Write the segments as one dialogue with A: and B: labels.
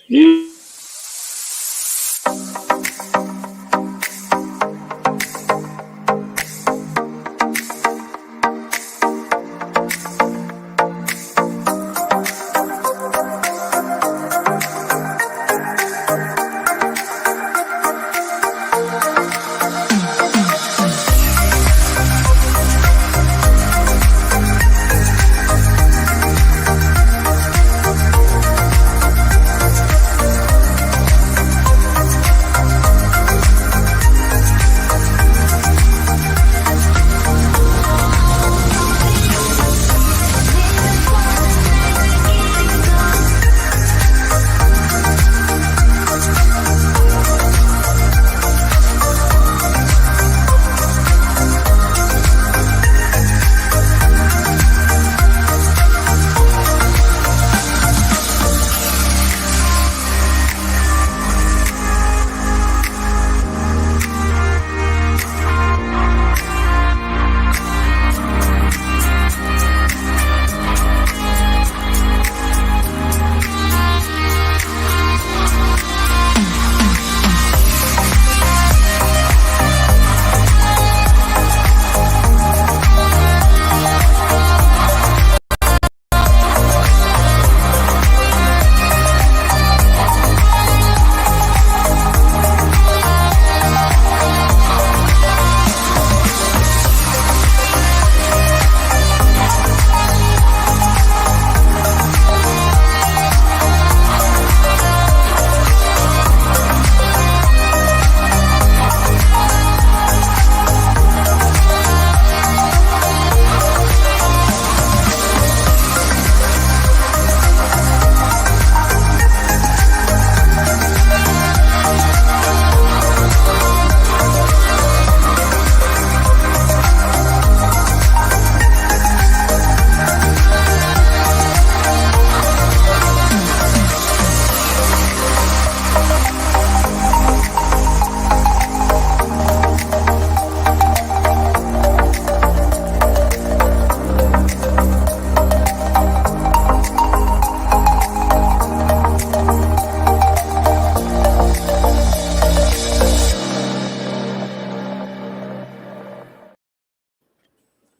A: You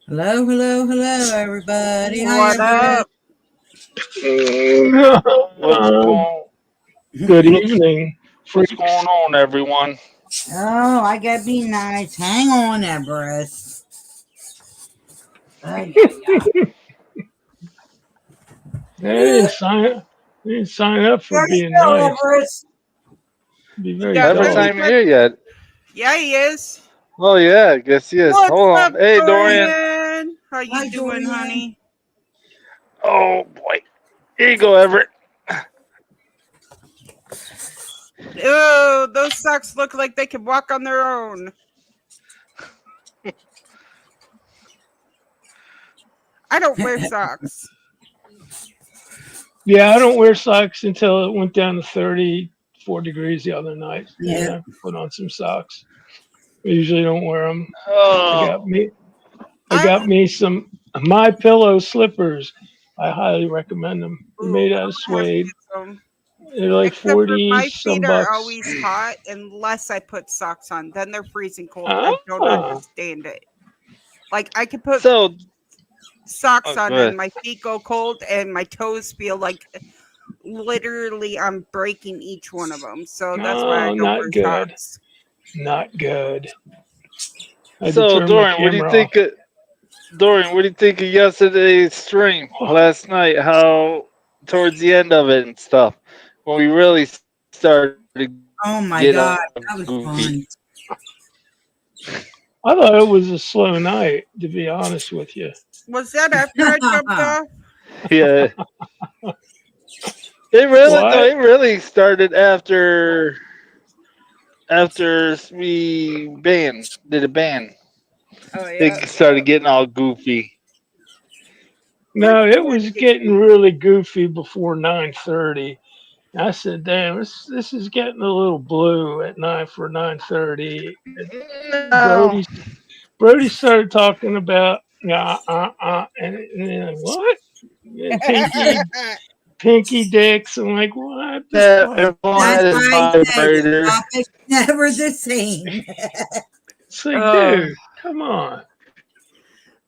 B: Hello, hello, hello, everybody. How
C: What
B: you doing?
C: up?
A: What's good evening.
D: What's
A: Freaks.
D: going on, everyone?
B: Oh, I gotta be nice. Hang on, Everest.
A: I didn't sign up for
B: There you
A: being
B: go,
A: nice.
B: Everest.
A: Be
C: You
A: very
C: got
D: Everett's not
A: dull.
D: even here yet.
C: Yeah, he is.
D: Oh yeah, I guess he is.
C: What's
D: Hold
C: up,
D: on. Hey, Dorian.
C: Dorian? How
B: Hi,
C: you doing,
B: Dorian.
C: honey?
D: Oh boy. Here you go, Everett.
C: Oh, those socks look like they can walk on their own. I don't wear socks.
A: Yeah, I don't wear socks until it went down to 34 degrees the other night.
B: Yeah.
A: And I put on some socks. I usually don't wear them. I
D: Oh,
A: got me some My Pillow slippers. I highly recommend them. They're made out of suede. They're like
C: Except for
A: 40
C: my
A: some
C: feet are
A: bucks.
C: always hot unless I put socks on. Then they're freezing cold.
A: Ah.
C: I don't understand it. Like I could put
D: so
C: socks
D: Oh,
C: on
D: go ahead.
C: and my feet go cold and my toes feel like literally I'm breaking each one of them. So that's why I
A: No,
C: don't
A: not
C: wear
A: good.
C: socks.
A: Not good. I had to
D: so
A: turn my
D: Dorian, what do you
A: camera
D: think?
A: off.
D: Dorian, what do you think of yesterday's stream last night? How towards the end of it and stuff, when we really started
B: Oh my
D: getting
B: God,
D: all
B: that was
D: goofy.
B: fun.
A: I thought it was a slow night, to be honest with you.
C: Was that after I jumped off?
D: Yeah. It really started after we did a ban.
C: Oh
D: They
C: yeah.
D: started getting all goofy.
A: No, it was getting really goofy before 9:30. I said, "Damn, this is getting a little blue at 9:30."
D: No.
A: Brody started talking about and then what? And Pinky pinky dicks. I'm like, what the
D: Yeah,
A: fuck?
D: everyone
B: That's
D: had his
B: why I said the
D: vibrator.
B: topic's never the same.
A: It's like,
C: Oh.
A: dude, come on.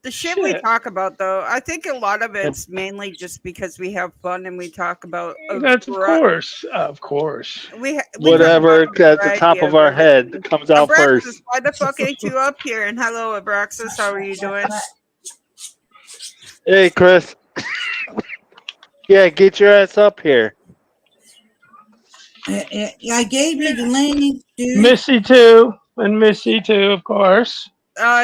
C: The shit we
A: Shit.
C: talk about, though, I think a lot of it's mainly just because we have fun and we talk about
A: That's of course. Of course.
C: we talk
D: Whatever
C: about a
D: at the top
C: variety
D: of our
C: everything.
D: head comes out
C: Abraxas,
D: first.
C: why the fuck ain't you up here? And hello, Abraxas, how are you doing?
D: Hey, Chris. Yeah, get your ass up here.
B: I gave you the link, dude.
A: Missy too. And Missy too, of course.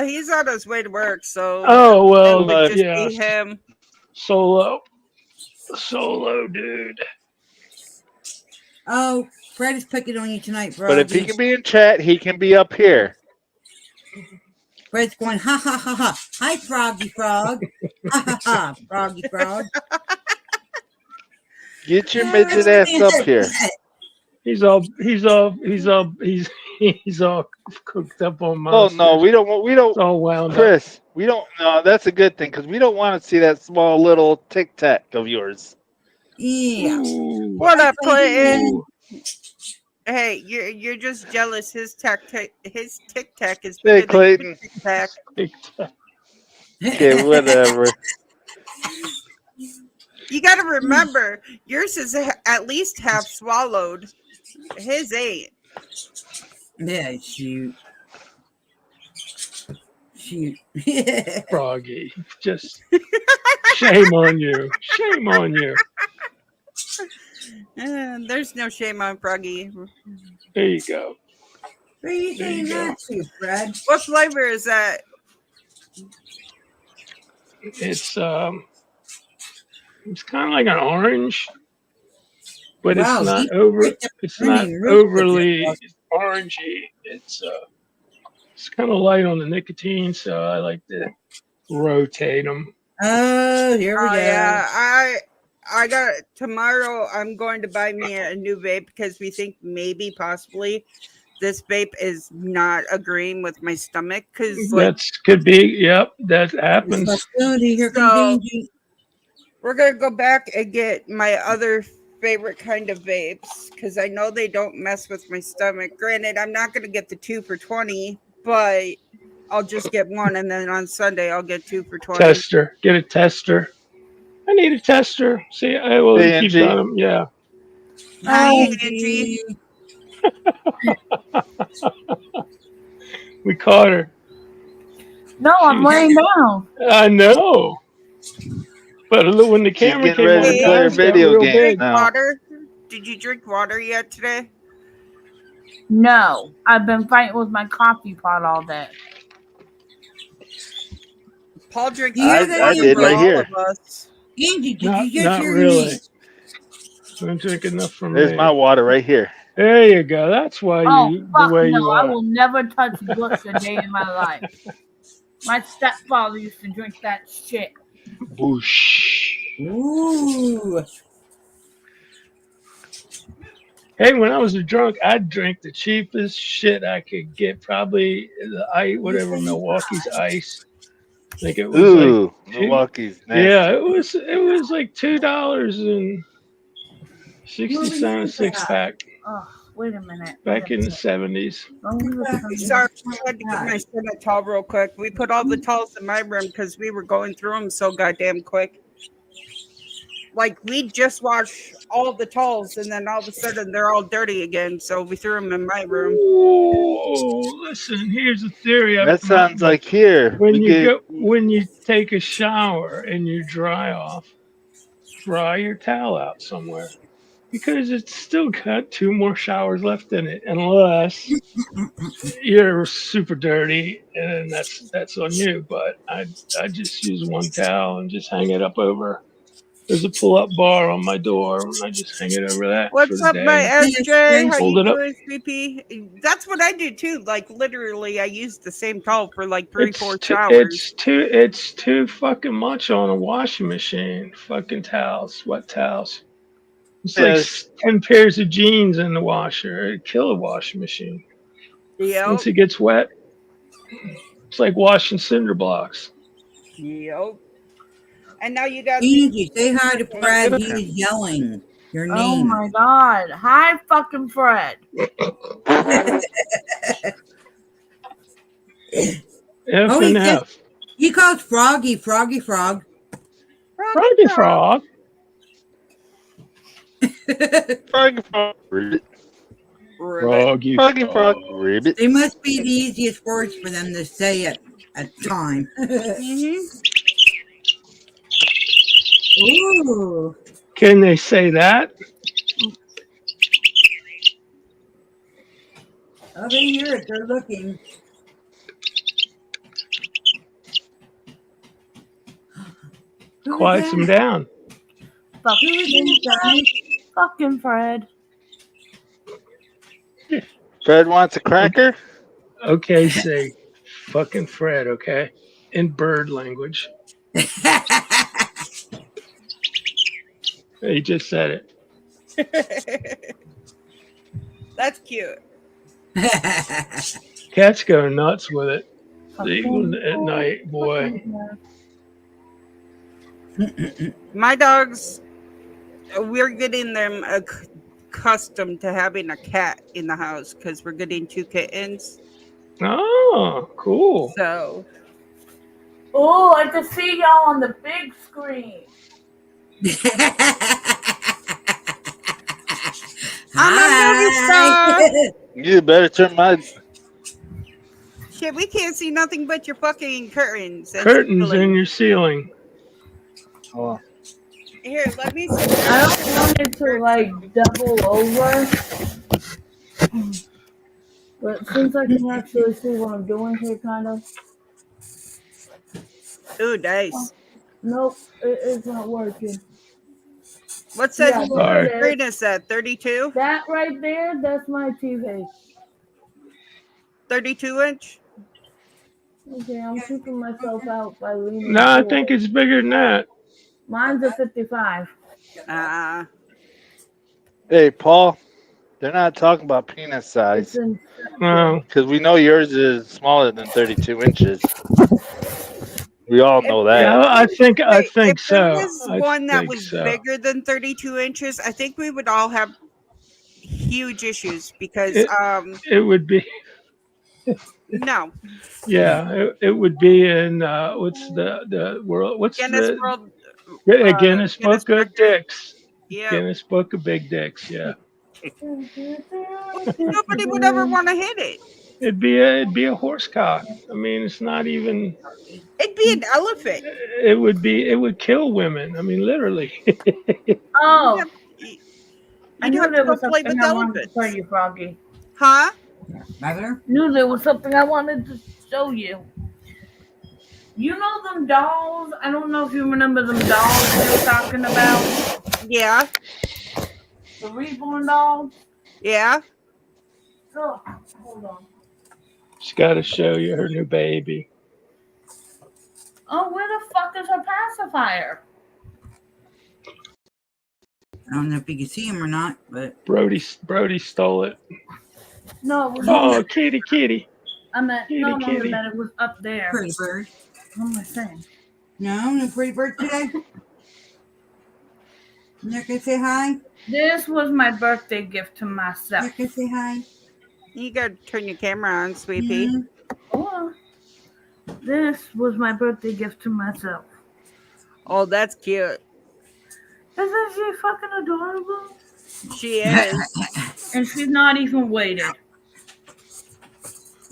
C: He's on his way to work, so
A: Oh,
C: it
A: well,
C: would just
A: yeah.
C: be him.
A: Solo, dude.
B: Oh, Fred is picking on you tonight, bro.
D: But if he can be in chat, he can be up here.
B: Fred's going, ha ha ha ha. Hi, Froggy Frog. Ha ha ha, Froggy Frog.
D: Get your midget ass up here.
A: He's all cooked up on
D: Oh
A: monsters.
D: no, we don't.
A: It's all wound up.
D: Chris, we don't. No, that's a good thing because we don't want to see that small little tic tac of yours.
B: Yeah.
A: Ooh.
C: What up, Clinton?
A: Ooh.
C: Hey, you're just jealous. His tic tac is
D: Hey,
C: bigger than
D: Clayton.
C: your tic tac.
A: Tic-tac.
D: Okay, whatever.
C: You got to remember, yours is at least half swallowed. His ain't.
B: Yeah, shoot.
A: Froggy. Just shame on you. Shame on you.
C: There's no shame on Froggy.
A: There you go.
B: Where are you
A: There
B: saying
A: you go.
B: that to, Fred?
C: What flavor is that?
A: It's kind of like an orange, but
B: Wow,
A: it's not
B: he
A: over.
B: picked up
A: It's not
B: turning real quick
A: overly
B: there,
A: orangey. It's kind of light on the nicotine, so I like to rotate them.
B: Oh, here we
C: Oh
B: go.
C: yeah, I got tomorrow. I'm going to buy me a new vape because we think maybe possibly this vape is not agreeing with my stomach because like
A: That's could be. Yep, that happens.
B: Responsibility, here
C: So-
B: comes Angie.
C: we're gonna go back and get my other favorite kind of vapes because I know they don't mess with my stomach. Granted, I'm not gonna get the 2 for $20, but I'll just get one, and then on Sunday I'll get 2 for $20.
A: Tester. Get a tester. I need a tester. See, I will
D: Hey,
A: keep
D: Angie.
A: on them. Yeah.
C: Hi,
B: Hi,
C: Angie.
A: We caught her.
E: No, I'm
A: She's-
E: laying down.
A: I know. But look, when the
D: She's
A: camera
D: getting
A: came
D: ready
A: on,
C: to
A: the
C: play her
A: eyes got
D: video
A: real
D: game
A: big.
D: now.
C: Water? Did you drink water yet today?
E: No, I've been fighting with my coffee pot all day.
C: Paul drinks.
B: I
C: water
B: did
C: for
D: right
C: all
D: here.
C: of us.
B: Angie, did
A: Not-
B: you get
A: not
B: your
A: really.
B: meat?
A: Don't drink enough from
D: There's
A: me.
D: my water right here.
A: There you go. That's why
E: Oh,
A: you the
E: fuck
A: way
E: no,
A: you
E: I
A: are.
E: will never touch Bush a day in my life. My stepfather used to drink that shit.
A: Boosh.
B: Ooh.
A: Hey, when I was a drunk, I'd drink the cheapest shit I could get. Probably the ice, whatever Milwaukee's ice. I think it was
D: Ooh,
A: like two-
D: Milwaukee's nasty.
A: yeah, it was like $2.60 a six pack
E: Oh, wait a minute.
A: back in the 70s.
E: Don't leave it for me.
C: Sorry, I had to get my son a towel real quick. We put all the towels in my room because we were going through them so goddamn quick. Like, we just washed all the towels, and then all of a sudden they're all dirty again. So we threw them in my room.
A: Oh, listen, here's a theory.
D: That sounds like here.
A: when
D: we
A: you
D: get,
A: when you take a shower and you dry off, dry your towel out somewhere because it's still got 2 more showers left in it, unless you're super dirty and that's on you. But I just use one towel and just hang it up over. There's a pull-up bar on my door, and I just hang it over that. for
C: What's
A: the
C: up,
A: day.
C: my SJ? How
A: Hold
C: you
A: it up.
C: doing, CP? That's what I do too. Like, literally, I use the same towel for like 3-4 showers.
A: It's too fucking much on a washing machine. Fucking towels, wet towels. It's like
D: Yes.
A: 10 pairs of jeans in the washer. It'd kill a washing machine.
C: Yep.
A: Once it gets wet, it's like washing cinder blocks.
C: Yep. And now you got
B: Angie, say hi to Fred.
D: Look
B: He
D: at
B: is yelling your
E: Oh
B: name.
E: my god. Hi, fucking Fred.
A: F
B: Oh,
A: and
B: he says
A: F.
B: he calls Froggy Froggy Frog.
A: Froggy Frog.
D: Froggy Frog. Ribbit.
A: Froggy
D: Froggy Frog.
A: Frog.
D: Ribbit.
B: They must be the easiest words for them to say at a time.
C: Mm-hmm.
B: Ooh.
A: Can they say that?
B: Oh, they hear it. They're looking. Who was
A: Quiets them
B: that?
A: down.
E: Fucking, fucking Fred.
D: Fred wants a cracker.
A: Okay, say fucking Fred, okay? In bird language. He just said it.
C: That's cute.
A: Cats go nuts with it.
E: Fucking
A: At night, boy.
C: My dogs, we're getting them accustomed to having a cat in the house because we're getting 2 kittens.
A: Oh, cool.
C: So
E: Oh, I can see y'all on the big screen.
C: I'm a movie star.
B: Hi.
D: You better turn my.
C: Shit, we can't see nothing but your fucking curtains. and
A: Curtains
C: ceiling.
A: in your ceiling.
D: Oh,
C: Here, let me see.
E: I don't want it to like double over. But since I can actually see what I'm doing here, kind of.
C: Ooh, nice.
E: Nope, it's not working.
C: What's that
E: Yeah,
A: Sorry.
E: there it
C: screen
E: is.
C: is that? 32?
E: That right there, that's my TV.
C: 32 inch?
E: Okay, I'm keeping myself out by leaning
A: No, I
E: forward.
A: think it's bigger than that.
E: Mine's a 55.
D: hey, Paul. They're not talking about penis
E: It's
D: size
E: in.
A: No.
D: because we know yours is smaller than 32 inches. We all know that.
A: Yeah, I think
C: If there
A: so.
C: was
A: I
C: one that
A: think
C: was
A: so.
C: bigger than 32 inches, I think we would all have huge issues because,
A: It would be,
C: no.
A: yeah, it would be in what's the world? What's
C: Guinness
A: the
C: World.
A: Guinness
C: Guinness
A: Book of
C: Record.
A: Dicks?
C: Yeah.
A: Guinness Book of Big Dicks. Yeah,
C: Nobody would ever want to hit it.
A: it'd be a horse cock. I mean, it's not even.
C: It'd be an elephant.
A: It would kill women. I mean, literally.
E: Oh, I
C: You'd
E: knew
C: have to
E: there
C: go
E: was
C: play
E: something
C: with
E: I wanted to
C: elephants.
E: show you, Froggy.
C: Huh?
B: Mother?
E: Knew there was something I wanted to show you. You know them dolls? I don't know if you remember them dolls we were talking about.
C: Yeah.
E: The reborn dolls.
C: Yeah.
E: Oh, hold on.
A: She's got to show you her new baby.
E: Oh, where the fuck is her pacifier?
B: I don't know if you can see him or not, but
A: Brody stole it.
E: No, it was
A: Oh, kitty.
E: I meant
A: kitty,
E: no,
A: kitty.
E: that it was up there.
B: pretty bird.
E: What am I saying?
B: No pretty bird today. You're not gonna say hi.
E: This was my birthday gift to
B: You're
E: myself.
B: not gonna say hi.
C: You gotta turn your camera on, Sweet Pea.
B: Mhm.
E: Oh, this was my birthday gift to myself.
C: Oh, that's cute.
E: Isn't she fucking adorable?
C: She is.
E: And she's not even weighted.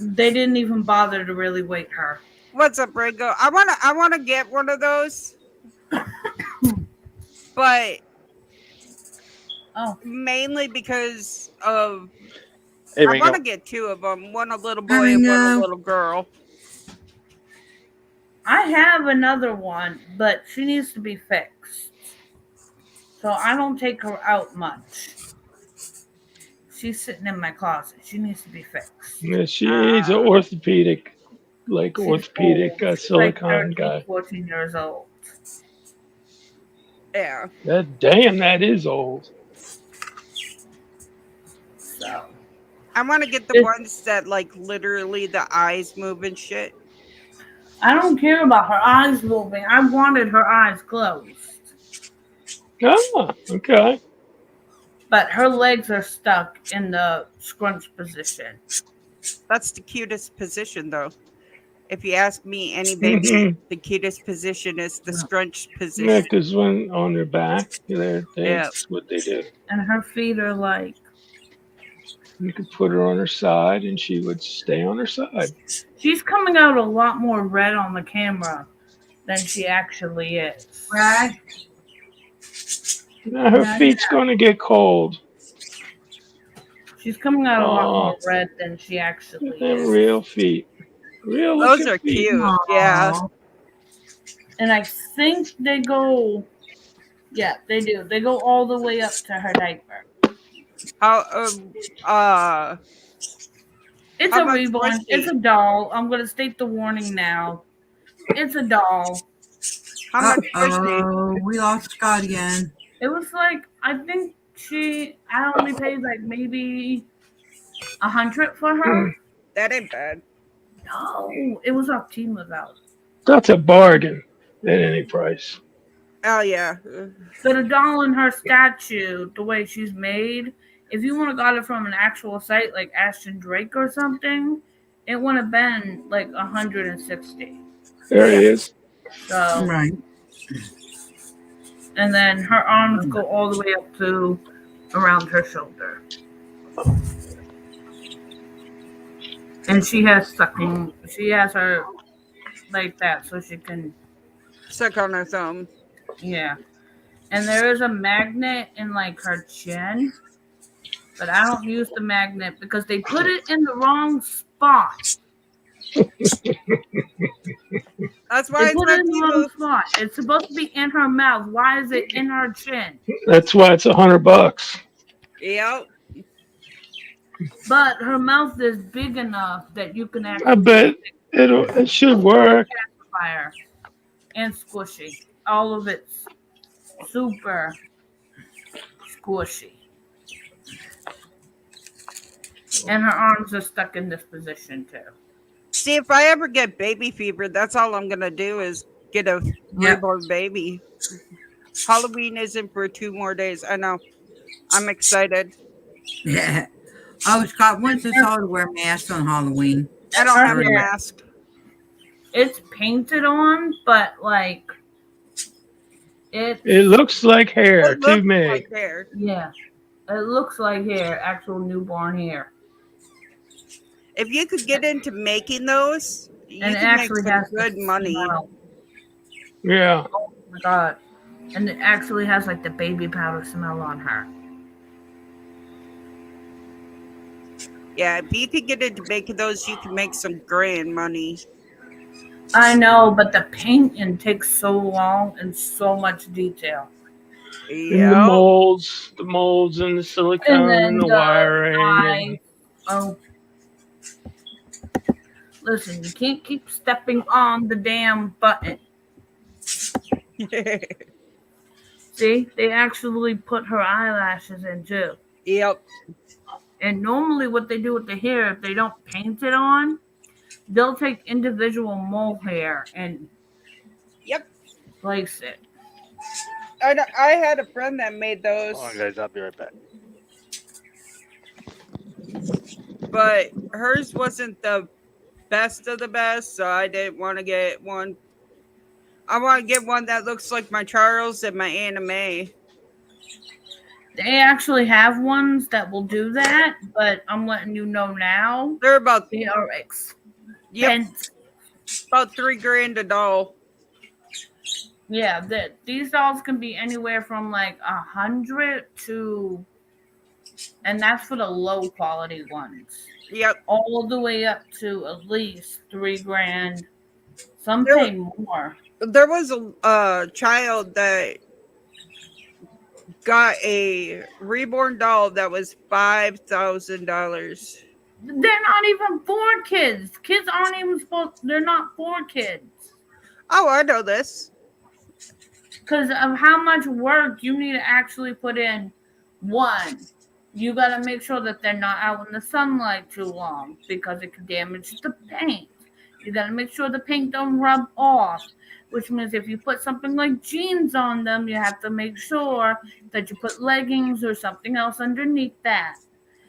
E: They didn't even bother to really weight her.
C: What's up, Ringo? I wanna get one of those. But
E: Oh,
C: mainly because of
D: Hey,
C: I
D: Ringo.
C: want to get 2 of them. One a little boy
B: I
C: and one a
B: know.
C: little girl.
E: I have another one, but she needs to be fixed. So I don't take her out much. She's sitting in my closet. She needs to be fixed.
A: Yeah, she needs an orthopedic, like
E: She's
A: orthopedic
E: old. She's like
A: silicone
E: 13,
A: guy.
E: 14 years old.
C: Yeah.
A: That is old.
E: So
C: I want to get the ones that like literally the eyes move and shit.
E: I don't care about her eyes moving. I wanted her eyes closed.
A: Oh, okay.
E: But her legs are stuck in the scrunch position.
C: That's the cutest position, though. If you ask me, any baby,
A: Mhm.
C: the cutest position is the scrunch
A: Yeah,
C: position.
A: because when on their back, that's what they do.
E: And her feet are like,
A: You could put her on her side, and she would stay on her side.
E: she's coming out a lot more red on the camera than she actually is.
B: Brad,
A: Now her
E: Yeah,
A: feet's going to get cold.
E: She's coming out a lot
A: Oh,
E: more red than she actually
A: them
E: is.
A: real feet. Real
C: Those
A: looking
C: are
A: feet.
C: cute. Yeah.
B: Aw.
E: And I think they go, yeah, they do. They go all the way up to her diaper.
C: How
E: It's
C: How
E: a
C: much
E: reborn.
C: was
E: It's
C: she?
E: a doll. I'm going to state the warning now. It's a doll.
C: how much was she?
B: Uh-oh, we lost Scott again.
E: It was like, I think I only paid like maybe $100 for her.
C: That ain't bad.
E: No, it was off Team out.
A: That's a bargain at any price.
C: Oh yeah.
E: But a doll in her statue, the way she's made, if you would have got it from an actual site like Ashton Drake or something, it would have been like $160.
A: There it is.
E: So,
B: Right.
E: and then her arms go all the way up to around her shoulder. And she has sucking. She has her like that, so she can.
C: Suck on her thumb.
E: Yeah. And there is a magnet in like her chin, but I don't use the magnet because they put it in the wrong spot.
C: That's why
E: They
C: it's
E: put it
C: not
E: in the wrong
C: Timu.
E: spot. It's supposed to be in her mouth. Why is it in her chin?
A: That's why it's $100.
C: Yep.
E: But her mouth is big enough that you can actually
A: I bet it should work.
E: fire and squishy. All of it's super squishy. And her arms are stuck in this position too.
C: See, if I ever get baby fever, that's all I'm gonna do is get a
B: Yep.
C: reborn baby. Halloween isn't for 2 more days. I know. I'm excited.
B: Yeah. Oh, Scott wants us all to wear masks on Halloween.
C: I don't have a
E: Yeah.
C: mask.
E: It's painted on, but like
A: It looks like hair
C: It
A: to
C: looks
A: me.
C: like hair.
E: yeah. It looks like hair, actual newborn hair.
C: If you could get into making those, you
E: And it
C: can make
E: actually
C: some
E: has
C: good
E: the
C: money.
E: smell.
A: Yeah.
E: Oh my god. And it actually has like the baby powder smell on her.
C: Yeah, if you could get into making those, you can make some grand money.
E: I know, but the painting takes so long and so much detail.
A: And the
C: Yeah.
A: molds and the silicone and the wiring.
E: eyes. Oh. Listen, you can't keep stepping on the damn button. See, they actually put her eyelashes in too.
C: Yep.
E: And normally what they do with the hair, if they don't paint it on, they'll take individual mole hair and
C: Yep.
E: place it.
C: I had a friend that made those,
D: Hold on, guys. I'll be right back.
C: but hers wasn't the best of the best, so I didn't want to get one. I want to get one that looks like my Charles and my anime.
E: They actually have ones that will do that, but I'm letting you know now,
C: They're about
E: they are expensive.
C: about $3,000 a doll.
E: Yeah, these dolls can be anywhere from like 100 to, and that's for the low quality ones,
C: Yep.
E: all the way up to at least $3,000. Some
C: There
E: pay more.
C: There was a child that got a reborn doll that was $5,000.
E: They're not even for kids. Kids aren't even supposed. They're not for kids
C: Oh, I know this.
E: because of how much work you need to actually put in. One, you got to make sure that they're not out in the sunlight too long because it can damage the paint. You got to make sure the paint don't rub off, which means if you put something like jeans on them, you have to make sure that you put leggings or something else underneath that.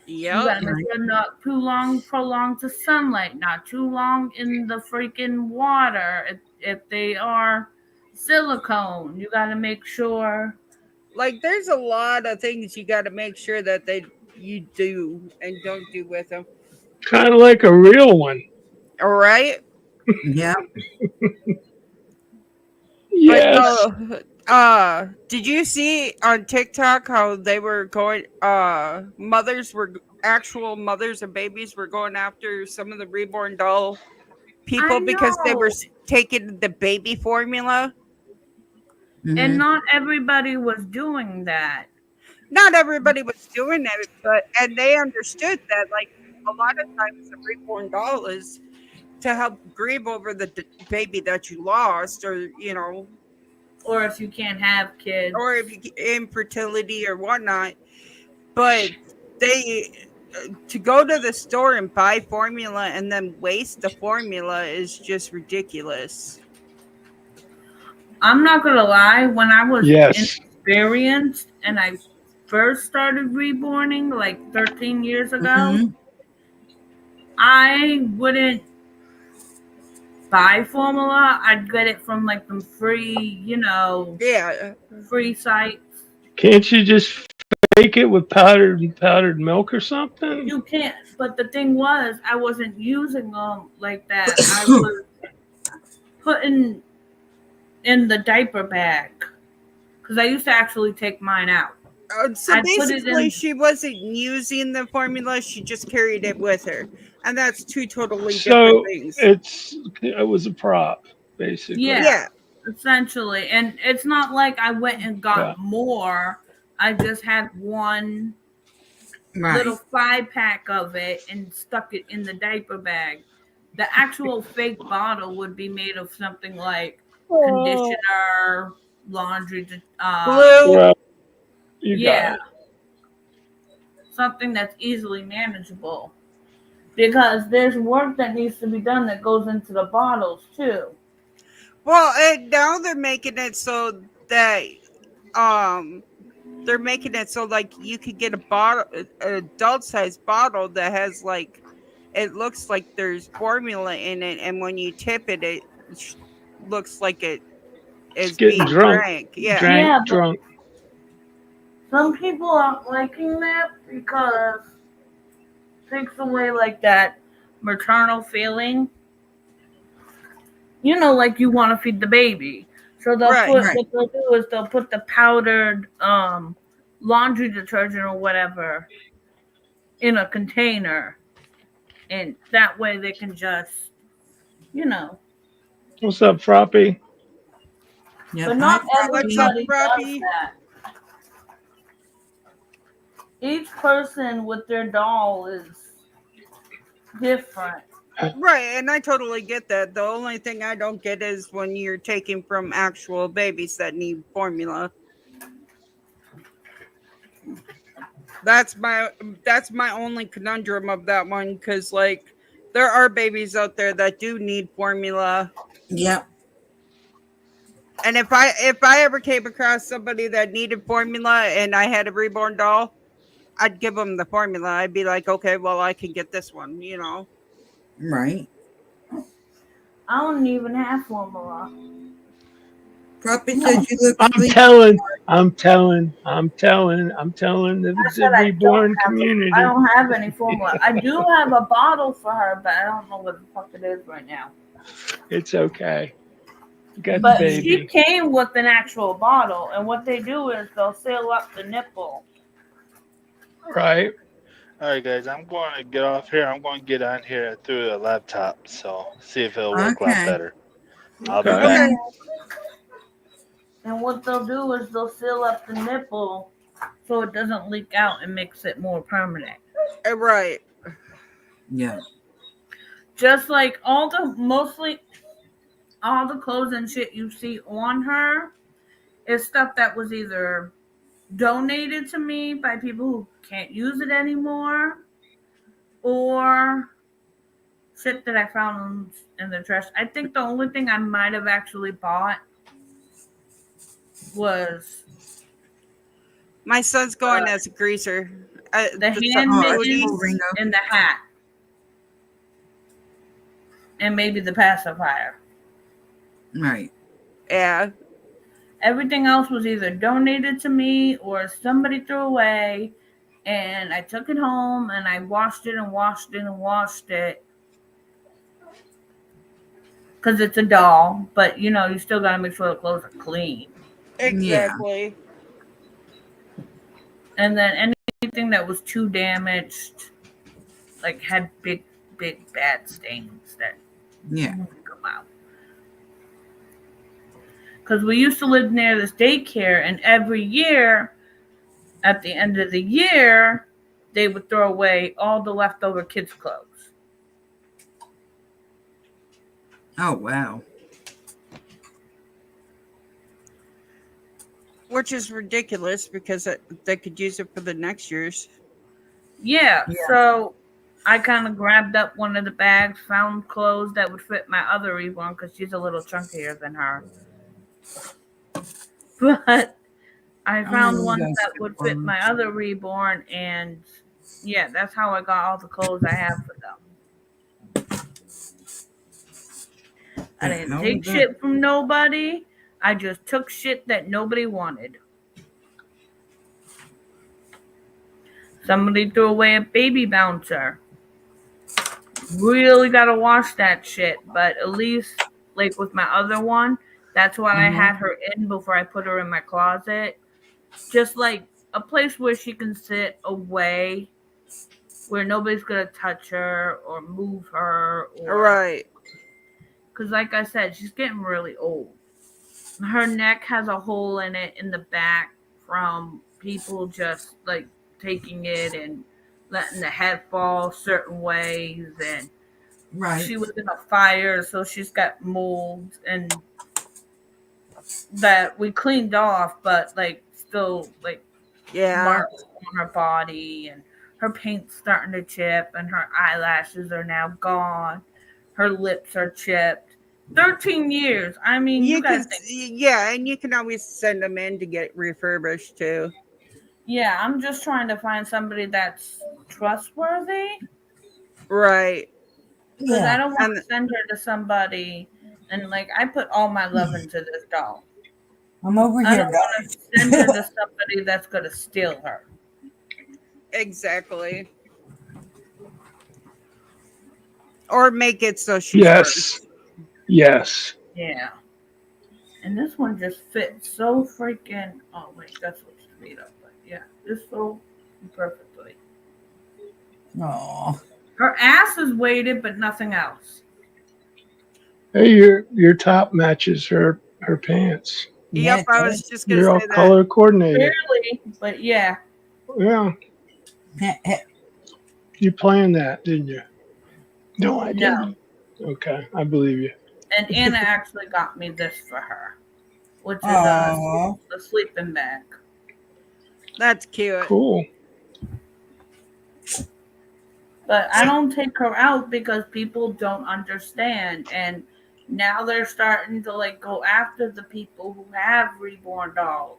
E: You
C: Yep.
E: gotta make sure not too long prolonged to sunlight, not too long in the freaking water. If they are silicone, you gotta make sure.
C: Like there's a lot of things you got to make sure that you do and don't do with them.
A: Kind of like a real one.
C: All right.
B: Yeah.
A: Yes.
C: But did you see on TikTok how they were going actual mothers and babies were going after some of the reborn doll people
E: I
C: because they were
E: know.
C: taking the baby formula?
E: And
B: Mhm.
E: not everybody was doing that.
C: Not everybody was doing it, and they understood that like a lot of times the reborn doll is to help grieve over the baby that you lost, or
E: Or if you can't have kids.
C: or if you infertility or whatnot. But they to go to the store and buy formula and then waste the formula is just ridiculous.
E: I'm not gonna lie, when I was
A: Yes.
E: inexperienced and I first started reborning like 13 years ago,
B: Mhm.
E: I wouldn't buy formula. I'd get it from like some free,
C: Yeah.
E: free sites.
A: Can't you just fake it with powdered milk or something?
E: You can't. But the thing was, I wasn't using them like that. I was putting in the diaper bag because I used to actually take mine out.
C: So
E: I'd put it
C: basically,
E: in-
C: she wasn't using the formula; she just carried it with her, and that's two totally
A: So
C: different things.
A: it was a prop, basically.
E: Yeah.
C: Yeah,
E: Essentially, and it's not like I went and got
A: Yeah.
E: more. I just had one
B: Right.
E: little 5-pack of it and stuck it in the diaper bag. The actual fake bottle would be made of something like conditioner, laundry,
C: Glue.
A: Well, you
E: yeah,
A: got it.
E: something that's easily manageable. Because there's work that needs to be done that goes into the bottles too.
C: Well, and now they're making it so that like you could get a bottle, an adult sized bottle that has like it looks like there's formula in it, and when you tip it, it looks like it is
A: Getting
C: being
A: drunk.
C: drank. Yeah.
A: Drank,
E: Yeah, but-
A: drunk.
E: Some people aren't liking that because it takes away like that maternal feeling. Like you want to feed the baby. So they'll
C: Right.
E: what they'll do is they'll put the powdered laundry detergent or whatever in a container. And that way they can just,
A: What's up, Froppy?
B: Yeah.
E: but not
C: What's up,
E: everybody does
C: Robbie?
E: that. Each person with their doll is different.
C: Right, and I totally get that. The only thing I don't get is when you're taking from actual babies that need formula. That's my only conundrum of that one, because like there are babies out there that do need formula,
B: Yep.
C: and if I ever came across somebody that needed formula and I had a reborn doll, I'd give them the formula. I'd be like, okay, well, I can get this one,
B: Right.
E: I don't even have formula.
B: Puppy said you look
A: I'm
B: sleepy.
A: telling the
E: I said I
A: reborn
E: don't have
A: community.
E: I don't have any formula. I do have a bottle for her, but I don't know what the fuck it is right now.
A: It's okay. You got
E: But
A: the
E: she
A: baby.
E: came with an actual bottle, and what they do is they'll seal up the nipple.
A: Right?
D: All right, guys, I'm going to get off here. I'm going to get on here through the laptop, so see if it'll work a lot
B: Okay.
D: better. I'll be
A: Okay.
D: back.
E: And what they'll do is they'll seal up the nipple so it doesn't leak out and makes it more permanent.
C: Right.
B: Yeah.
E: Just like mostly all the clothes and shit you see on her is stuff that was either donated to me by people who can't use it anymore, or shit that I found in the trash. I think the only thing I might have actually bought was
C: My son's going as a greaser.
E: the hand
B: Oh,
E: mittens
B: Ringo.
E: and the hat. And maybe the pacifier.
B: Right.
C: Yeah.
E: Everything else was either donated to me or somebody threw away. And I took it home and I washed it and washed it and washed it. Because it's a doll. But, you know, you still got to make sure the clothes are clean.
C: Exactly.
E: And then anything that was too damaged, like had big bad stains that
B: Yeah.
E: would come out. Because we used to live near this daycare, and every year, at the end of the year, they would throw away all the leftover kids' clothes.
B: Oh, wow.
C: Which is ridiculous because they could use it for the next year's.
E: Yeah,
B: Yeah.
E: so I kind of grabbed up one of the bags, found clothes that would fit my other reborn because she's a little chunkier than her. But I found ones
B: that's
E: that would fit my other reborn, and yeah, that's how I got all the clothes I have for them. I didn't
B: hell
E: take
B: was that?
E: shit from nobody. I just took shit that nobody wanted. Somebody threw away a baby bouncer. Really gotta wash that shit, but at least, like with my other one, that's what I had her in before I put her in my closet. Just like a place where she can sit away, where nobody's gonna touch her or move her.
C: Right.
E: Because, like I said, she's getting really old. Her neck has a hole in it in the back from people just like taking it and letting the head fall certain ways, and
B: Right.
E: she was in a fire, so she's got mold and that we cleaned off, but like still like
C: Yeah.
E: marks on her body, and her paint's starting to chip, and her eyelashes are now gone. Her lips are chipped. 13 years. I mean, you gotta think.
C: Yeah, and you can always send them in to get refurbished too.
E: Yeah, I'm just trying to find somebody that's trustworthy.
C: Right.
E: Because I don't want
C: And-
E: to send her to somebody and like I put all my love into this doll.
B: I'm over
E: I
B: here,
E: don't want to send her to somebody that's gonna steal her.
C: Exactly. Or make it so she's
A: Yes. Yes.
E: Yeah. And this one just fits so freaking. Oh wait, that's what's made up. But yeah, this so perfectly.
B: Oh.
E: Her ass is weighted, but nothing else.
A: Hey, your top matches her pants.
C: Yep, I was just gonna
A: You're all
C: say that.
A: color coordinated.
E: Barely, but yeah.
A: Yeah, you planned that, didn't you? No, I
E: No.
A: didn't. Okay, I believe you.
E: And Anna actually got me this for her, which is
B: Oh.
E: a sleeping bag.
C: That's cute.
A: Cool.
E: But I don't take her out because people don't understand. And now they're starting to like go after the people who have reborn dolls.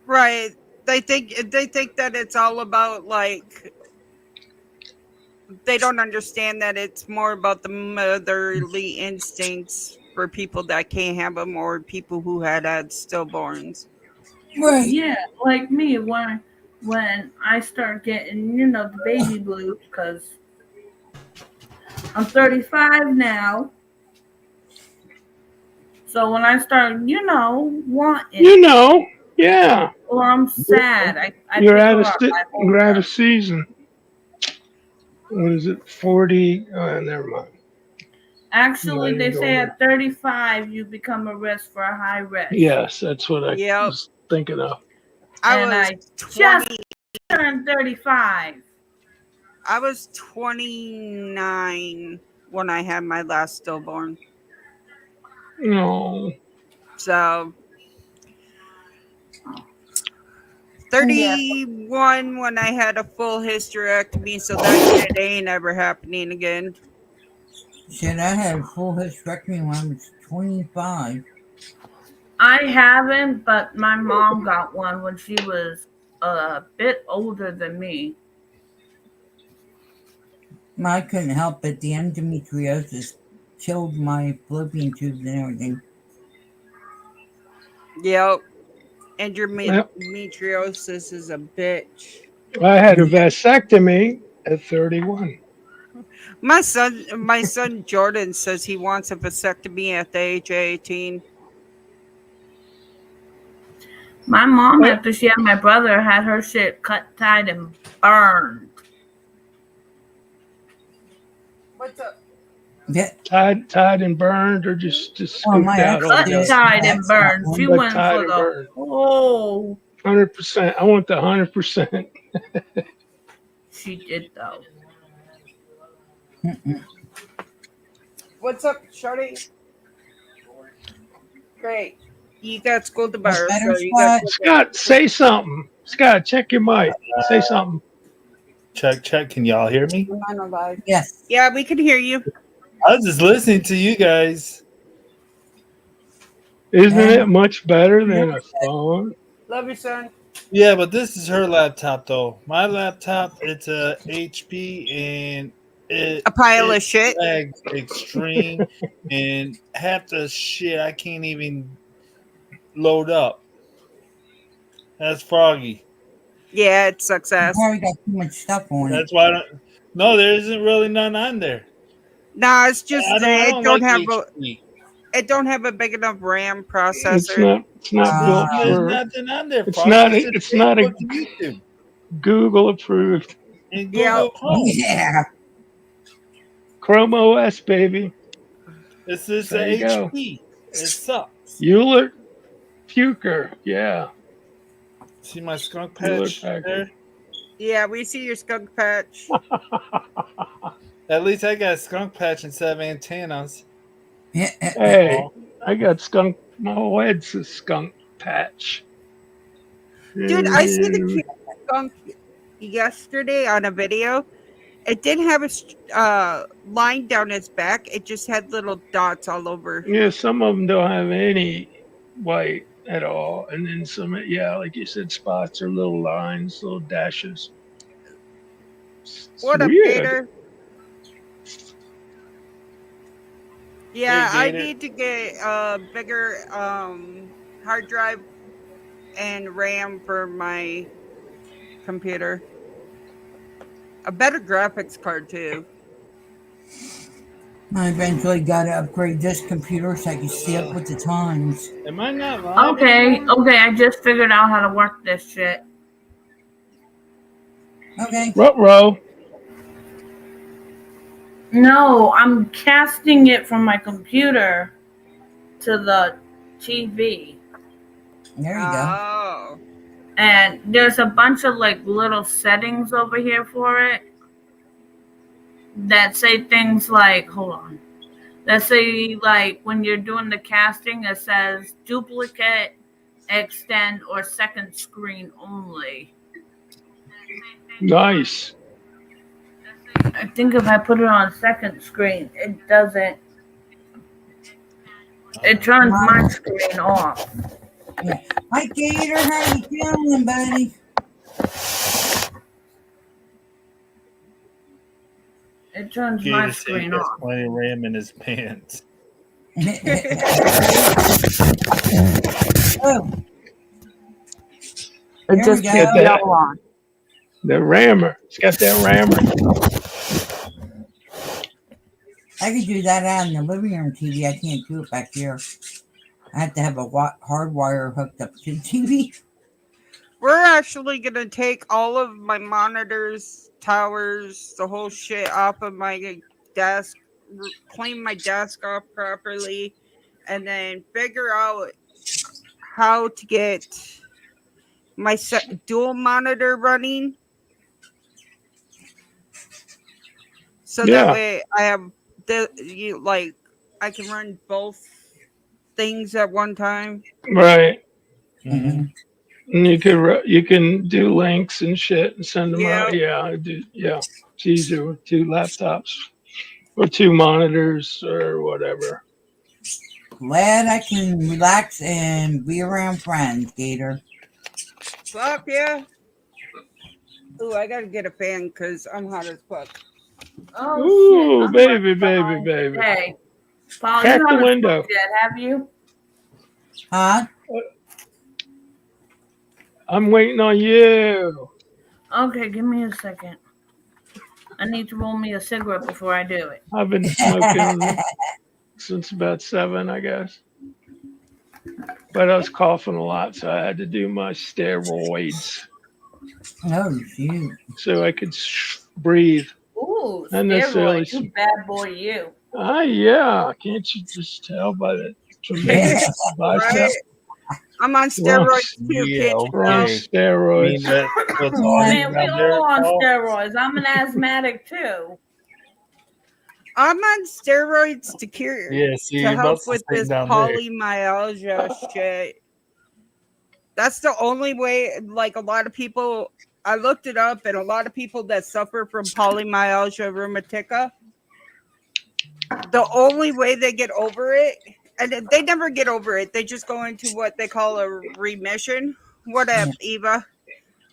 C: Right. They think that it's all about like they don't understand that it's more about the motherly instincts for people that can't have them or people who had stillborns.
B: Right.
E: Yeah, like me when I start getting, you know, the baby blues because I'm 35 now. So when I start, you know, wanting
A: You know, yeah.
E: or I'm sad, I
A: You're
E: pick
A: out
E: her
A: of
E: up, I hold
A: you're out
E: her.
A: of season. What is it? 40? Never mind.
E: Actually,
A: No,
E: they
A: you're
E: say
A: going-
E: at 35 you become a risk for a high risk.
A: Yes, that's what I
C: Yep.
A: was thinking of.
E: And
C: I
E: I
C: was 20,
E: just turned 35.
C: I was 29 when I had my last stillborn.
A: No.
C: So 31 when I had a full hysterectomy, so that shit ain't ever happening again.
B: Shit, I had a full hysterectomy when I was 25.
E: I haven't, but my mom got one when she was a bit older than me.
B: I couldn't help it. The endometriosis killed my fallopian tubes and everything.
C: Yep.
A: Yep.
C: Endometriosis is a bitch.
A: I had a vasectomy at 31.
C: My son Jordan says he wants a vasectomy at the age of 18.
E: My mom, after she had my brother, had her shit cut, tied, and burned.
C: What's up?
B: Yeah.
A: Tied and burned, or just
B: Oh,
A: scooped
B: my
A: out all
B: ex
E: Cut,
B: did.
A: together.
E: tied, and
B: That's
E: burned.
B: not
E: She
B: one.
E: went
A: Tied
E: for
A: and
E: the
A: burned.
E: whole.
A: 100%. I want the 100%.
E: She did though.
B: Mm-mm.
C: What's up, Shorty? Great. You got school
B: What's
C: tomorrow,
B: better,
C: so you got
B: Scott?
A: Scott, say something. Scott, check your mic. Say something.
F: Check. Can y'all hear me?
B: Yes.
C: Yeah, we can hear you.
F: I was just listening to you guys.
A: Isn't it much better than a phone?
C: Love you, son.
F: Yeah, but this is her laptop though. My laptop, it's a HP and it
C: A pile of shit.
F: lags extreme and half the shit I can't even load up. That's Froggy.
C: Yeah, it sucks
B: You
C: ass.
B: probably got too much stuff on it.
F: That's why I don't. No, there isn't really none on there.
C: Nah, it's just
F: I don't like HP.
C: it don't have a big enough RAM
A: It's
C: processor.
A: not built
F: There's
A: for
F: nothing on there.
A: it's
F: Froggy.
A: not a-
F: just
A: it's not a-
F: Facebook and YouTube
A: Google approved.
F: and
C: Yeah.
F: Google Chrome.
B: Yeah.
A: Chrome OS, baby.
F: It's just
A: There
F: a
A: you go.
F: HP. It sucks.
A: Euler Puker. Yeah.
F: See my skunk
A: Euler
F: patch
A: Packard.
F: there?
C: Yeah, we see your skunk patch.
F: At least I got a skunk patch instead of antennas.
A: Hey, I got skunk. My whole head's a skunk patch.
C: Dude, I see the cute skunk yesterday on a video. It didn't have a line down its back. It just had little dots all over.
A: Yeah, some of them don't have any white at all, and then some, yeah, like you said, spots or little lines, little dashes. It's
C: What up,
A: weird.
C: Gator? Yeah,
F: Hey,
C: I
F: Gator.
C: need to get a bigger hard drive and RAM for my computer. A better graphics card too.
B: I eventually got to upgrade this computer so I can stay up with the times.
F: Am I not live?
E: Okay, I just figured out how to work this shit.
B: Okay.
A: Ruh-roh.
E: No, I'm casting it from my computer to the TV.
B: There you go.
C: Oh.
E: And there's a bunch of like little settings over here for it that say things like, hold on, that say like when you're doing the casting, it says duplicate, extend, or second screen only.
A: Nice.
E: I think if I put it on second screen, it doesn't. It turns my screen off.
B: Hi, Gator. How you feeling, buddy?
E: It turns my
F: Gator said he
E: screen
F: has
E: off.
F: plenty of RAM in his pants.
B: Oh,
E: It
B: There
E: just
B: we
E: keeps
B: go.
E: yellow on.
A: The rammer. It's got that rammer.
B: I could do that out in the living room TV. I can't do it back here. I have to have a hard wire hooked up to the TV.
C: We're actually gonna take all of my monitors, towers, the whole shit off of my desk, clean my desk off properly, and then figure out how to get my dual monitor running. So
A: Yeah.
C: that way I have I can run both things at one time.
A: Right.
B: Mm-hmm.
A: And you can do links and shit and send them out. Yeah, it's easier with 2 laptops or 2 monitors or whatever.
B: Glad I can relax and be around friends, Gator.
C: Fuck yeah. Ooh, I gotta get a fan because I'm hot as fuck.
E: Oh
A: Ooh,
E: shit!
A: baby, baby, baby.
E: Hey, Paul,
A: Crack
E: you
A: the
E: haven't
A: window.
E: smoked yet, have you?
B: Huh?
A: I'm waiting on you.
E: Okay, give me a second. I need to roll me a cigarette before I do it.
A: I've been smoking since about 7, I guess. But I was coughing a lot, so I had to do my steroids
B: Oh, shoot.
A: so I could breathe.
E: Ooh,
A: Not necessarily
E: steroids, you bad boy, you.
A: Yeah. Can't you just tell by the
B: Yeah.
A: tremendous bicep?
C: Right? I'm on steroids too,
F: Yeah,
C: can't you
A: We're on
C: tell?
F: okay. I mean,
A: steroids.
F: that's what's
B: Yeah.
F: on
E: Man, we
F: down there,
E: all on
F: Paul?
E: steroids. I'm an asthmatic too.
C: I'm on steroids to cure
F: Yeah, see,
C: to
F: you're
C: help
F: about to
C: with
F: sit
C: this
F: down there.
C: polymyalgia shit. That's the only way. Like a lot of people, I looked it up, and a lot of people that suffer from polymyalgia rheumatica, the only way they get over it, and they never get over it, they just go into what they call a remission. What up, Eva?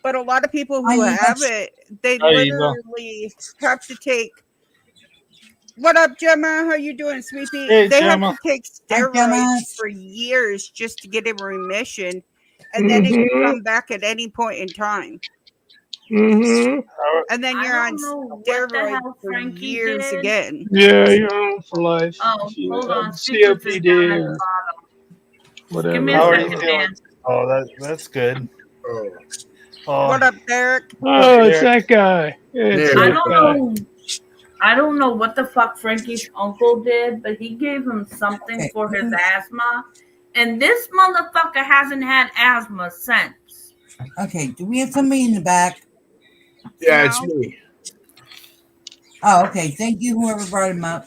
C: But a lot of people who
B: Hi, Eva.
C: have it, they
F: Hi, Eva.
C: literally have to take. What up, Gemma? How you doing, sweetie?
F: Hey,
C: They
F: Gemma.
C: have to take
B: Hi,
C: steroids
B: Gemma.
C: for years just to get in remission, and then it can come back at any point in time.
A: Mm-hmm.
C: And then
E: I
C: you're on
E: don't know what the
C: steroids
E: hell
C: for
E: Frankie
C: years
E: did.
C: again.
A: Yeah, you're on for life.
E: Oh,
A: If you
E: hold
A: have
E: on. Secrets is down at
A: COPD
E: the
A: or
E: bottom.
A: whatever.
E: Give me a
F: How are you
E: second,
F: feeling?
E: man.
F: Oh, that's good. Oh,
C: What up, Derek?
A: Oh, it's that guy. It's
G: There.
E: I
A: that guy.
E: don't know what the fuck Frankie's uncle did, but he gave him something
B: Okay.
E: for his asthma. And this motherfucker hasn't had asthma since.
B: Okay, do we have somebody in the back?
G: Yeah, it's
C: No.
G: me.
B: Oh, okay. Thank you, whoever brought him up.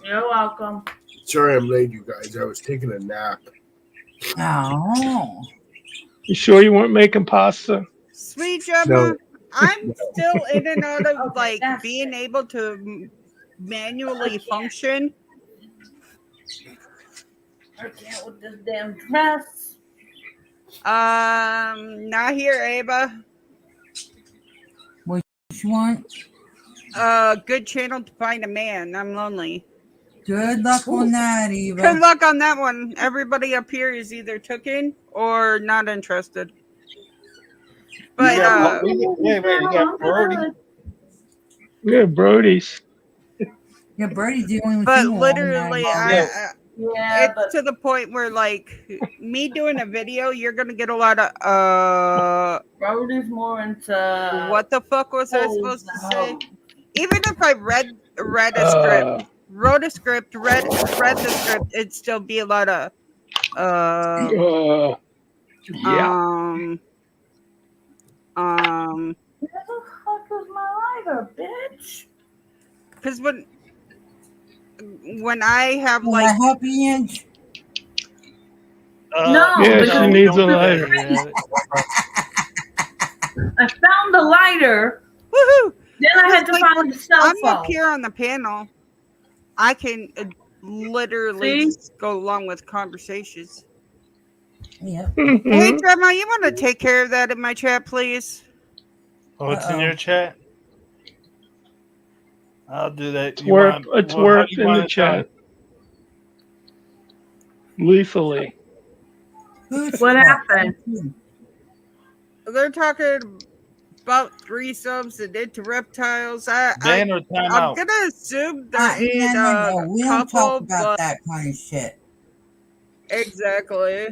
E: You're welcome.
G: Sorry I'm late, you guys. I was taking a nap.
B: Oh.
A: You sure you weren't making pasta?
C: Sweet Gemma,
G: No.
C: I'm still in and out of
E: Okay,
C: like
E: that's
C: being able to manually function.
E: I can't with this damn dress.
C: Not here, Ava.
B: What you want?
C: Good channel to find a man. I'm lonely.
B: Good luck on that,
C: Good
B: Eva.
C: luck on that one. Everybody up here is either taken or not interested. But
F: you got, wait, you got Brody.
A: Yeah, Brody's.
B: Yeah, Birdie's the only one.
C: but
B: single on
C: literally,
B: that.
E: Yeah,
C: it's
E: but
C: to the point where like me doing a video, you're gonna get a lot of
E: Brody's more into
C: what the fuck was I
E: hoes
C: supposed to
E: than
C: say?
E: hoes.
C: Even if I read a script, wrote a script, read the script, it'd still be a lot of
A: Yeah.
E: Where the fuck is my lighter, bitch?
C: because when I have
B: Can I
C: like
B: help you, Inch?
E: No,
A: Yeah,
E: because
A: she needs a
F: don't do that.
A: lighter.
E: I found the lighter.
C: woohoo,
E: Then I had to
C: Like,
E: find the cell
C: I'm
E: phone.
C: up here on the panel. I can literally
E: See?
C: just go along with conversations.
B: Yeah.
C: Hey, Gemma, you want to take care of that in my chat, please?
F: Oh, it's in
B: Uh-oh.
F: your chat? I'll do that.
A: It's
F: You
A: worked.
F: want-
A: It's
F: well, how
A: worked
F: you
A: in
F: want
A: the
F: it done?
A: chat. Lethally.
B: Who's
E: What
B: that?
E: happened?
C: They're talking about threesomes and into reptiles.
F: Ban or time
C: I'm
F: out?
C: gonna assume there ain't
B: No. We don't
C: couple,
B: talk about
C: but
B: that kind of shit.
C: exactly.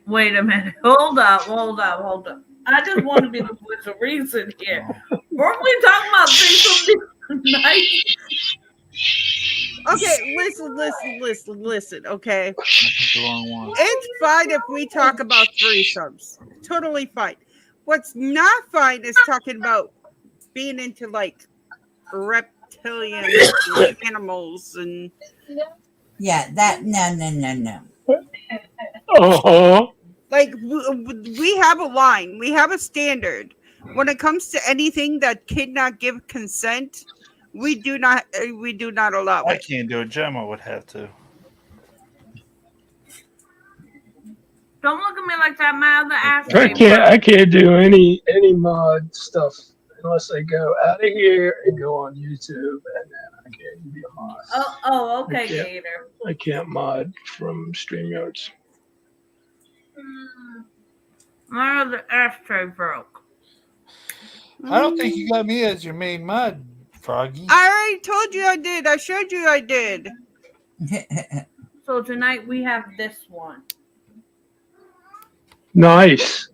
E: Wait a minute. Hold up. I just want to be the voice of reason here. Weren't we talking about things tonight?
C: Okay, listen. Okay,
F: I picked the wrong one.
C: it's fine if we talk about threesomes. Totally fine. What's not fine is talking about being into like reptilian animals and
B: Yeah, that no.
A: Uh-huh.
C: Like we have a line, we have a standard. When it comes to anything that cannot give consent, we do not allow
F: I
C: it.
F: can't do it. Gemma would have to.
E: Don't look at me like that. My other ashtray.
A: I can't do any mod stuff unless I go out of here and go on YouTube, and then I can't be mod.
E: Okay,
A: Yeah.
E: Gator.
A: I can't mod from StreamYards.
E: My other ashtray broke.
F: I don't think you got me as your main mod, Froggy.
C: I already told you I did. I showed you I did.
E: So tonight we have this one.
A: Nice.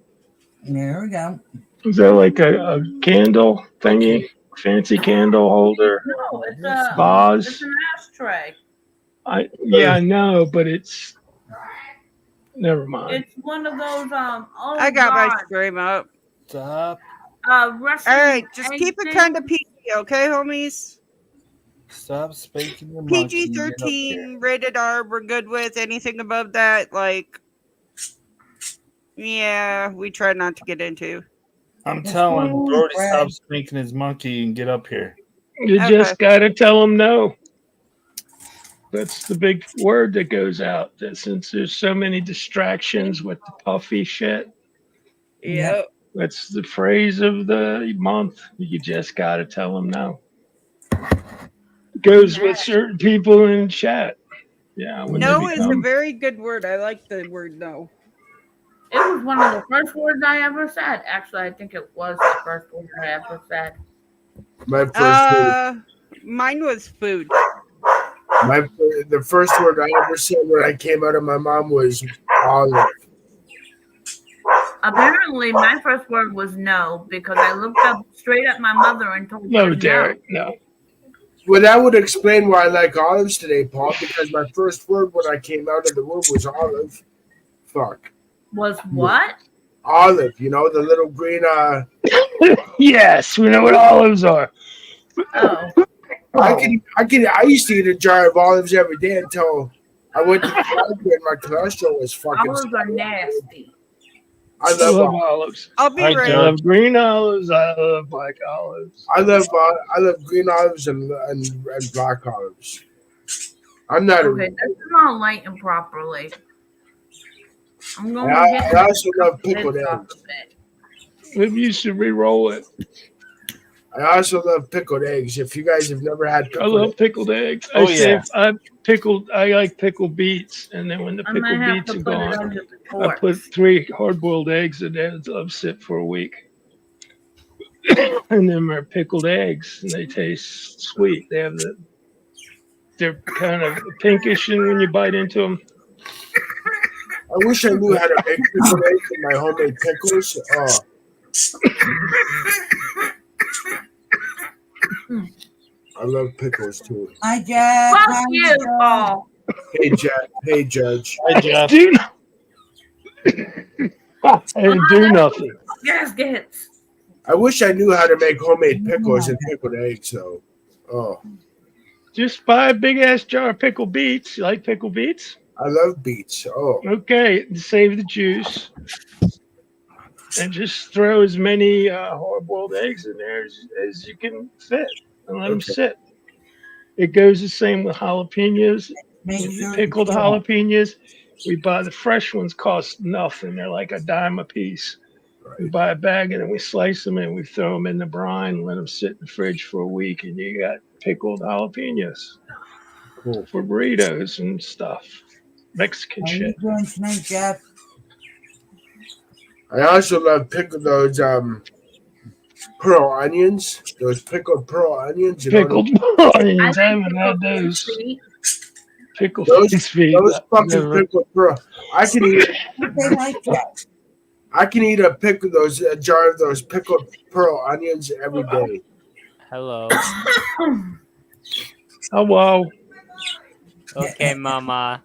B: There we go.
A: Is that like a candle thingy? Fancy candle holder?
E: No, it's
A: Vase?
E: an ashtray.
A: I know, but it's never mind.
E: It's one of those oh
C: I got my
E: God.
C: stream up.
F: Stop.
E: Russian
C: All right, just keep it
E: egg
C: kind of PG, okay, homies?
F: Stop spanking your monkey. and get up here.
C: PG-13, rated R. We're good with anything above that. Like, yeah, we try not to get into.
F: I'm telling
B: Ooh,
F: Brody
B: Brad.
F: stop spanking his monkey and get up here.
A: You just gotta tell them no. That's the big word that goes out. That since there's so many distractions with the puffy shit,
C: Yep.
A: that's the phrase of the month. You just gotta tell them no. Goes with certain people in chat. Yeah. when they
C: No is a
A: become-
C: very good word. I like the word no.
E: It was one of the first words I ever said. Actually, I think it was the first word I ever said.
G: My first
C: Mine was food.
G: word, the first word I ever said when I came out of my mom was olive.
E: Apparently, my first word was no because I looked up straight at my mother and told her
A: No, Derek, no.
G: Well, that would explain why I like olives today, Paul, because my first word when I came out of the womb was olive. Fuck.
E: Was what?
G: Olive, you know, the little green
A: Yes, we know what olives are.
E: Oh,
G: I used to eat a jar of olives every day until I went to the doctor and my cholesterol was fucking
E: olives are nasty.
G: I
A: I
G: love
A: love olives.
C: I'll be
F: I
C: right.
A: I love green olives. I love black olives.
G: I love green olives and black olives. I'm not
E: Okay, that's not lighting properly. I'm going
G: I,
E: to get
G: I also love
E: this
G: pickled
E: off
G: eggs.
E: of it.
A: Maybe you should re-roll it.
G: I also love pickled eggs. If you guys have never had
A: I
G: pickled
A: love
G: eggs,
A: pickled eggs.
F: Oh,
A: I like pickled beats, and then when the
E: I might
A: pickled
E: have
A: beets
E: to
A: are
E: put it
A: gone,
E: under the
A: I
E: torch.
A: put 3 hard-boiled eggs in there and let them sit for a week. And then they're pickled eggs, and they taste sweet. They're kind of pinkish, and when you bite into them,
G: I wish I knew how to make pickled eggs in my homemade pickles. Oh. I love pickles too.
B: Hi, Jeff.
E: Fuck
B: Hi,
E: you,
B: Jeff.
E: Paul.
G: Hey, Jack. Hey, Judge.
F: Hi, Jeff.
A: do not. I didn't do nothing.
E: Gaskets.
G: I wish I knew how to make homemade pickles and pickled eggs, though. Oh,
A: Just buy a big ass jar of pickled beets. You like pickled beets?
G: I love beets. Oh,
A: Okay, save the juice. And just throw as many hard-boiled eggs in there as you can fit, and let them
G: Okay.
A: sit. It goes the same with jalapenos.
B: Make sure
A: Pickled
B: you-
A: jalapenos, we buy the fresh ones. Cost nothing. They're like a dime a piece. We buy a bag and then we slice them and we throw them in the brine and let them sit in the fridge for a week, and you got pickled jalapenos
G: cool.
A: for burritos and stuff. Mexican
B: How you
A: shit.
B: doing tonight, Jeff?
G: I also love those pearl onions. Those pickled pearl onions. You know,
A: Pickled onions. I haven't had those. Pickled
G: Those-
A: fish feet.
G: those fucking
A: Never-
G: pickled pearl. I can eat.
B: They like that.
G: I can eat a jar of those pickled pearl onions every day.
H: Hello.
A: Hello.
H: Okay, Mama.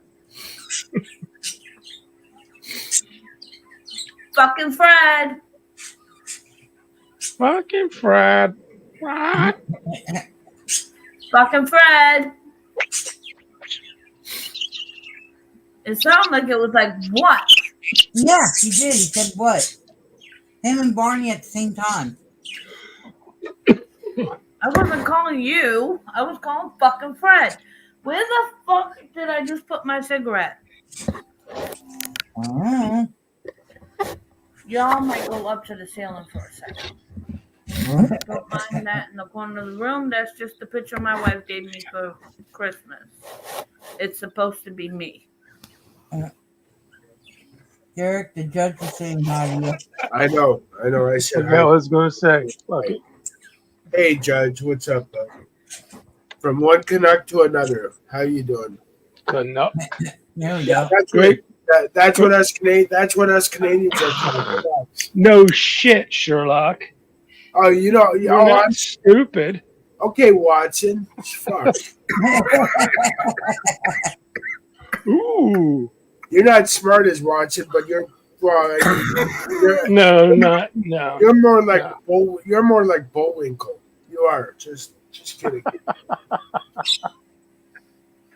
E: Fucking Fred.
A: Fucking Fred. What?
E: Fucking Fred. It sounded like it was like, what?
B: Yeah, he did. He said what? Him and Barney at the same time.
E: I wasn't calling you. I was calling fucking Fred. Where the fuck did I just put my cigarette?
B: Oh.
E: Y'all might go up to the ceiling for a second. Don't mind that in the corner of the room. That's just the picture my wife gave me for Christmas. It's supposed to be me.
B: Derek, the judge was saying hi to you.
G: I know. I
A: I
G: said,
A: forgot what I was going to say. Fuck it.
G: hey, Judge, what's up, bud? From one Canuck to another. How you doing?
A: Couldn't up.
B: There we go.
G: That's
A: Great.
G: That's what us Canadians are called.
A: No shit, Sherlock.
G: Oh, you know.
A: You're
G: Oh,
A: not
G: I'm
A: stupid.
G: okay, Watson. Fuck.
A: Ooh.
G: You're not smart as Watson, but you're
A: No, no.
G: you're more like
A: No.
G: you're more like Bullwinkle. You are. Just kidding.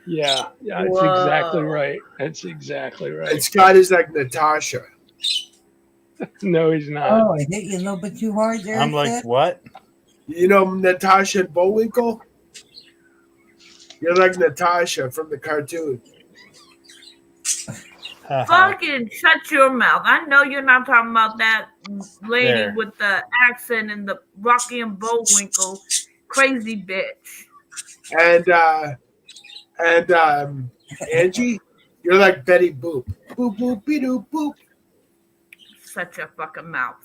A: Yeah, that's
E: Whoa.
A: exactly right. That's exactly right.
G: And Scott is like Natasha.
A: No, he's not.
B: Oh, I hit you a little bit too hard there.
F: I'm like, what?
G: You know Natasha and Bullwinkle? You're like Natasha from the cartoon.
E: Fucking shut your mouth. I know you're not talking about that lady
F: There.
E: with the accent and the Rocky and Bullwinkle crazy bitch.
G: And Angie, you're like Betty Boop. Boop boop be doop boop.
E: Shut your fucking mouth.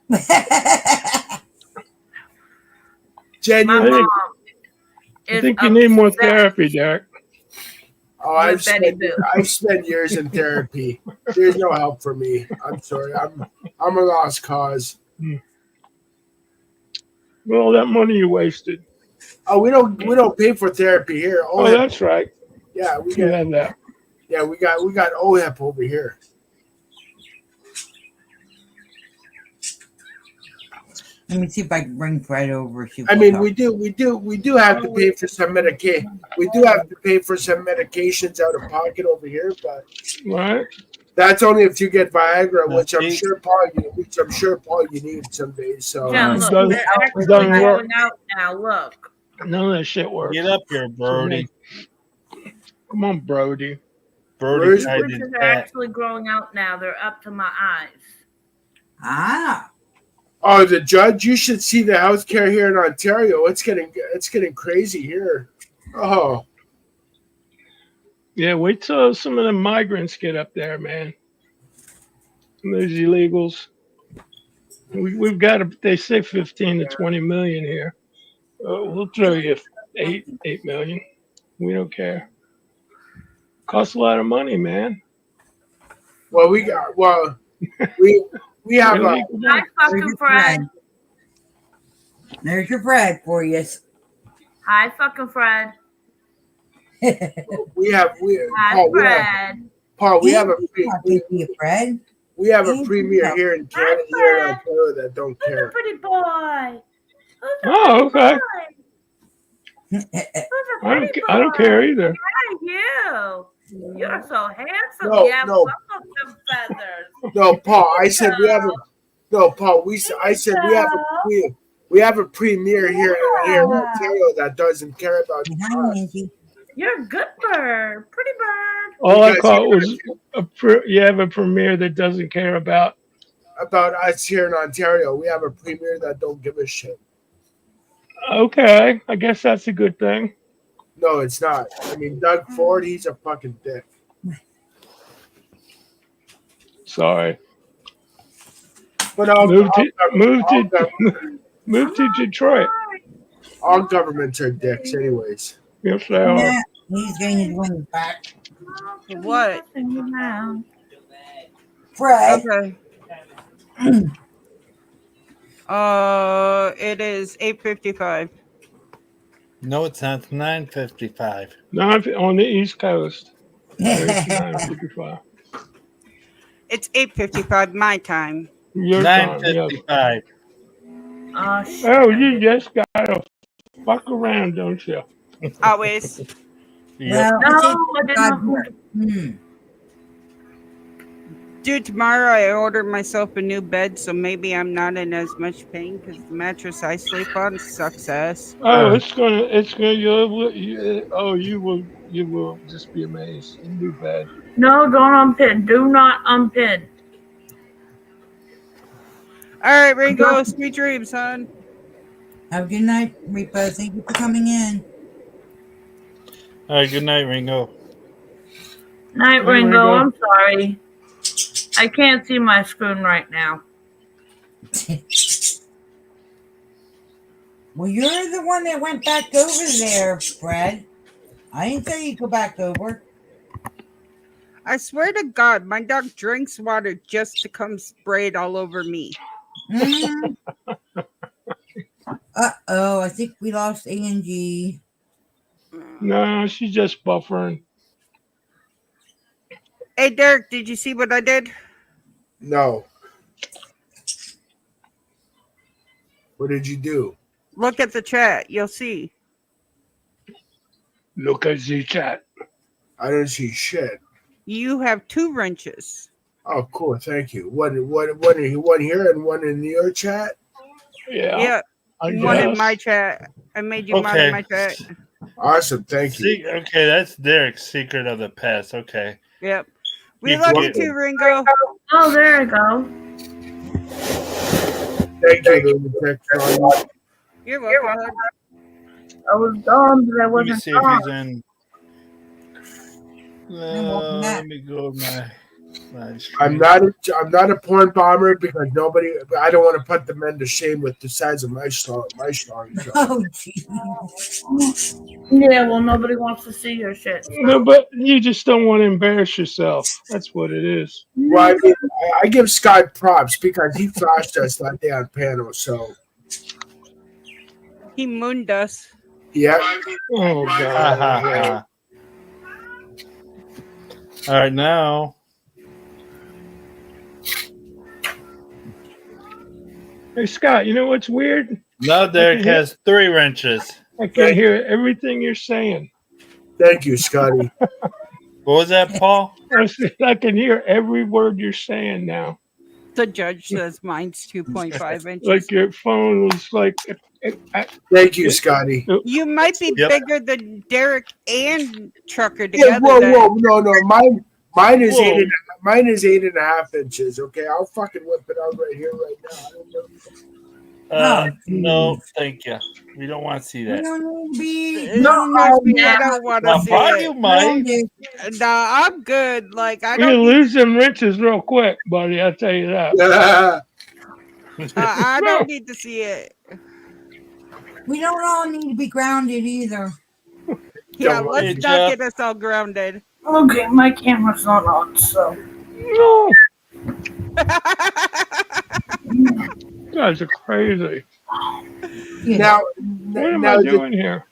B: My
E: My
G: Genuine.
E: mom
A: I
E: is
A: think you need more
E: obsessed
A: therapy, Derek.
G: Oh, I've
E: with Betty
G: spent,
E: Boop.
G: I've spent years in therapy. There's no help for me. I'm sorry. I'm a lost cause.
A: Well, that money you wasted.
G: Oh, we don't pay for therapy here.
A: Oh, that's right.
G: yeah, we
A: You
G: got
A: had that.
G: we got OHEP over here.
B: Let me see if I can bring Fred over. See if
G: I
B: we'll
G: mean,
B: talk.
G: we do have to pay for some medication. We do have to pay for some medications out of pocket over here, but
A: Right?
G: that's only if you get Viagra,
F: No,
G: which I'm
F: see-
G: sure Paul you need some days. So
E: Yeah,
A: it
E: look,
A: doesn't-
E: they're
A: it
E: actually
A: doesn't work.
E: going out now. Look.
A: None of that shit works.
F: Get up here, Brody.
A: Come on, Brody.
F: Brody
G: Where's-
F: tried
E: Which
F: his
E: are
F: best.
E: actually growing out now. They're up to my eyes.
B: Ah,
G: oh, the judge, you should see the healthcare here in Ontario. It's getting crazy here. Oh,
A: Yeah, wait till some of the migrants get up there, man. Those illegals. We've got to, they say 15 to 20 million here. We'll throw you 8 million. We don't care. Costs a lot of money, man.
G: well, we have a,
A: Illegal.
E: Hi, fucking
B: there's your
E: Fred.
B: Fred. There's your Fred for you.
E: Hi, fucking Fred. Hi, Fred.
G: Paul, we have a
B: Fred.
G: we have a premier here in Canada, here in Ontario that don't
E: Who's a
G: care.
E: pretty boy? Who's a
A: Oh,
E: pretty
A: okay.
E: boy? Who's a
A: I
E: pretty
A: don't
E: boy?
A: care either.
E: Hi, you. You're so handsome.
G: No,
E: you have
G: no.
E: some feathers.
G: No, Paul, I said we have a no, Paul. I said we have a premier here in Ontario that doesn't care about
B: Hi,
G: us.
B: Nancy.
E: You're a good bird. Pretty bird.
A: All I
G: Because-
A: caught was you have a premier that doesn't care about.
G: us here in Ontario. We have a premier that don't give a shit.
A: Okay, I guess that's a good thing.
G: No, it's not. I mean, Doug Ford, he's a fucking dick.
A: Sorry.
G: But all,
A: Move to
G: all,
A: move to Detroit.
G: all governments are dicks, anyways.
A: Yes, they are.
B: Yeah, he's getting his wings back.
C: What?
B: Fred.
C: Okay. It is 8:55.
F: No, it's not. 9:55.
A: Not on the East Coast. It's 9:55.
C: It's 8:55 my time.
A: Your time, yes.
F: 9:55.
E: Oh, shit.
A: Oh, you just gotta fuck around, don't you?
C: Always.
F: Yep.
B: Well,
E: No, I didn't.
B: Hmm.
C: Dude, tomorrow I ordered myself a new bed, so maybe I'm not in as much pain because the mattress I sleep on sucks ass.
A: Oh, it's gonna you will just be amazed. A new bed.
E: No, don't unpin. Do not unpin.
C: All right, Ringo, sweet dreams, son.
B: Have a good night, Repo. Thank you for coming in.
F: All right, good night, Ringo.
E: Night,
A: Hey,
E: Ringo.
A: Ringo.
E: I'm sorry. I can't see my screen right now.
B: Well, you're the one that went back over there, Fred. I didn't say you go back over.
C: I swear to God, my dog drinks water just to come spray it all over me.
B: Mm. Uh-oh, I think we lost Angie.
A: No, she's just buffering.
C: Hey, Derek, did you see what I did?
G: No. What did you do?
C: Look at the chat. You'll see.
A: Look at the chat.
G: I didn't see shit.
C: You have 2 wrenches.
G: Oh, cool. Thank you. One here and one in your chat.
C: Yeah,
A: I
C: one in
A: guess.
C: my chat. I made you mod
F: Okay.
C: in my chat.
G: Awesome. Thank you.
F: Okay, that's Derek's secret of the past. Okay.
C: Yep. We
F: You
C: love you
F: get-
C: too, Ringo.
E: Oh, there we go.
G: Thank you, Lunatic.
C: You're welcome.
E: I was gone, but I
F: Let me
E: wasn't
F: see if
E: gone.
F: he's in.
B: welcome back.
F: Let me go to my screen.
G: I'm not a porn bomber because I don't want to put the men to shame with the size of my story.
B: Oh, jeez.
E: Yeah, well, nobody wants to see your shit.
A: No, but you just don't want to embarrass yourself. That's what it is.
G: Well, I mean, I give Scott props because he flashed us that day on panel. So
C: He mooned us.
G: yeah,
A: Oh
F: Ha,
A: God.
F: ha, ha. All right, now.
A: Hey Scott, you know what's weird?
F: Now Derek has 3 wrenches.
A: I can hear everything you're saying.
G: thank you, Scotty.
F: What was that, Paul?
A: I can hear every word you're saying now.
C: The judge says mine's 2.5 inches.
A: Like your phone was like.
G: Thank you, Scotty.
C: You might be
F: Yep.
C: bigger than Derek and Trucker
G: Yeah,
C: together.
G: whoa,
C: then.
G: whoa, no, mine is
F: Whoa.
G: mine is 8.5 inches. Okay, I'll fucking whip it out right here, right now. I don't know.
F: No, thank you. We don't want to see
B: We
F: that.
B: don't need to be.
C: I don't want to
F: Now,
C: see
F: Paul,
C: it.
F: you might.
C: Nah, I'm good. Like I
A: You
C: don't.
A: lose them wrenches real quick, buddy. I'll tell you that.
C: I don't need to see it.
B: We don't all need to be grounded either.
C: Yeah,
G: Don't
C: let's
F: worry,
C: not
F: Jeff.
C: get us all grounded.
E: Okay, my camera's not on, so.
A: No, you guys are crazy.
B: Yeah.
G: Now,
A: What am
G: now
A: I doing here?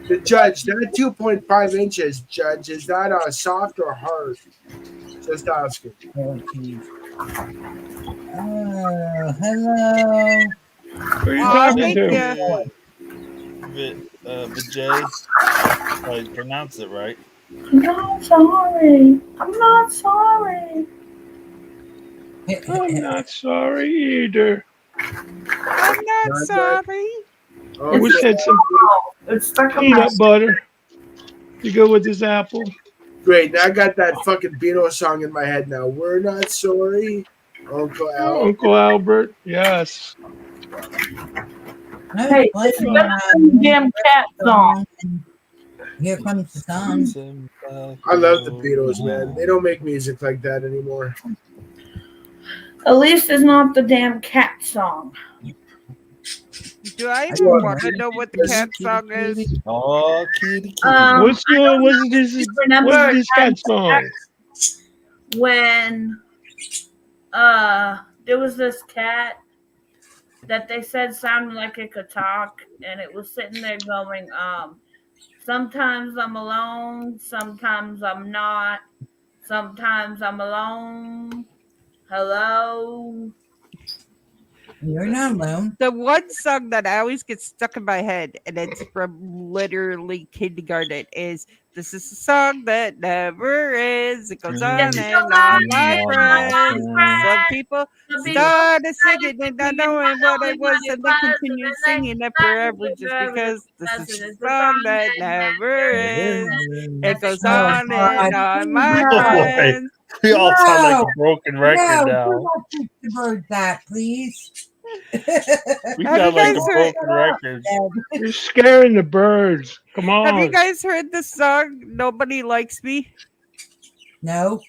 G: the judge, that 2.5 inches, judge, is that soft or hard? Just asking.
B: Oh, jeez. Oh, hello.
A: Who are you
C: Oh,
A: talking
C: thank
A: to?
C: you.
F: Vijay. I pronounced it right.
E: I'm not sorry. I'm not sorry.
A: I'm not sorry either.
C: I'm not
G: Not
C: sorry.
G: Oh,
A: We said some
E: It's stuck on my
A: peanut butter to go with this apple.
G: great. Now I got that fucking Beatles song in my head now. We're not sorry, Uncle Al.
A: Uncle Albert, yes.
B: No,
E: Hey,
B: blame
E: it's
B: me,
E: stuck on the damn cat song.
B: Here comes the sun.
G: I love the Beatles, man. They don't make music like that anymore.
E: At least it's not the damn cat song.
C: Do I even want to know what the cat song is?
F: Oh, kitty, kitty.
A: What's this cat song?
E: When there was this cat that they said sounded like it could talk, and it was sitting there going, sometimes I'm alone, sometimes I'm not, sometimes I'm alone. Hello.
B: You're not alone.
C: The one song that I always get stuck in my head, and it's from literally kindergarten, is This is a song that never ends. It goes on
E: Yes,
C: and
E: go
C: on,
E: on
C: my
E: and
C: friend.
E: on,
C: Some people started singing and not knowing what it was, and they continued singing it forever just because this is a song that never ends. It goes on and on, my
F: No way.
C: friend.
F: We all sound like
B: No.
F: a broken record
B: No,
F: now.
B: do not teach the bird that, please.
F: We
C: Have you
F: sound like a
C: guys heard-
F: broken record.
A: You're scaring the birds. Come on.
C: Have you guys heard the song "Nobody Likes Me"?
B: No.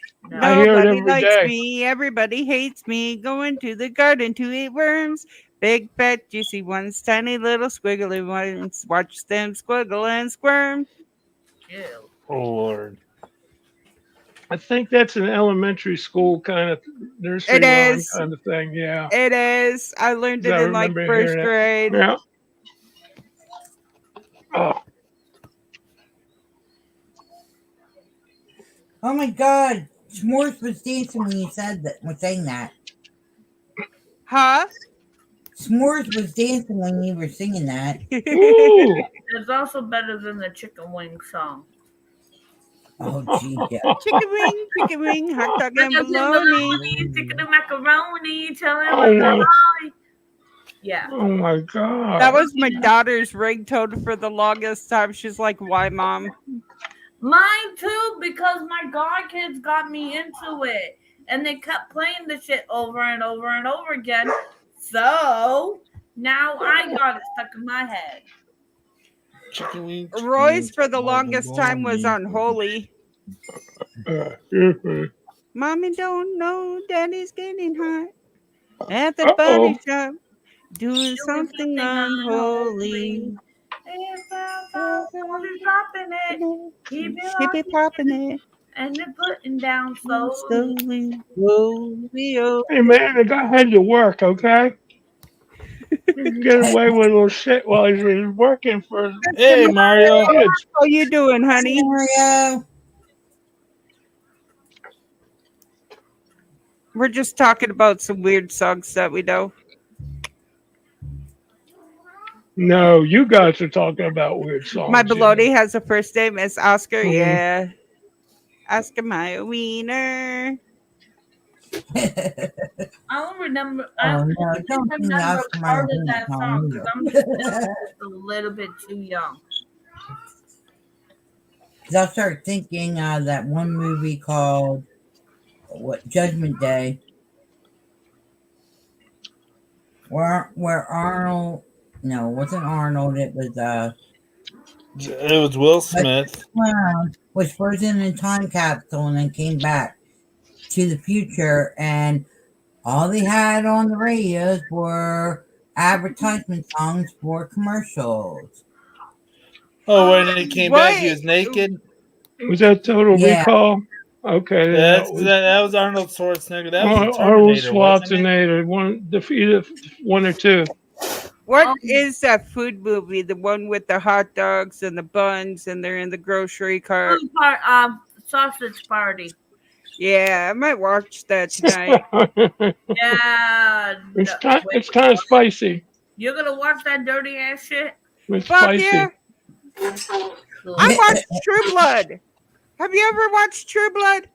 A: I hear it
C: Nobody
A: every
C: likes
A: day.
C: me. Everybody hates me. Going to the garden to eat worms. Big, fat, juicy ones. Tiny little squiggly ones. Watch them squiggle and squirm.
E: Ew.
F: Oh Lord.
A: I think that's an elementary school kind of nursery
C: It
A: rhyme
C: is.
A: kind of thing. Yeah.
C: It is. I learned it
A: I
C: in like
A: remember
C: first
A: hearing it.
C: grade.
A: Yeah. Oh,
B: Oh my God. S'mores was dancing when you said that. Was saying that.
C: Huh?
B: S'mores was dancing when you were singing that.
A: ooh.
E: It's also better than the chicken wing song.
B: Oh, gee, yeah.
C: Chicken wing, hot dog and
E: Chicken
C: bologna.
E: chicken and macaroni, tell me
A: Oh,
E: what
A: wow.
E: macaroni. Yeah.
A: Oh my God.
C: That was my daughter's ringtone for the longest time. She's like, "Why, mom?"
E: Mine too, because my god kids got me into it. And they kept playing the shit over and over and over again. So now I got it stuck in my head.
F: Chicken wings.
C: Roy's for the longest time was unholy. Mommy don't know Daddy's getting hot at the body shop, doing something unholy.
E: Dropping it, keep
C: She be popping it
E: and then putting down slowly.
C: slowly. Slowly, oh.
A: Hey man, the guy had to work, okay? You can get away with a little shit while he's working for
F: Hey Mario.
A: kids.
C: How you doing, honey?
B: Mario.
C: We're just talking about some weird songs that we know.
A: No, you guys are talking about weird songs.
C: My
A: you know.
C: baloney has a first name as Oscar.
A: Mhm.
C: Yeah. Oscar my wiener.
E: I don't remember.
B: Oh,
E: I
B: no,
E: don't
B: don't
E: think
B: sing
E: I remember
B: Oscar
E: part
B: Mayer
E: of that
B: song
E: song because I'm
B: either.
E: just a little bit too young.
B: Because I'll start thinking that one movie called Judgment Day, where Arnold, no, it wasn't Arnold, it was
F: It was Will Smith.
B: Clown was frozen in a time capsule and then came back to the future, and all they had on the radios were advertisement songs for commercials.
F: Oh, when he came back, he
C: What?
F: was naked.
A: Was that Total
B: Yeah.
A: Recall? Okay.
F: That was Arnold Schwarzenegger. That was the
A: Arnold
F: Terminator, wasn't it?
A: Schwarzenegger, either one or two.
C: What is that food movie? The one with the hot dogs and the buns, and they're in the grocery cart.
E: Sausage Party.
C: Yeah, I might watch that tonight.
E: Yeah.
A: It's kind of spicy.
E: You're gonna watch that dirty ass shit?
A: It's
C: Fuck
A: spicy.
C: yeah! I watched True Blood. Have you ever watched True Blood?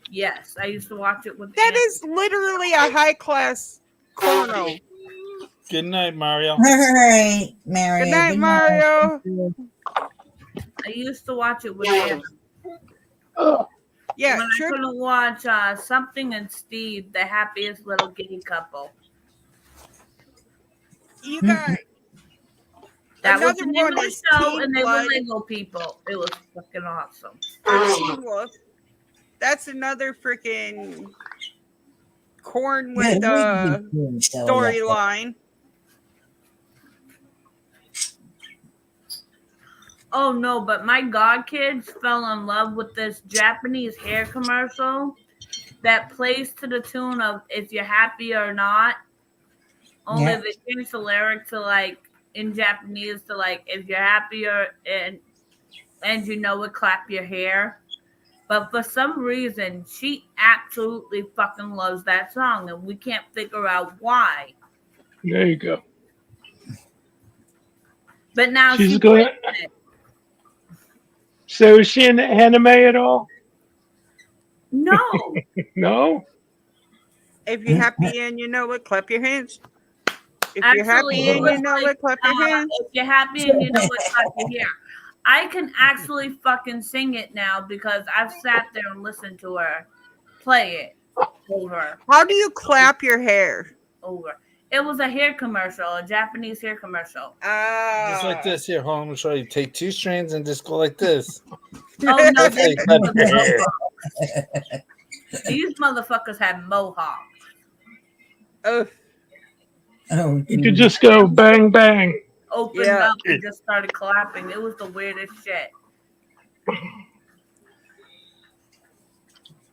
E: Yes, I used to watch it with.
C: That is literally a high class porno.
F: Good night, Mario.
B: All right, Mario.
C: Good night, Mario.
E: I used to watch it with Anna.
C: Yeah,
E: when I
C: True.
E: couldn't watch Something and Steve, the happiest little gay couple.
C: You guys.
E: That was the
C: Another
E: name
C: one
E: of the
C: is
E: show,
C: Teen
E: and they
C: Blood.
E: were Lego people. It was fucking awesome.
C: Teen Wolf. That's another freaking corn with storyline.
E: Oh no, but my god kids fell in love with this Japanese hair commercial that plays to the tune of "If You're Happy or Not." Only
B: Yeah.
E: they changed the lyric to like in Japanese to like "If you're happy or and you know it, clap your hair." But for some reason, she absolutely fucking loves that song, and we can't figure out why.
A: There you go.
E: But now
A: She's
E: she
A: gonna. So is she in the anime at all?
E: No,
A: No.
C: If you're happy and you know it, clap your hands. If you're
E: actually,
C: happy
E: it
C: and
E: was
C: you know
E: like,
C: it, clap your hands.
E: if you're happy and you know it's clap your hair. I can actually fucking sing it now because I've sat there and listened to her play it over.
C: How do you clap your hair?
E: Over. It was a hair commercial, a Japanese hair commercial.
F: Just like this here. Hold on, I'm gonna show you. Take 2 strands and just go like this.
E: Oh no,
F: That's how you
E: they-
F: cut your hair.
E: these motherfuckers had mohawks.
C: Oh,
B: Oh,
A: You could just go bang bang.
E: Opened
C: Yeah.
E: up and just started clapping. It was the weirdest shit.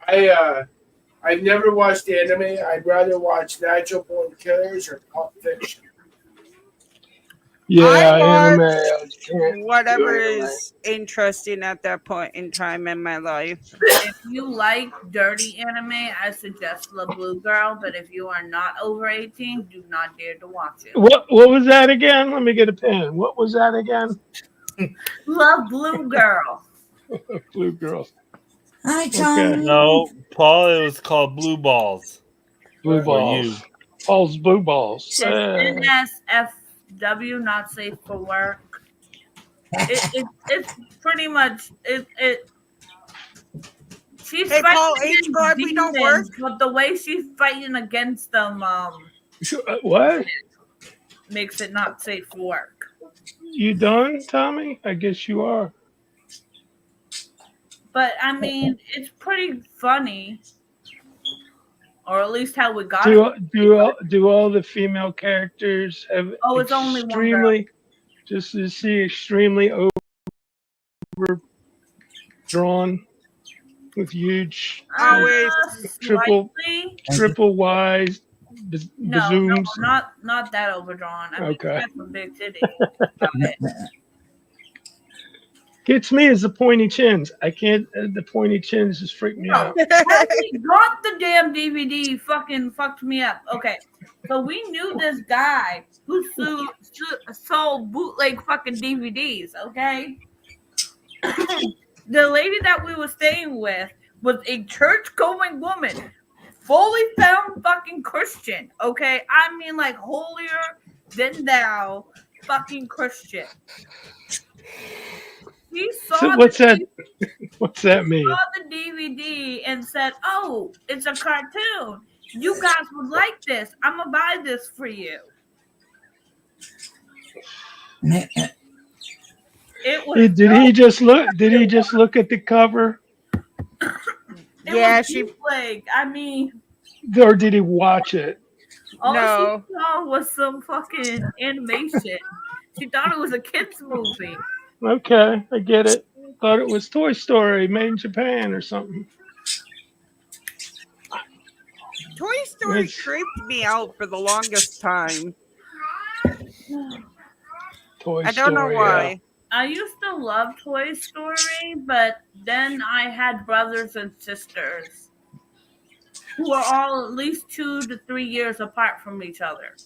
G: I've never watched anime. I'd rather watch Natural Born Killers or Pulp Fiction.
A: Yeah,
C: I
A: anime.
C: watch
A: I can't
C: whatever
A: do anime.
C: is interesting at that point in time in my life.
E: If you like dirty anime, I suggest La Blue Girl. But if you are not over 18, do not dare to watch it.
A: What was that again? Let me get a pen. What was that again?
E: La Blue Girl.
A: Blue girl.
B: Hi, Tom.
F: No, Paul, it was called Blue Balls.
A: Blue
F: For you.
A: balls. Paul's blue balls.
E: NSFW, not safe for work. It's pretty much it. She's
C: Hey,
E: fighting
C: Paul,
E: against
C: HRB don't
E: demons, but the way she's fighting against them
A: What?
E: makes it not safe for work.
A: You done, Tommy? I guess you are.
E: But I mean, it's pretty funny, or at least how we got it.
A: Do all the female characters have
E: Oh, it's only one girl.
A: extremely just to see extremely overdrawn with huge
C: Always.
A: triple
E: Slightly.
A: triple Y's
E: No,
A: bazooms?
E: not that overdrawn. I mean,
A: Okay.
E: that's some big titties. About it.
A: Gets me is the pointy chins. I can't. The pointy chins just freak me out.
E: Actually got the damn DVD. Fucking fucked me up. Okay, so we knew this guy who sold bootleg fucking DVDs. Okay, the lady that we were staying with was a church-going woman, fully found fucking Christian. Okay, I mean like holier than thou, fucking Christian. He saw
A: So what's
E: the
A: that? What's that mean?
E: saw the DVD and said, "Oh, it's a cartoon. You guys would like this. I'm gonna buy this for you." It was
A: Did he just look? Did he just look at the cover,
E: it
C: Yeah,
E: was
C: she-
E: bootleg. I mean,
A: or did he watch it?
E: all
C: No.
E: she saw was some fucking animation. She thought it was a kids movie.
A: Okay, I get it. Thought it was Toy Story made in Japan or something.
C: Toy Story
A: Yes.
C: creeped me out for the longest time.
A: Toy
C: I don't know
A: Story,
C: why.
E: I used to love Toy Story, but then I had brothers and sisters who are all at least 2 to 3 years apart from each other.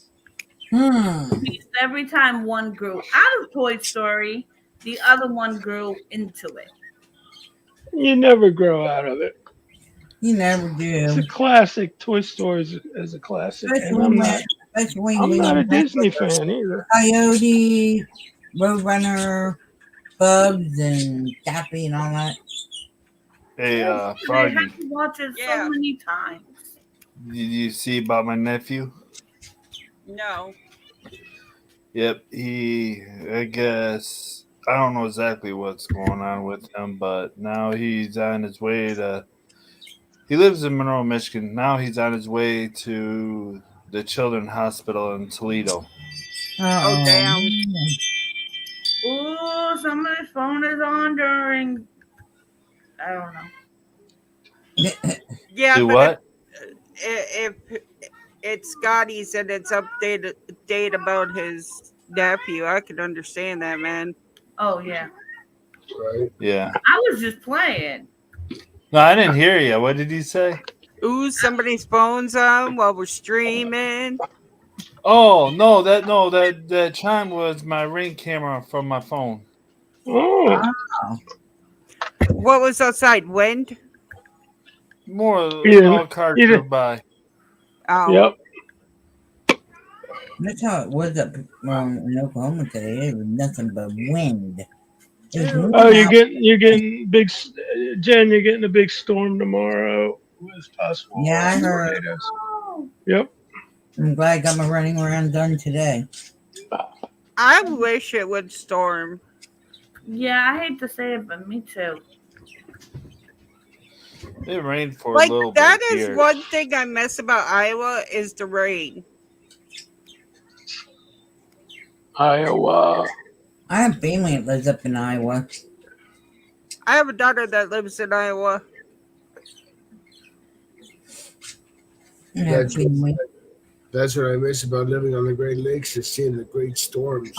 E: Because every time one grew out of Toy Story, the other one grew into it.
A: Yeah. You never grow out of it.
B: You never
A: It's
B: do.
A: a classic. Toy Story is a classic, and I'm not. I'm not a Disney fan either.
B: Coyote, Roadrunner, Bubs, and Daffy, and all that.
F: Hey,
E: I
F: Froggy,
E: had to watch it
C: Yeah.
E: so many times.
F: did you see about my nephew?
C: No.
F: Yep, I guess, I don't know exactly what's going on with him, but now he's on his way he lives in Monroe, Michigan. Now he's on his way to the Children's Hospital in Toledo.
C: Oh, damn.
E: Ooh, somebody's phone is on during. I don't know.
C: Yeah,
F: Do
C: but
F: what?
C: if it's Scotty's and it's update about his nephew, I can understand that, man.
E: Oh yeah,
G: Right.
F: Yeah.
E: I was just playing.
F: No, I didn't hear you. What did he say?
C: Ooh, somebody's phone's on while we're streaming.
F: Oh, that chime was my Ring camera from my phone.
A: Oh,
C: What was outside? Wind?
F: More
A: Yeah,
F: all cars
A: either-
F: go by.
C: Oh,
A: Yep.
B: That's how it was up in Oklahoma today. It was nothing but wind. It was
E: Ew.
B: moving
A: Oh,
B: out.
A: you're getting big, Jen. You're getting a big storm tomorrow with possible
B: Yeah, I heard.
A: tornadoes.
E: Oh,
A: Yep.
B: I'm glad I got my running around done today.
C: I wish it would storm.
E: yeah, I hate to say it, but me too.
F: It rained for
C: Like
F: a little
C: that
F: bit
C: is
F: here.
C: one thing I miss about Iowa is the rain.
A: Iowa.
B: I have family that lives up in Iowa.
C: I have a daughter that lives in Iowa.
B: I have
G: That's-
B: family.
G: That's what I miss about living on the Great Lakes is seeing the great storms.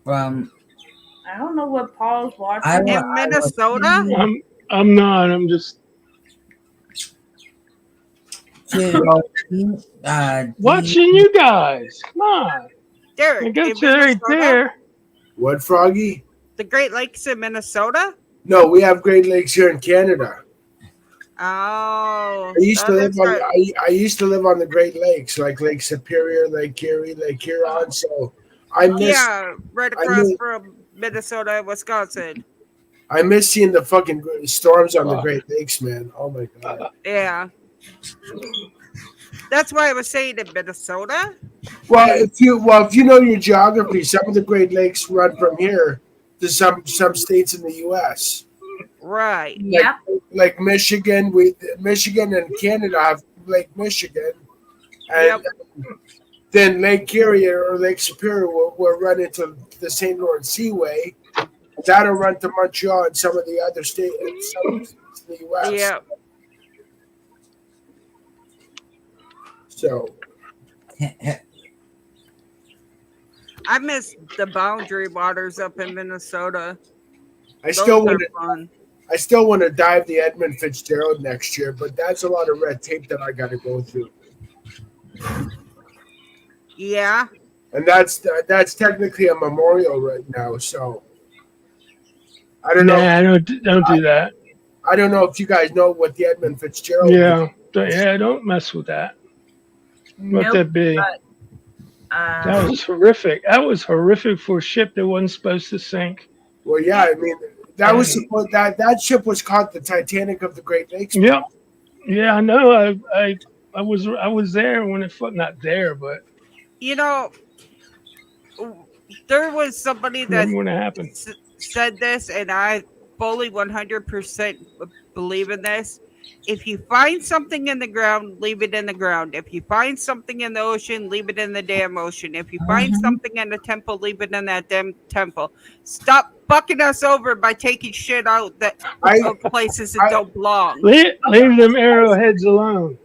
B: From
E: I don't know what Paul's watching.
B: Iowa.
C: In Minnesota?
A: I'm not. I'm just
B: to
A: watching you guys. Come on. I
C: Derek,
A: got
C: in
A: you right
C: Minnesota?
A: there.
G: What, Froggy?
C: The Great Lakes in Minnesota?
G: No, we have Great Lakes here in Canada.
C: Oh,
G: I used to
C: that
G: live
C: is
G: on.
C: right.
G: I used to live on the Great Lakes, like Lake Superior, Lake Erie, Lake Huron. So I miss.
C: Yeah, right
G: I
C: across
G: knew-
C: from Minnesota and Wisconsin.
G: I miss seeing the fucking storms on the
A: Wow.
G: Great Lakes, man. Oh my god.
C: Yeah. That's why I was saying in Minnesota.
G: Well, if you know your geography, some of the Great Lakes run from here to some states in the U.S.
C: Right.
E: Yep.
G: Like Michigan. Michigan and Canada have Lake Michigan, and then Lake Erie or Lake Superior will run into the St. Lawrence Seaway. That'll run to Montreal and some of the other states in the U.S.
C: Yeah.
G: So
C: I miss the boundary waters up in Minnesota.
G: I
C: Those
G: still
C: are
G: want to.
C: fun.
G: I still want to dive the Edmund Fitzgerald next year, but that's a lot of red tape that I got to go through,
C: Yeah.
G: and that's technically a memorial right now. So I don't know.
A: Nah, don't do that.
G: I don't know if you guys know what the Edmund Fitzgerald.
A: Yeah, don't mess with that. Let
E: Nope,
A: that be.
E: but,
A: That was horrific. That was horrific for a ship that wasn't supposed to sink.
G: Well, yeah, I mean that was supposed that ship was called the Titanic of the Great Lakes.
A: Yep. Yeah, I know. I was there when it not there, but
C: You know, there was somebody that
A: remember when it happened.
C: said this, and I fully 100% believe in this. If you find something in the ground, leave it in the ground. If you find something in the ocean, leave it in the damn ocean. If you find something in the temple, leave it in that damn temple. Stop fucking us over by taking shit out of places that don't belong.
A: Leave them arrowheads alone.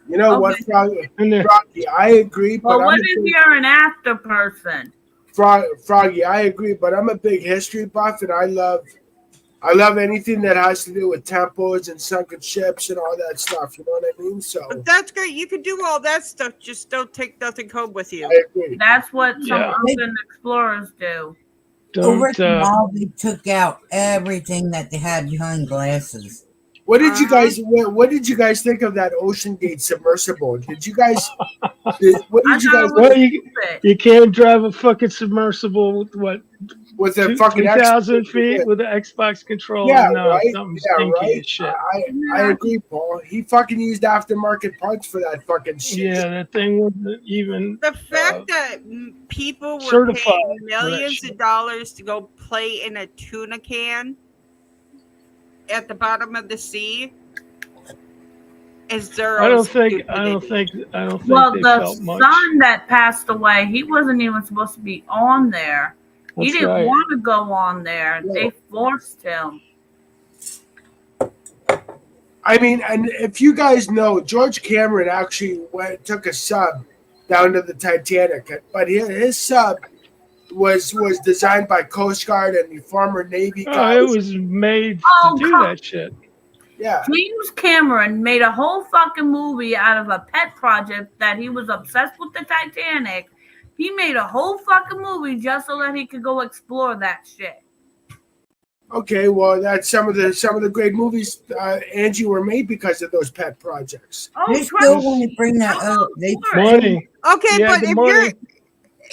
G: You know what,
E: Okay.
G: Froggy?
A: And then,
G: Froggy, I agree, but
E: well, what
G: I'm a
E: if
G: big,
E: you're an after person?
G: Froggy, I agree, but I'm a big history buff, and I love anything that has to do with temples and sunken ships and all that stuff. You know what I mean? So
C: But that's great. You can do all that stuff. Just don't take nothing home with you.
G: I agree.
E: That's what some
A: Yeah.
E: open explorers do.
B: Over at
A: don't.
B: the mall, they took out everything that they had behind glasses.
G: What did you guys? What did you guys think of that Ocean Gate submersible? Did you guys? What did you guys?
A: Well, you can't drive a fucking submersible with what
G: With a fucking
A: 2,000 feet with an Xbox controller.
G: Yeah,
A: no,
G: right.
A: something's
G: Yeah,
A: stinky
G: right.
A: as shit.
G: I agree, Paul. He fucking used aftermarket parts for that fucking shit.
A: Yeah, that thing wasn't even.
C: The fact that people were
A: certified
C: paying
A: for that
C: millions
A: shit.
C: of dollars to go play in a tuna can at the bottom of the sea is their
A: I
C: own
A: don't think.
C: stupidity.
E: Well,
A: they
E: the
A: felt much.
E: son that passed away, he wasn't even supposed to be on there. He
A: That's
E: didn't
A: right.
E: want to go on there.
G: Yeah.
E: They forced him.
G: I mean, and if you guys know, George Cameron actually took a sub down to the Titanic, but his sub was designed by Coast Guard and former Navy guys.
A: Oh, it was made
E: Oh,
A: to do
E: come-
A: that shit.
G: Yeah.
E: James Cameron made a whole fucking movie out of a pet project that he was obsessed with the Titanic. He made a whole fucking movie just so that he could go explore that shit.
G: Okay, well, that's some of the great movies, Angie, were made because of those pet projects.
E: Oh,
B: They
E: trust
B: still
A: Yes.
B: want to bring that
E: I'm all
B: up. They
E: for it.
A: Money.
C: Okay,
A: Yeah,
C: but
A: the
C: if
A: money.
C: you're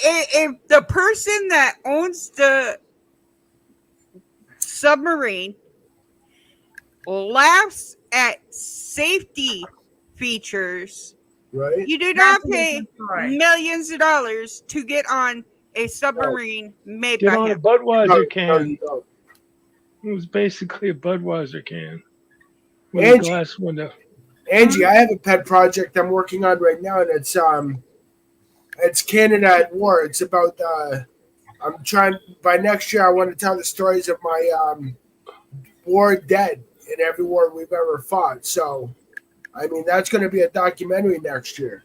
C: if the person that owns the submarine laughs at safety features,
G: Right?
C: you do
E: That's
C: not
E: a
C: pay
E: different story.
C: millions of dollars to get on a submarine made
A: Get
C: by
A: on a
C: him.
A: Budweiser
G: No,
A: can.
G: you don't.
A: It was basically a Budweiser can with a
G: Angie,
A: glass window.
G: Angie, I have a pet project I'm working on right now, and it's Canada at War. It's about I'm trying by next year. I want to tell the stories of my war dead in every war we've ever fought. So, I mean, that's going to be a documentary next year.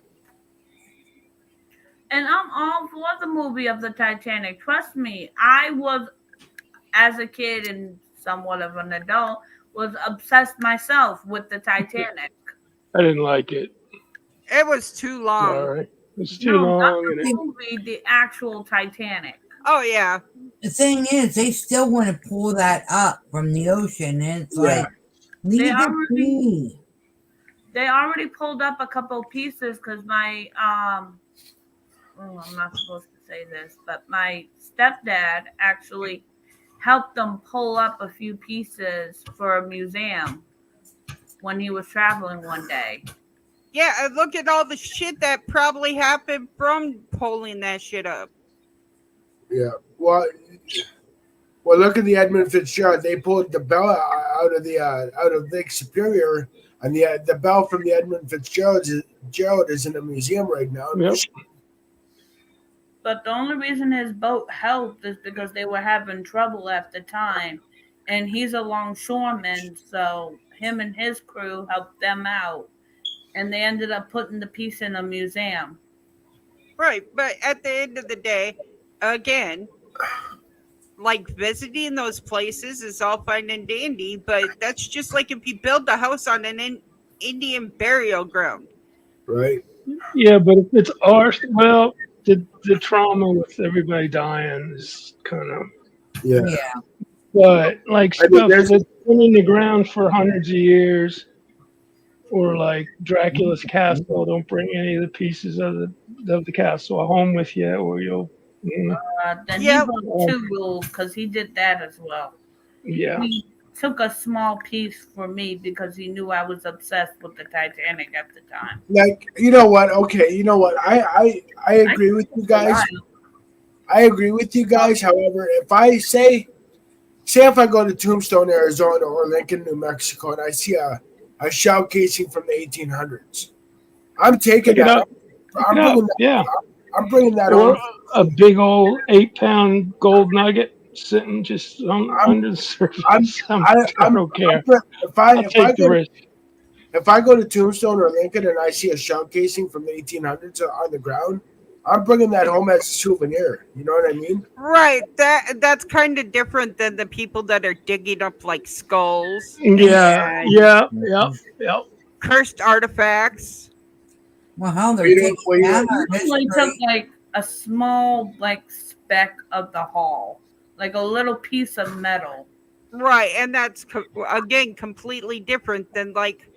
E: And I'm all for the movie of the Titanic. Trust me, I was, as a kid and somewhat of an adult, was obsessed myself with the Titanic.
A: I didn't like it.
C: It was too long.
A: Sorry. It's too
E: No, not
A: long. And
E: the
A: it,
E: movie, the actual Titanic.
C: Oh yeah,
B: The thing is, they still want to pull that up from the ocean, and it's
G: Yeah.
B: like, leave
E: They
B: it
E: already-
B: be.
E: They already pulled up a couple pieces because my I'm not supposed to say this, but my stepdad actually helped them pull up a few pieces for a museum when he was traveling one day.
C: yeah. And look at all the shit that probably happened from pulling that shit up.
G: Yeah. Well, look at the Edmund Fitzgerald. They pulled the bell out of Lake Superior, and the bell from the Edmund Fitzgerald is in a museum right now.
A: Yep.
E: But the only reason his boat helped is because they were having trouble at the time. And he's a longshoreman, so him and his crew helped them out. And they ended up putting the piece in a museum.
C: Right, but at the end of the day, again, like visiting those places is all fine and dandy, but that's just like if you build a house on an Indian burial ground.
G: Right.
A: yeah, but if it's ours, well, the trauma with everybody dying is kind of.
G: Yeah.
B: Yeah.
A: But like
G: I mean,
A: stuff
G: there's-
A: that's been in the ground for hundreds of years, or like Dracula's castle, don't bring any of the pieces of the castle home with you, or you'll.
E: Then
C: Yeah.
E: he broke two rules because he did that as well.
A: Yeah.
E: He took a small piece for me because he knew I was obsessed with the Titanic at the time.
G: Like, you know what? Okay, you know what? I agree with you guys. I agree with you guys. However, if I say if I go to Tombstone, Arizona, or Lincoln, New Mexico, and I see a shell casing from the 1800s, I'm taking
A: Pick it
G: that.
A: up.
G: I'm bringing that.
A: Yeah.
G: I'm bringing that
A: Or
G: home.
A: a big old 8-pound gold nugget sitting just under the surface. I don't care.
G: If
A: I'll take the risk.
G: If I go to Tombstone or Lincoln and I see a shell casing from the 1800s on the ground, I'm bringing that home as a souvenir. You know what I mean?
C: Right, that's kind of different than the people that are digging up like skulls,
A: Yeah.
C: cursed artifacts.
B: Well, how they're
G: You know,
B: taking
G: well,
B: that
G: yeah.
B: out of
E: He only
B: history.
E: took like a small like speck of the hull, like a little piece of metal.
C: Right, and that's again completely different than like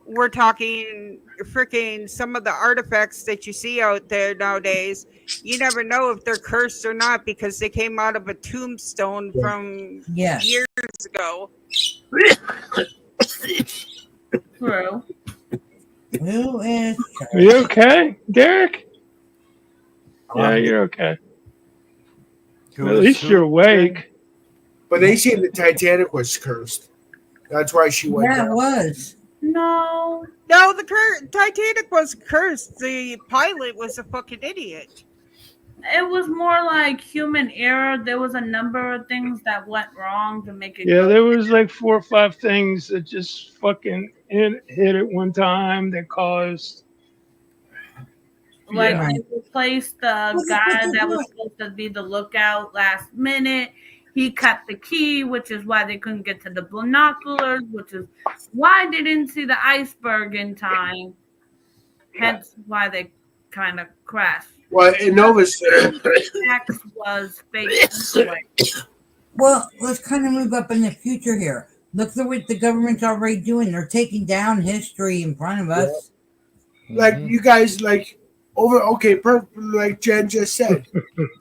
C: we're talking freaking some of the artifacts that you see out there nowadays. You never know if they're cursed or not because they came out of a tombstone from
B: Yes.
C: years ago.
E: True.
B: Who is?
A: Are you okay, Derek? Yeah, you're okay. At least you're awake.
G: But they say the Titanic was cursed. That's why she went
B: Yeah, it
G: down.
B: was.
E: No.
C: No, the Titanic was cursed. The pilot was a fucking idiot.
E: It was more like human error. There was a number of things that went wrong to make it
A: Yeah,
E: go.
A: there was like 4 or 5 things that just fucking hit at one time that caused.
E: Like
A: Yeah.
E: they replaced the guy that was supposed to be the lookout last minute. He cut the key, which is why they couldn't get to the binoculars, which is why they didn't see the iceberg in time. Hence why they kind of crashed.
G: Well, in Nova
E: Max was fake anyway.
B: Well, let's kind of move up in the future here. Look at what the government's already doing. They're taking down history in front of us.
G: Like you guys, like like Jen just said,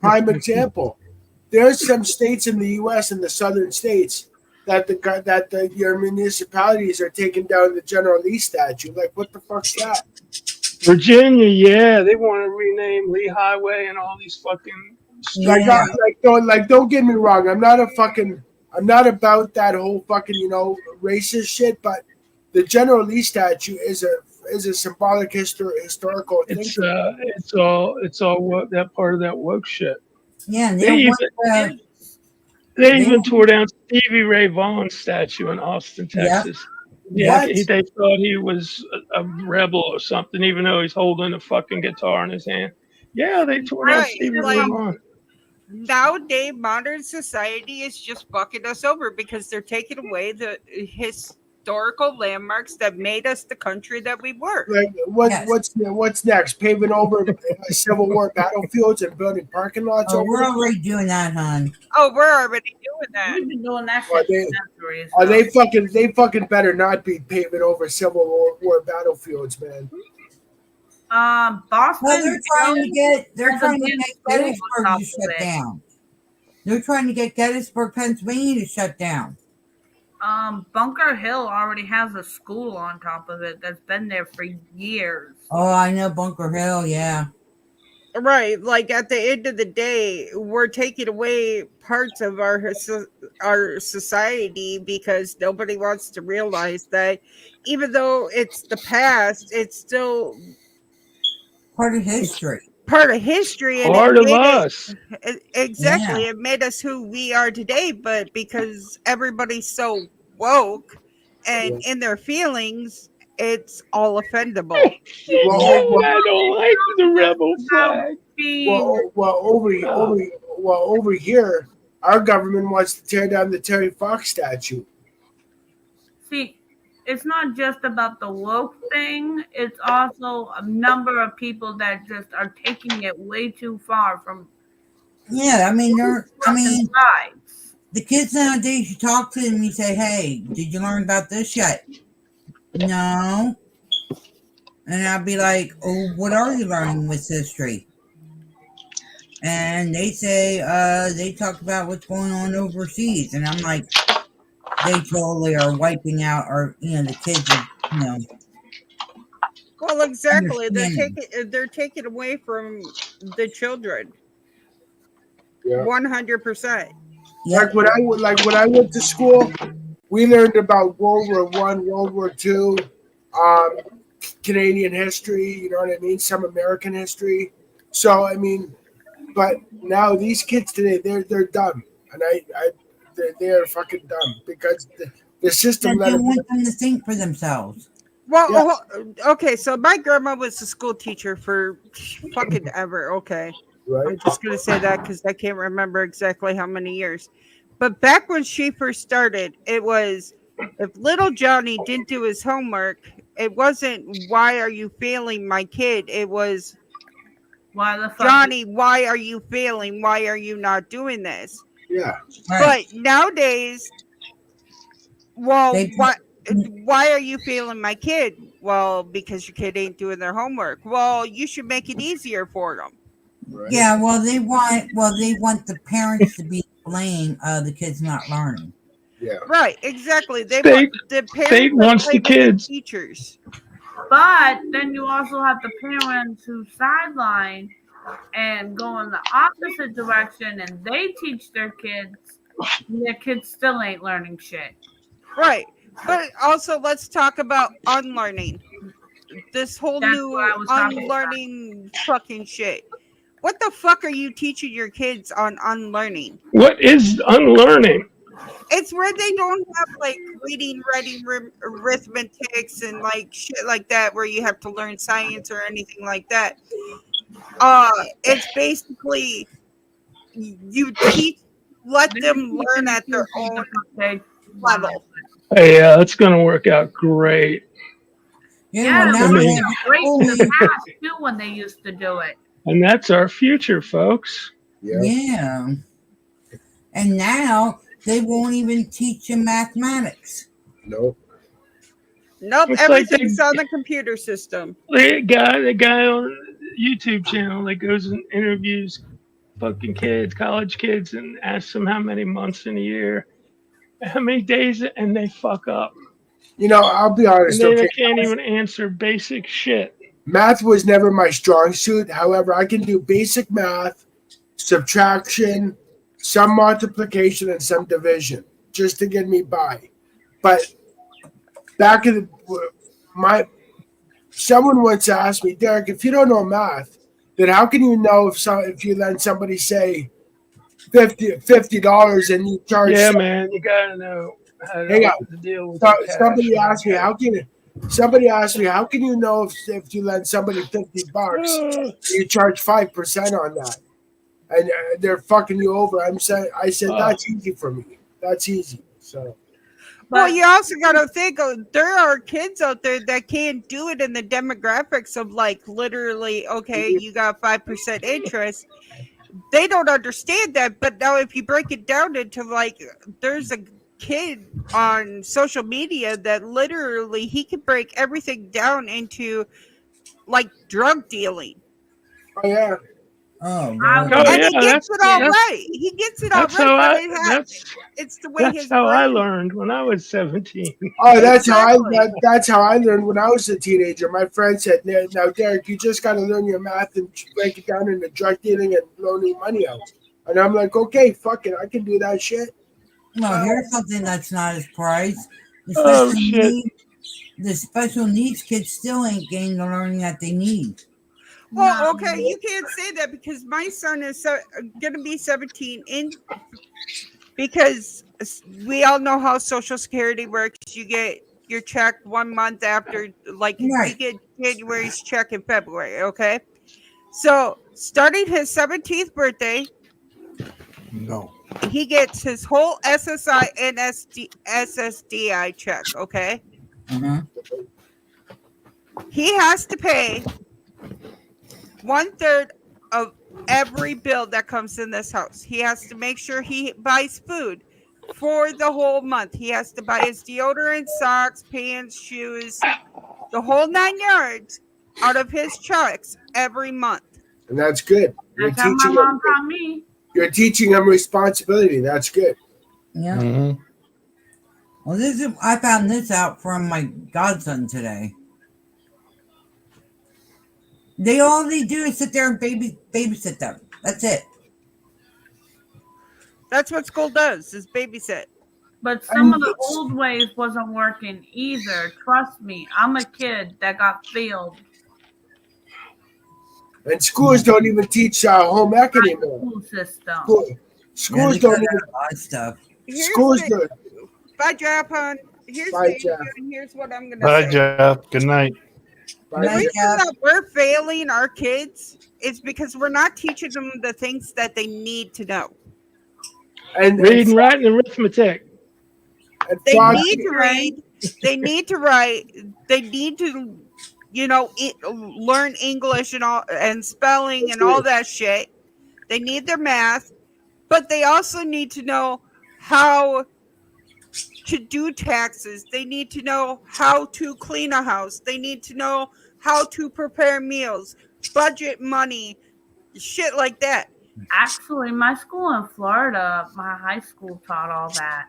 G: prime example. There's some states in the U.S. and the southern states that your municipalities are taking down the General Lee statue. Like, what the fuck's that?
A: Virginia, yeah, they want to rename Lee Highway and all these fucking.
G: Like,
B: Yeah.
G: don't get me wrong. I'm not about that whole fucking racist shit. But the General Lee statue is a symbolic historical thing.
A: It's all what that part of that woke shit.
B: Yeah, and
A: They
B: they
A: even,
B: want
A: they even tore down Stevie Ray Vaughan's statue in Austin, Texas. Yeah,
G: What?
A: they thought he was a rebel or something, even though he's holding a fucking guitar in his hand. Yeah, they tore down
C: Right,
A: Stevie Ray
C: like-
A: Vaughan.
C: Nowadays, modern society is just fucking us over because they're taking away the historical landmarks that made us the country that we were.
G: Like, what's next? Paving over Civil War battlefields and building parking lots
B: Oh,
G: over
B: we're
G: them?
B: already doing that, hon.
C: Oh, we're already doing that.
E: We've been doing that
G: Are
E: shit
G: they-
E: for centuries.
G: Are they fucking better not be paving over Civil War battlefields, man?
E: Boston.
B: Well, they're trying to get
E: There's a big school on
B: Gettysburg
E: top
B: to
E: of
B: shut
E: it.
B: down. They're trying to get Gettysburg, Pennsylvania to shut down.
E: Bunker Hill already has a school on top of it that's been there for years.
B: Oh, I know Bunker Hill, yeah.
C: Right, like at the end of the day, we're taking away parts of our society because nobody wants to realize that even though it's the past, it's still
B: Part of history.
C: part of history and
A: Part
C: it
A: of
C: made
A: us.
C: exactly
B: Yeah.
C: it made us who we are today. But because everybody's so woke and in their feelings, it's all offendable.
A: I don't like the rebel flag.
G: Over here, our government wants to tear down the Terry Fox statue.
E: See, it's not just about the woke thing. It's also a number of people that just are taking it way too far from
B: Yeah, I mean,
E: sides.
B: the kids nowadays, you talk to them, you say, hey, did you learn about this yet? No. And I'll be like, oh, what are you learning with history? And they say, they talk about what's going on overseas. And I'm like, they totally are wiping out the kids are,
C: Well, exactly.
B: Understanding.
C: They're taking away from the children.
G: Yeah.
C: 100%.
G: Like when I went to school, we learned about World War One, World War Two, Canadian history. You know what I mean? Some American history. So I mean, but now these kids today, they're dumb, and they're fucking dumb because the system
B: But
G: let
B: they
G: them.
B: want them to think for themselves.
C: Well, okay, so my grandma was a school teacher for fucking ever. Okay.
G: Right.
C: I'm just going to say that because I can't remember exactly how many years. But back when she first started, it was if little Johnny didn't do his homework, it wasn't, why are you failing my kid? It was,
E: Why the fuck?
C: Johnny, why are you failing? Why are you not doing this?
G: Yeah.
B: Right.
C: But nowadays, well,
B: They-
C: why are you failing my kid? Well, because your kid ain't doing their homework. Well, you should make it easier for them.
G: Right.
B: Yeah, well, they want the parents to be blamed the kids not learning.
G: Yeah.
C: Right, exactly. They
A: State-
C: want the parents
A: state
C: to
A: wants
C: play
A: the
C: with
A: kids.
C: teachers.
E: But then you also have the parents who sideline and go in the opposite direction and they teach their kids, and their kids still ain't learning shit.
C: Right. But also, let's talk about unlearning. This whole
E: That's
C: new
E: what I was talking about.
C: unlearning fucking shit. What the fuck are you teaching your kids on unlearning?
A: What is unlearning?
C: It's where they don't have like reading, writing, arithmetics, and like shit like that, where you have to learn science or anything like that. It's basically you let them learn at their own level.
A: Hey, yeah, that's gonna work out great.
E: Yeah,
B: well,
E: it
B: now
A: I
E: was
B: they
A: mean-
B: have
E: great in the past too when they used to do it.
A: And that's our future, folks.
G: Yeah.
B: Yeah. And now they won't even teach him mathematics.
G: Nope.
C: Nope,
A: It's like
C: everything's
A: they-
C: on the computer system.
A: The guy on YouTube channel that goes and interviews fucking kids, college kids, and asks them how many months in a year, how many days, and they fuck up.
G: You know, I'll be
A: And
G: honest.
A: they
G: Okay,
A: can't even answer basic shit.
G: math was never my strong suit. However, I can do basic math, subtraction, some multiplication, and some division just to get me by. But back in someone once asked me, Derek, if you don't know math, then how can you know if you let somebody say $50 and you charge?
A: Yeah, man, you gotta know how
G: Hang on.
A: to deal with
G: So,
A: the cash.
G: somebody asked me, how can you know if you lend somebody $50, you charge 5% on that, and they're fucking you over? I said that's easy for me. That's easy. So.
C: Well, you also got to think there are kids out there that can't do it in the demographics of like literally, okay, you got 5% interest. They don't understand that. But now if you break it down into like, there's a kid on social media that literally he can break everything down into like drug dealing.
G: Oh, yeah.
B: Oh,
E: I-
B: Lord.
C: And he
A: yeah,
C: gets it all
A: that's-
C: right. He gets it all
A: That's how
C: right. But it's the way
A: that's
C: his
A: how I
C: brain-
A: learned when I was 17.
G: Oh, that's
C: Exactly.
G: that's how I learned when I was a teenager. My friend said, "Now, Derek, you just got to learn your math and break it down into drug dealing and loaning money out." And I'm like, "Okay, fuck it, I can do that shit."
B: No, here's something that's not as prized. The
A: Oh,
B: special,
A: shit.
B: the special needs kids still ain't getting the learning that they need.
C: Well,
E: No.
C: okay, you can't say that because my son is going to be 17 because we all know how Social Security works. You get your check 1 month after, like
B: Right.
C: you get January's check in February, okay? So starting his 17th birthday,
F: No.
C: he gets his whole SSI and SSDI check, okay?
B: Uh-huh.
C: He has to pay 1/3 of every bill that comes in this house. He has to make sure he buys food for the whole month. He has to buy his deodorant, socks, pants, shoes, the whole 9 yards out of his checks every month.
G: And that's good.
E: That's how my mom taught me.
G: You're teaching him responsibility. That's good.
B: Yeah.
F: Mm-hmm.
B: Well, I found this out from my godson today. All they do is sit there and babysit them. That's it.
C: That's what school does, is babysit.
E: But some of the old ways wasn't working either. Trust me, I'm a kid that got failed.
G: And schools don't even teach home ec anymore.
E: School system.
G: Schools
B: they
G: don't
B: cut
G: even.
B: out a lot of stuff.
C: Here's
G: Schools
C: the-
G: don't.
C: Bye, Japan. Here's
G: Bye,
C: the
G: Jeff.
C: and here's what I'm gonna
F: Bye,
C: say.
F: Jeff. Good night.
C: The
B: Night,
C: reason
B: Jeff.
C: that we're failing our kids is because we're not teaching them the things that they need to know.
G: And
A: Reading, writing, arithmetic.
C: They
G: Fox-
C: need to read. They need to write. They need to, learn English and all and spelling and all that shit. They need their math, but they also need to know how to do taxes. They need to know how to clean a house. They need to know how to prepare meals, budget money, shit like that.
E: Actually, my school in Florida, my high school taught all that.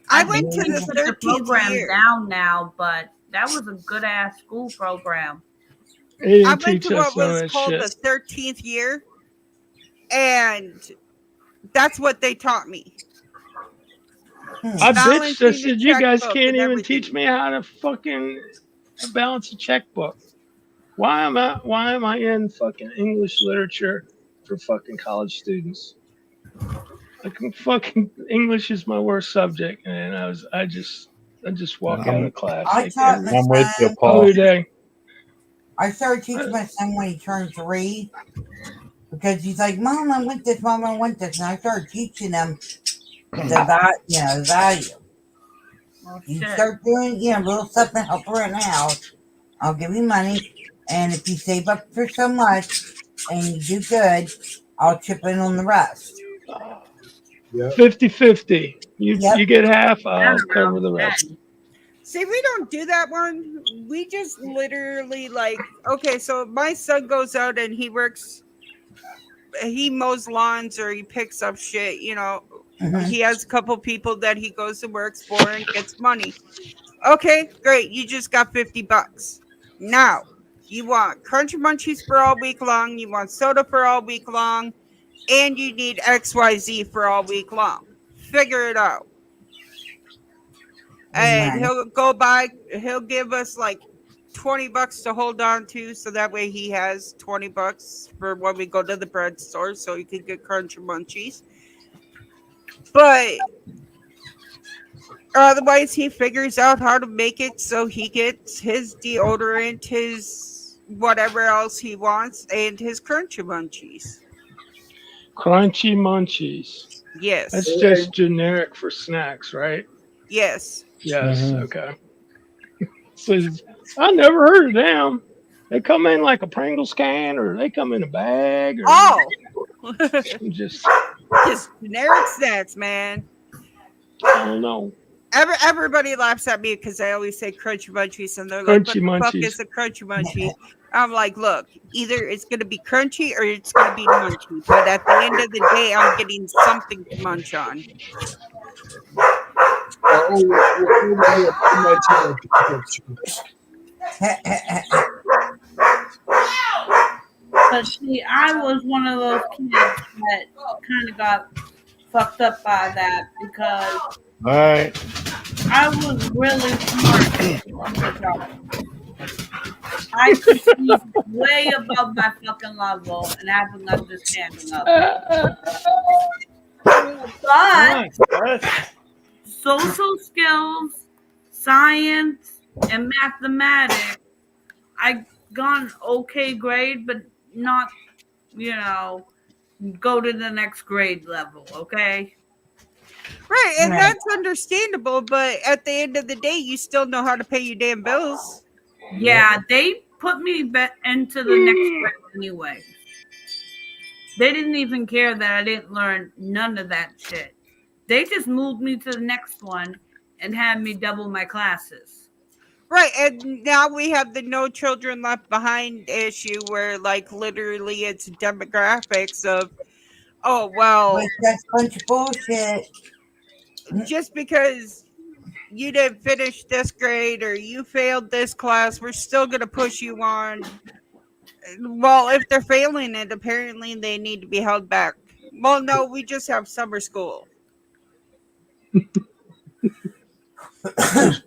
C: I went to
E: think
C: the
E: they took the
C: 13th
E: program
C: year.
E: down now, but that was a good ass school program.
A: They
C: I
A: didn't
C: went
A: teach
C: to
A: us
C: what
A: none of
C: was
A: that
C: called
A: shit.
C: the 13th year, and that's what they taught me.
A: I bitched. I
C: Balancing the
A: said, you guys
C: checkbook
A: can't
C: and
A: even
C: everything.
A: teach me how to fucking balance a checkbook. Why am I in fucking English literature for fucking college students? Fucking English is my worst subject, and I just walk out of class
B: I
A: like
B: taught
A: every
B: my
F: I'm with you,
B: son.
F: Paul.
A: other day.
B: I started teaching my son when he turned 3 because he's like, "Mom, I want this. Mom, I want this," and I started teaching him the value.
E: Oh,
B: You
E: shit.
B: start doing, little stuff to help around the house. I'll give you money, and if you save up for so much and you do good, I'll chip in on the rest.
G: Yeah.
A: 50-50.
B: Yep.
A: You get half, I'll
E: Around
A: cover the rest.
E: that.
C: See, we don't do that one. We just literally like, okay, so my son goes out and he works, he mows lawns or he picks up shit, you know.
B: Mhm.
C: He has a couple people that he goes and works for and gets money. Okay, great. You just got $50. Now, you want Crunchy Munchies for all week long, you want soda for all week long, and you need XYZ for all week long. Figure it out. And
B: Right.
C: he'll give us like $20 to hold on to, so that way he has $20 for when we go to the bread store, so he can get Crunchy Munchies. But otherwise, he figures out how to make it so he gets his deodorant, his whatever else he wants, and his Crunchy Munchies.
A: Crunchy Munchies.
C: Yes,
A: That's just generic for snacks, right?
C: yes.
A: Yes.
F: Mhm.
A: Okay. So I never heard of them. They come in like a Pringles can, or they come in a bag, or
C: Oh,
A: just
C: just generic snacks, man.
A: I don't know.
C: Everybody laughs at me because I always say Crunchy Munchies, and they're like,
A: Crunchy
C: "What the fuck
A: Munchies.
C: is a Crunchy Munchie?" I'm like, "Look, either it's gonna be crunchy or it's gonna be munchy. But at the end of the day, I'm getting something to munch on."
E: But see, I was one of those kids that kind of got fucked up by that because
F: All right.
E: I was really smart on the job. I could see way above my fucking level and have an understanding of it. But social skills, science, and mathematics, I got an okay grade, but not, go to the next grade level, okay?
C: Right, and
B: Right.
C: that's understandable. But at the end of the day, you still know how to pay your damn bills.
E: Yeah, they put me into the next grade anyway. They didn't even care that I didn't learn none of that shit. They just moved me to the next one and had me double my classes.
C: Right, and now we have the No Children Left Behind issue where, like, literally it's demographics of, oh, well,
B: But that's a bunch of bullshit.
C: just because you didn't finish this grade or you failed this class, we're still going to push you on. Well, if they're failing it, apparently they need to be held back. Well, no, we just have summer school.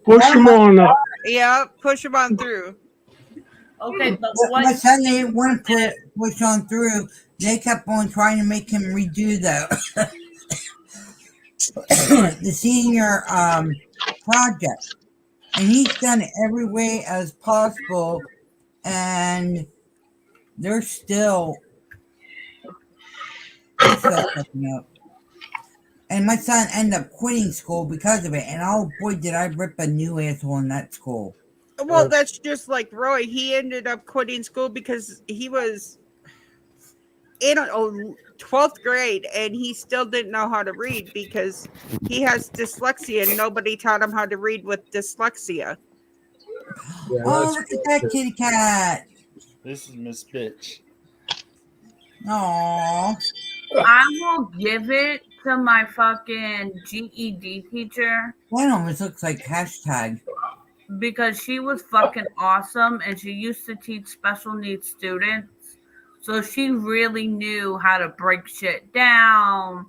A: Push them on up.
C: Yeah, push them on through.
E: Okay, but
B: My
E: what?
B: son didn't want to push on through. They kept on trying to make him redo the senior project, and he's done it every way as possible, and they're still fucking up. And my son ended up quitting school because of it. And oh boy, did I rip a new asshole in that school.
C: Well, that's just like Roy. He ended up quitting school because he was in 12th grade and he still didn't know how to read because he has dyslexia and nobody taught him how to read with dyslexia.
G: Yeah,
B: Oh, look at that kitty cat.
F: This is Miss Bitch.
B: Aww.
E: I will give it to my fucking GED teacher
B: That almost looks like hashtag.
E: because she was fucking awesome and she used to teach special needs students. So she really knew how to break shit down,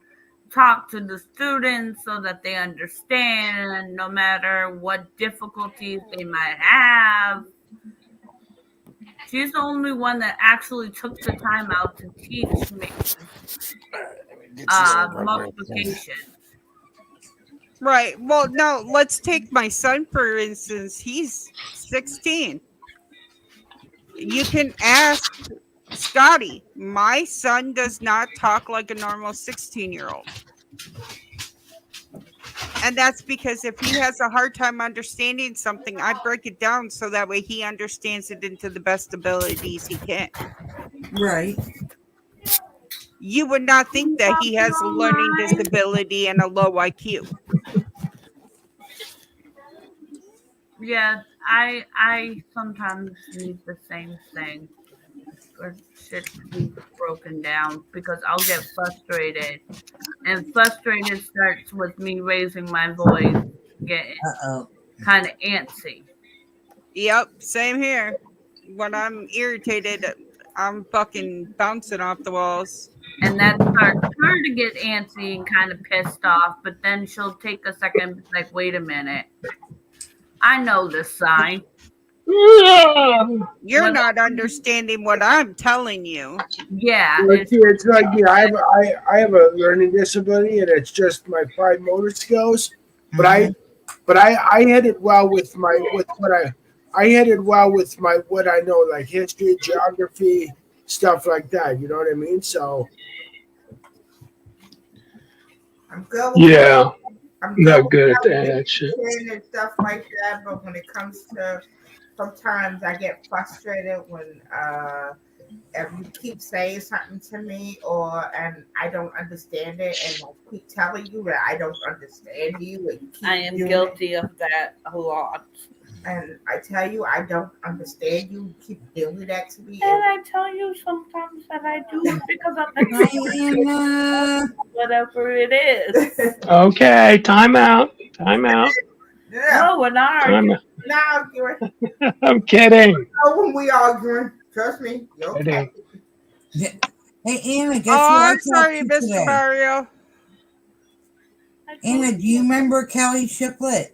E: talk to the students so that they understand no matter what difficulties they might have. She's the only one that actually took the time out to teach me multiplication.
C: Right. Well, now let's take my son, for instance. He's 16. You can ask Scotty. My son does not talk like a normal 16-year-old. And that's because if he has a hard time understanding something, I break it down so that way he understands it into the best abilities he can.
B: Right.
C: you would not think that he has a learning disability and a low IQ.
E: Yeah, I sometimes need the same thing for shit to be broken down because I'll get frustrated. And frustrated starts with me raising my voice, getting
B: Uh-oh.
E: kind of antsy.
C: Yep, same here. When I'm irritated, I'm fucking bouncing off the walls.
E: And that starts her to get antsy and kind of pissed off, but then she'll take a second, like, wait a minute. I know this sign.
C: You're
E: What-
C: not understanding what I'm telling you.
E: Yeah.
G: Like, see, it's like me. I have a learning disability, and it's just my fine motor skills. But I had it well with what I know, like history, geography, stuff like that. You know what I mean? So
I: I'm good. With
A: Yeah,
I: I'm
A: not good at
I: with
A: that shit.
I: and stuff like that. But when it comes to, sometimes I get frustrated when if you keep saying something to me and I don't understand it, and I keep telling you that I don't understand you, and you keep
E: I am
I: doing
E: guilty of that a lot.
I: and I tell you I don't understand you, keep doing that to me.
E: And I tell you sometimes that I do it because of the
B: Diana.
E: whatever it is.
A: Okay, time out. Time out.
I: Yeah,
E: No, we're not
A: Time
E: arguing.
A: out.
I: not arguing.
A: I'm kidding.
I: Oh, when we arguing, trust me, you're okay.
A: Kidding.
B: Hey, Anna, guess
C: Oh,
B: who I
C: I'm sorry,
B: talked to
C: Mr.
B: today?
C: Mario.
B: Anna, do you remember Kelly Shiplet?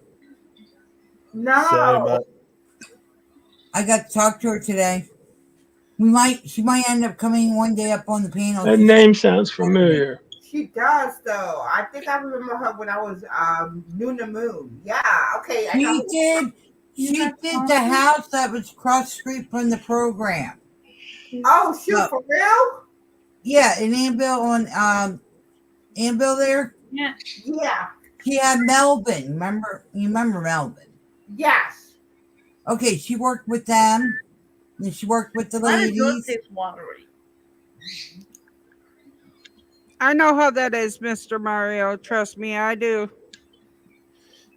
I: No.
F: Sorry about
B: I got to talk to her today. She might end up coming one day up on the panel.
A: That name sounds familiar.
I: She does though. I think I remember her when I was Luna Moon. Yeah, okay. I know.
B: She did the house that was across the street from the program.
I: Oh shoot,
B: No.
I: for real?
B: Yeah, in Annville on Annville there.
E: Yeah.
I: Yeah.
B: She had Melvin. You remember Melvin?
I: Yes.
B: Okay, she worked with them. And she worked with the
E: Why does yours
B: ladies.
E: taste watery?
C: I know how that is, Mr. Mario. Trust me, I do.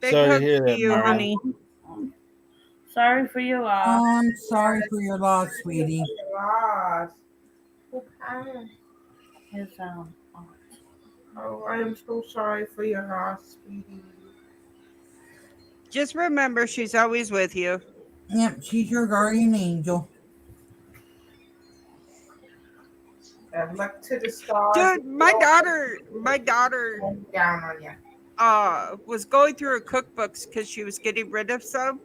C: Big
F: Sorry to
C: hugs
F: hear
C: to
F: that,
C: you,
F: Mario.
C: honey.
E: Sorry for your loss.
B: I'm sorry for your loss, sweetie.
I: Lost. Okay.
E: His,
I: Oh, I am so sorry for your loss, sweetie.
C: Just remember, she's always with you.
B: Yep, she's your guardian angel.
I: And look to the stars.
C: Dude, my daughter
I: Down on you.
C: was going through her cookbooks because she was getting rid of some.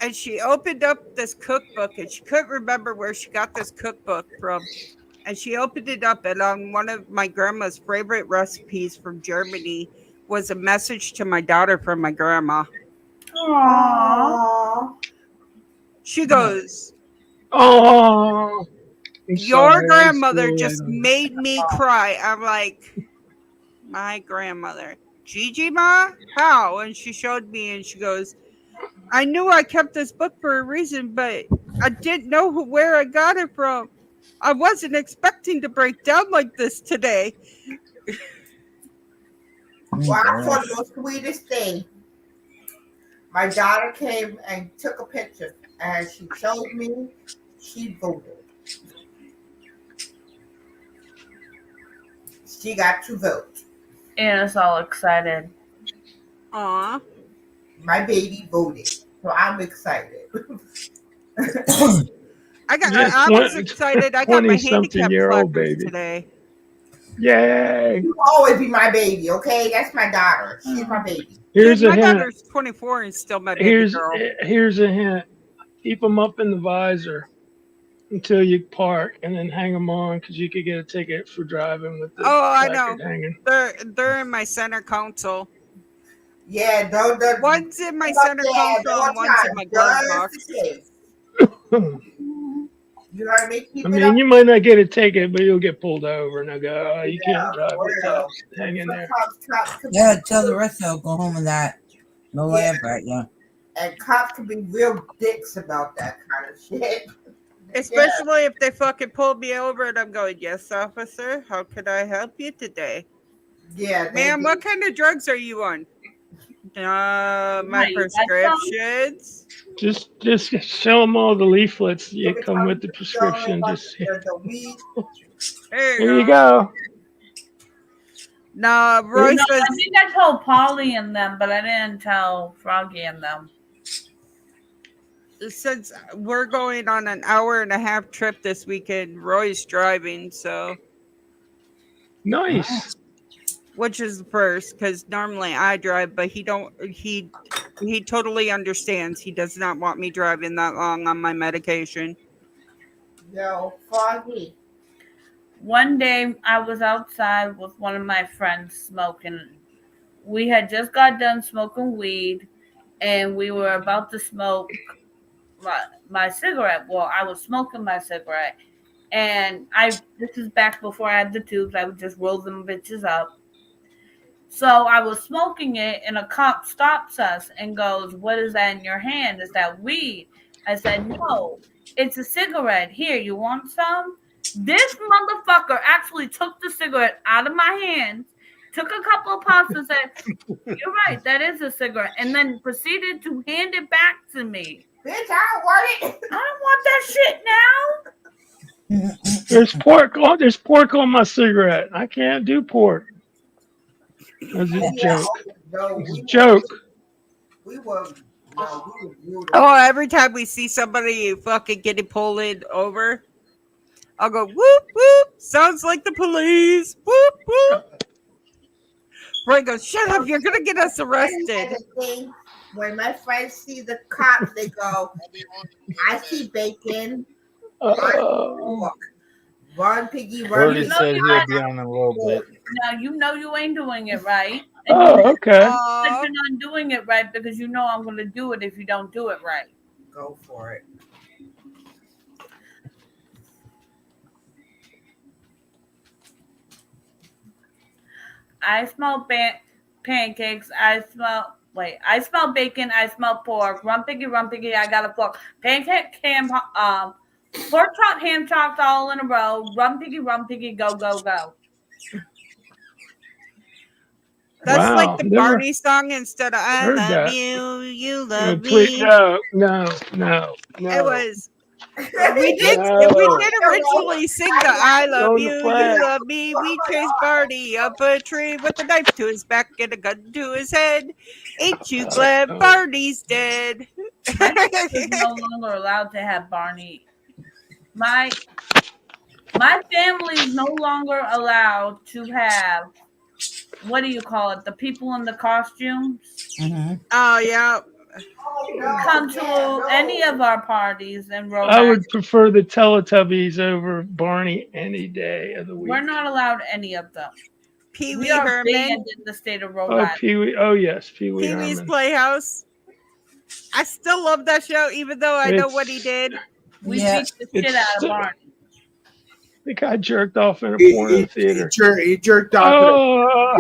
C: And she opened up this cookbook and she couldn't remember where she got this cookbook from. And she opened it up, and on one of my grandma's favorite recipes from Germany was a message to my daughter from my grandma.
E: Aww.
C: She goes,
A: Oh,
C: "Your grandmother just made me cry." I'm like, "My grandmother, Gigi Ma? How?" And she showed me, and she goes, "I knew I kept this book for a reason, but I didn't know where I got it from. I wasn't expecting to break down like this today."
I: Well, I thought it was the sweetest thing. My daughter came and took a picture, and she showed me she voted. She got to vote.
E: Anna's all excited.
C: Aw.
I: My baby voted, so I'm excited.
A: Yeah,
C: I was excited. I got my handicap
A: 20-something-year-old
C: placards
A: baby.
C: today.
A: Yay!
I: You always be my baby, okay? That's my daughter. She's my baby.
A: Here's
C: Dude,
A: a
C: my
A: hint.
C: daughter's 24 and still my baby
A: Here's
C: girl.
A: here's a hint. Keep them up in the visor until you park, and then hang them on because you could get a ticket for driving with the
C: Oh, I
A: placard
C: know.
A: hanging.
C: They're in my center console.
I: Yeah, don't.
C: One's in my center console and one's in my glove box.
I: You heard me? Keep
A: I
I: it
A: mean,
I: up.
A: you might not get a ticket, but you'll get pulled over, and they'll go, "Oh, you
I: Yeah,
A: can't drive with
I: for
A: that.
I: real.
A: Hang in there."
I: Cops can
B: Yeah,
I: be
B: tell the
I: real-
B: rest of Oklahoma that. No
I: Yeah.
B: laugh at you.
I: And cops can be real dicks about that kind of shit.
C: Especially if they fucking pulled me over and I'm going, yes, officer, how can I help you today?
I: Yeah,
C: Ma'am, what kind of drugs are you on? My
E: Right, that's
C: prescriptions.
A: Just show them all the leaflets that come with the prescription. Just
I: the weed.
C: There
A: here you go.
C: No, Roy
E: No,
C: says
E: I think I told Polly and them, but I didn't tell Froggy and them.
C: since we're going on an hour and a half trip this weekend, Roy's driving, so
A: Nice.
C: which is the first because normally I drive, but he totally understands. He does not want me driving that long on my medication.
I: Yo, Foggy.
E: One day I was outside with one of my friends smoking. We had just got done smoking weed and we were about to smoke my cigarette. Well, I was smoking my cigarette and this is back before I had the tubes. I would just roll them bitches up. So I was smoking it and a cop stops us and goes, "What is that in your hand? Is that weed?" I said, "No, it's a cigarette. Here, you want some?" This motherfucker actually took the cigarette out of my hands, took a couple of puffs and said, "You're right, that is a cigarette," and then proceeded to hand it back to me.
I: Bitch, I don't want it.
E: I don't want that shit now.
A: There's pork on my cigarette. I can't do pork. That's a joke.
I: No,
A: It's a joke.
I: we were rude.
C: Oh, every time we see somebody fucking getting pulled over, I'll go, whoop, whoop. Sounds like the police. Whoop, whoop. Roy goes, shut up. You're going to get us arrested.
I: When my friends see the cops, they go, I see bacon.
A: Uh,
I: Run, piggy, run.
F: Brody
E: know
F: said
E: you
F: he'll
E: are-
F: be on in a little bit.
E: Now you know you ain't doing it right. And
A: oh, okay.
E: you're not doing it right because you know I'm going to do it if you don't do it right.
I: Go for it.
E: I smell pancakes. I smell bacon. I smell pork. Run piggy, I got a fork. Pancake, ham, pork chop, ham chopped all in a row. Run piggy, go, go, go.
C: That's
A: Wow,
C: like the
A: never
C: Barney song instead of I
A: heard
C: love
A: that.
C: you, you
A: No,
C: love
A: please,
C: me.
A: no.
C: It was.
A: No.
C: We did originally sing the I love
A: Don't
C: you,
A: play.
C: you love me. We chased Barney up a tree with a knife to his back and a gun to his head. Ain't you glad Barney's dead?
E: Is no longer allowed to have Barney. My family is no longer allowed to have, what do you call it? The people in the costumes
C: Oh, yeah.
E: come to any of our parties in Rhode
A: I would
E: Island.
A: prefer the Teletubbies over Barney any day of the week.
E: We're not allowed any of them.
C: Pee
E: We
C: Wee
E: are
C: Herman.
E: banned in the state of Rhode
A: Oh,
E: Island.
A: Pee-wee. Oh, yes, Pee-wee
C: Pee Wee's
A: Herman.
C: Playhouse. I still love that show, even though I know what he did.
E: We
B: Yeah.
E: beat the shit out of Barney.
A: The guy jerked off in a porno theater.
G: He jerked off.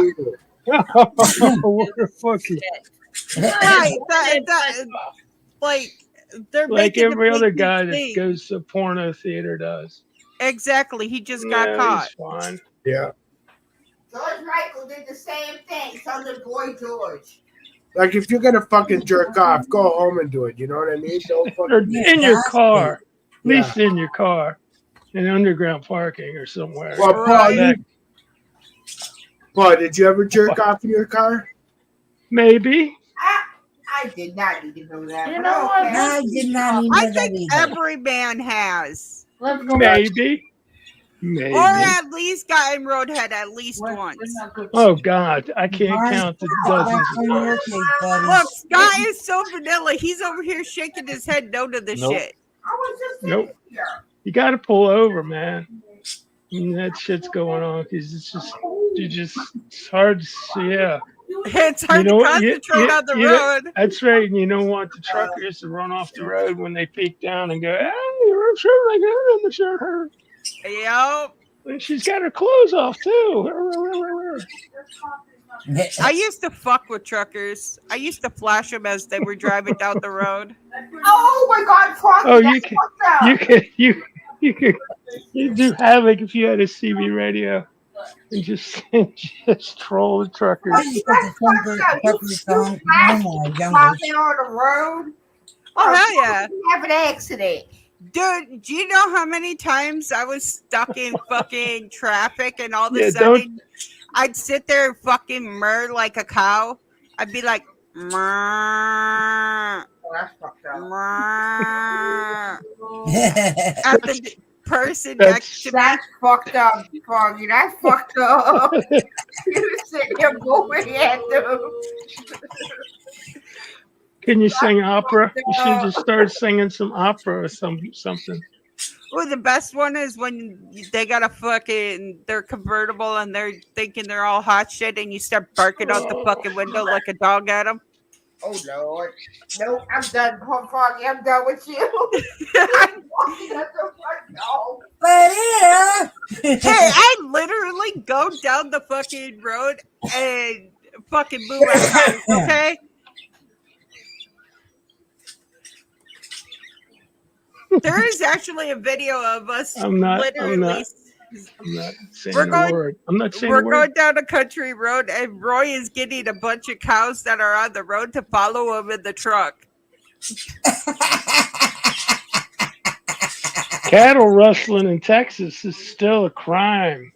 A: Oh, what a fucking
C: Right, like they're
A: like
C: making
A: every
C: the
A: other
C: big
A: guy that
C: thing.
A: goes to porno theater does.
C: Exactly, he just got caught.
A: He's fine.
G: Yeah.
I: George Michael did the same thing. So did Boy George.
G: Like if you're gonna fucking jerk off, go home and do it. You know what I mean? Don't
A: Or
G: fucking.
A: in your car, at
G: Yeah.
A: least in your car, in underground parking or somewhere.
G: Well, Paul,
C: Right.
G: Paul, did you ever jerk off in your car?
A: Maybe.
I: I did not need to know that.
E: You
I: but
E: know what?
I: okay.
B: I did not even
C: I
B: know that
C: think
B: either.
C: every man has,
E: Let's go back.
A: Maybe. Maybe.
C: or at least gotten roadhead at least
E: We're
C: once.
E: not good.
A: Oh God, I can't
B: Mine-
A: count the dozens
B: That's
A: of
B: in your
A: times.
B: case, buddy.
C: Look, Scott is so vanilla. He's over here shaking his head no to the
F: Nope.
C: shit.
I: I was just
A: Nope.
I: sitting here.
A: You got to pull over, man. I mean, that shit's going on because it's hard to see. Yeah,
C: It's hard
A: You know
C: to
A: what?
C: concentrate on the
A: you know-
C: road.
A: that's right. And you don't want the truckers to run off the road when they peek down and go, "Hey, you're sure like her in the shirt."
C: Yup.
A: And she's got her clothes off too. Sure.
C: I used to fuck with truckers. I used to flash them as they were driving down the road.
I: Oh my God, Froggy,
A: Oh,
I: that's fucked up.
A: you do havoc if you had a CB radio and just troll the truckers.
B: I used to
I: That's fucked
B: sing
I: up.
B: the
I: You
B: song
I: flash
B: when I was younger.
I: popping on the road.
C: Oh, hell yeah.
I: You have an accident.
C: Dude, do you know how many times I was stuck in fucking traffic and all of a
A: Yeah,
C: sudden I'd sit there and fucking murr like a cow? I'd be like, "Mrrr,
I: Oh, that's fucked up.
C: mrrr," at the person
A: That's-
C: next to me.
I: That's fucked up, Froggy. That's fucked up. You sitting here moving at them.
A: Can you sing opera? You should just start singing some opera or something.
C: Well, the best one is when they got they're convertible and they're thinking they're all hot shit and you start barking out the fucking window like a dog at them.
I: Oh Lord. Nope, I'm done, Froggy. I'm done with you. I'm walking at the front door.
B: But yeah.
C: Hey, I literally go down the fucking road and fucking move my house, okay? There is actually a video of us
A: I'm not
C: literally.
A: saying
C: We're
A: a
C: going-
A: word. I'm not saying
C: We're
A: a word.
C: going down a country road, and Roy is getting a bunch of cows that are on the road to follow him in the truck.
A: Cattle rustling in Texas is still a crime.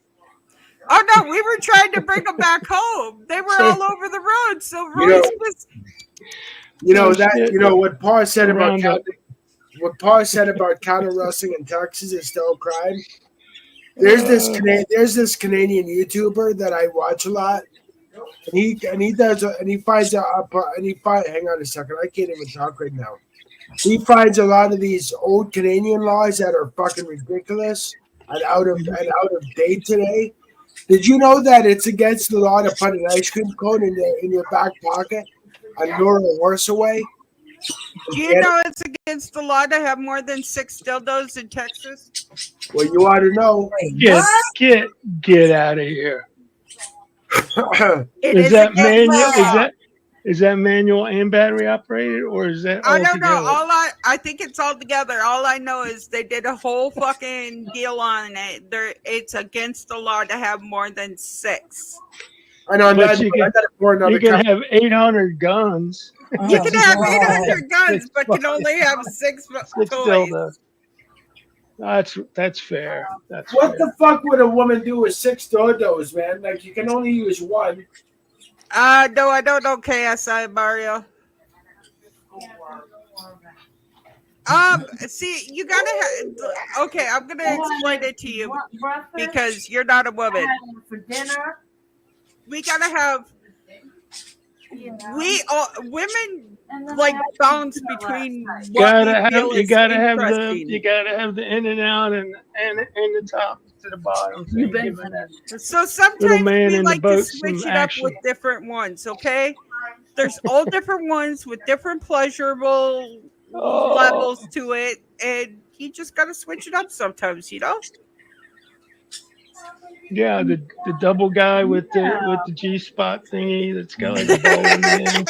C: Oh no, we were trying to bring them back home. They were all over the road, so Roy's
G: know-
C: was.
G: What Paul said about
A: Around
G: cattle, what Paul said about cattle rustling in Texas is still a crime. There's this Canadian YouTuber that I watch a lot, and he finds out hang on a second, I can't even talk right now. He finds a lot of these old Canadian laws that are fucking ridiculous and out of date today. Did you know that it's against the law to put an ice cream cone in your back pocket and lure a horse away?
C: Do you know it's against the law to have more than 6 dildos in Texas?
G: Well, you ought to know.
A: Get out of here.
C: It
A: Is that
C: against
A: manual?
C: the law.
A: Is that manual and battery operated, or is that
C: I
A: all
C: don't know.
A: together?
C: I think it's all together. All I know is they did a whole fucking deal on it. It's against the law to have more than 6.
G: I know.
A: But
G: I
A: you
G: gotta pour another
A: You can
G: cup.
A: have 800 guns.
C: You can have
B: Oh,
C: 800 guns, but can only have 6
A: Six
C: toys.
A: dildos. That's fair. That's
G: What
A: fair.
G: the fuck would a woman do with 6 dildos, man? Like, you can only use one.
C: No, I don't know KSI Mario. See, you gotta have. Okay, I'm gonna explain it to you because you're not a woman.
E: For dinner.
C: We gotta have. Women
E: And then
C: like
E: I had
C: bounce
E: dinner
C: between.
E: last night.
A: You gotta have the in and out and the top to the bottom.
E: You've been
A: Give it that.
C: So sometimes
A: man
C: we
A: in the
C: like to
A: boat,
C: switch
A: some
C: it up
A: action.
C: with different ones. Okay, there's all different ones with different pleasurable
A: Oh.
C: levels to it, and you just gotta switch it up sometimes, you know.
A: Yeah, the double guy with the G spot thingy that's got like a bowl in the end.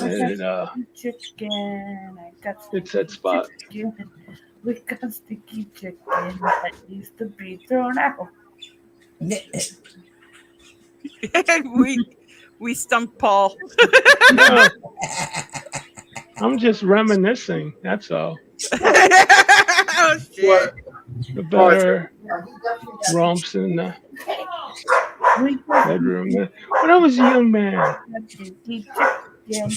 A: And,
E: Chicken. I got
A: it's that spot.
E: chicken. We got sticky chicken that used to be thrown out.
C: we stumped Paul.
A: No, I'm just reminiscing. That's all.
C: Oh shit!
G: What?
A: The better romps in the
E: We got
A: bedroom. When I was a young man,
E: sticky chicken.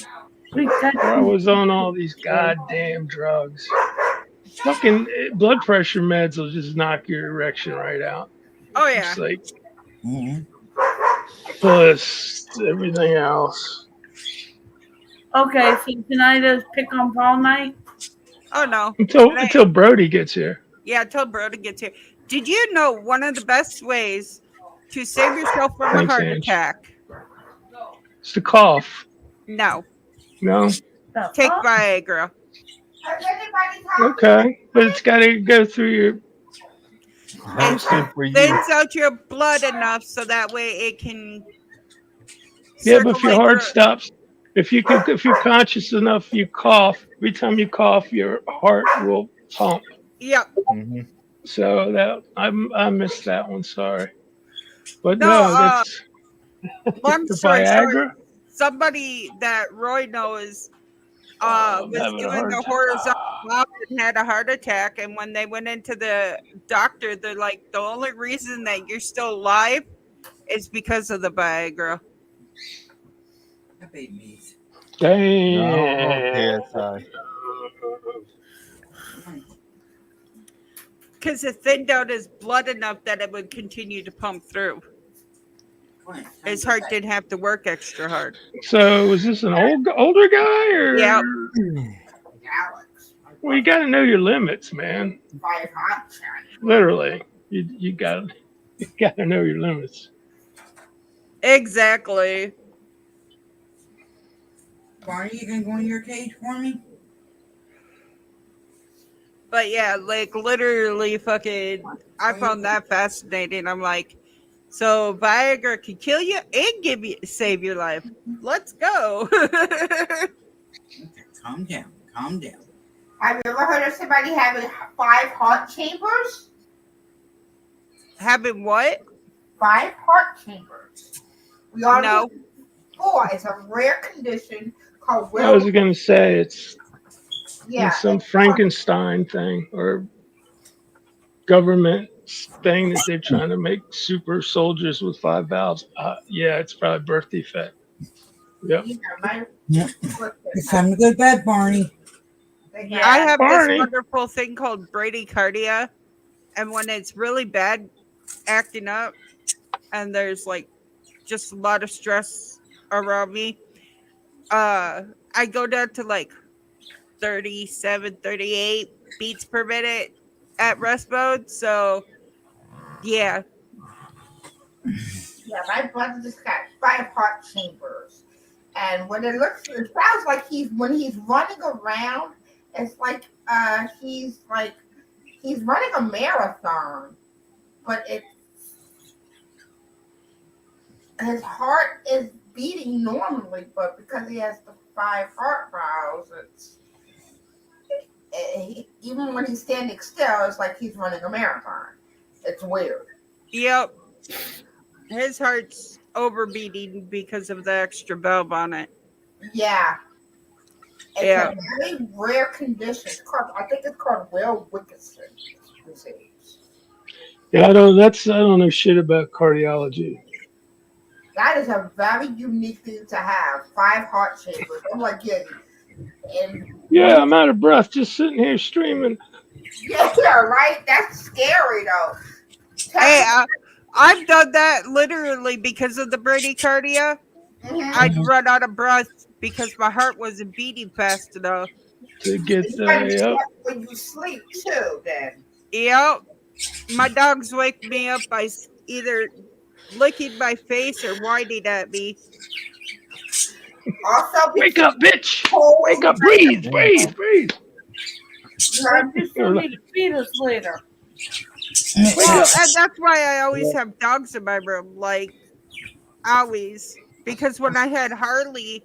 E: We got
A: I was on all these goddamn drugs. Fucking blood pressure meds will just knock your erection right out.
C: Oh yeah.
A: It's like
B: Mhm.
A: plus everything else.
E: Okay, so tonight is pick on Paul night.
C: Oh no.
A: Until Brody gets here.
C: Yeah, until Brody gets here. Did you know one of the best ways to save yourself from
A: Thanks,
C: a heart
A: Ange.
C: attack?
A: It's the cough.
C: No.
A: No?
E: The
C: Take
E: fuck?
C: Viagra.
I: Has anybody talked
A: Okay. But it's got to go through your.
F: That's good for you.
C: thins out your blood enough so that way it can.
A: Yeah, but if your
C: circulate
A: heart
C: through-
A: stops, if you're conscious enough, you cough. Every time you cough, your heart will pump.
C: Yep.
F: Mhm.
A: So that I missed that one. Sorry, but
C: No,
A: no, that's
C: long
A: the
C: story short,
A: Viagra.
C: somebody that Roy knows
A: I'm
C: was
A: having a
C: doing
A: heart
C: the
A: attack.
C: horizontal walk and had a heart attack. And when they went into the doctor, they're like, the only reason that you're still alive is because of the Viagra.
B: That babies.
F: No, I don't know
A: Damn.
F: KSI.
C: Because it thinned out his blood enough that it would continue to pump through. His heart didn't have to work extra hard.
A: So was this an older guy or?
C: Yeah.
I: Alex.
A: Well, you got to know your limits, man.
I: 5 hot shots.
A: Literally, you got to know your limits.
C: Exactly.
B: Barney, you gonna go in your cage for me?
C: But yeah, like literally fucking, I found that fascinating. I'm like, so Viagra can kill you and save your life. Let's go.
B: Okay, calm down. Calm down.
I: Have you ever heard of somebody having 5 heart chambers?
C: Having what?
I: 5 heart chambers. We all
C: No.
I: know 4. It's a rare condition called
A: I was
I: Will.
A: gonna say it's
I: Yeah.
A: some Frankenstein thing or government thing that they're trying to make super soldiers with 5 valves. Yeah, it's probably birth defect. Yep.
I: You know, my-
B: Yep. It's time to go to bed, Barney.
I: they
C: I
I: have-
C: have
A: Barney.
C: this wonderful thing called bradycardia. And when it's really bad acting up and there's like just a lot of stress around me, I go down to like 37, 38 beats per minute at rest mode. So yeah.
I: Yeah, my brother just got 5 heart chambers. And when it sounds like when he's running around, it's like he's running a marathon, but his heart is beating normally, but because he has the 5 heart valves, even when he's standing still, it's like he's running a marathon. It's weird.
C: Yep. His heart's overbeating because of the extra valve on it.
I: Yeah. It's
C: Yeah.
I: a very rare condition. I think it's called Will Wilkinson disease.
A: Yeah, I don't know shit about cardiology.
I: That is a very unique thing to have. 5 heart chambers. I'm like,
A: Yeah, I'm out of breath just sitting here streaming.
I: yeah, right? That's scary though.
C: Hey, I've done that literally because of the bradycardia.
I: Mhm.
C: I'd run out of breath because my heart wasn't beating fast enough.
A: To get
I: You gotta do
A: yep.
I: that when you sleep too, then.
C: Yep. My dogs wake me up by either licking my face or whining at me.
I: Also,
A: Wake up, bitch!
I: cold.
A: Wake up, breathe, breathe, breathe.
E: You still need to feed us later.
C: Well, and that's why I always have dogs in my room, like always. Because when I had Harley,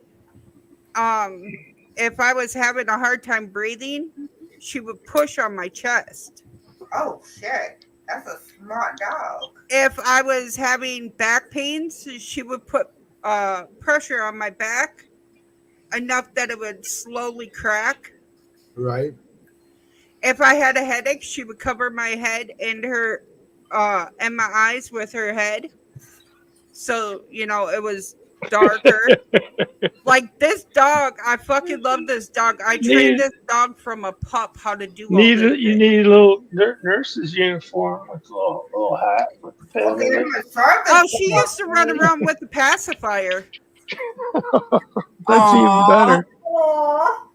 C: if I was having a hard time breathing, she would push on my chest.
I: Oh shit. That's a smart dog.
C: If I was having back pains, she would put pressure on my back enough that it would slowly crack.
G: Right.
C: If I had a headache, she would cover my head and her and my eyes with her head. So, it was darker. Like this dog, I fucking love this dog. I trained this dog from a pup how to do all this
A: You
C: shit.
A: need a little nurse's uniform with a little hat with the pen
I: Okay,
A: in it.
I: my service
C: Oh, she
I: dog.
C: used to run around with a pacifier.
A: That's even better.
I: Aw.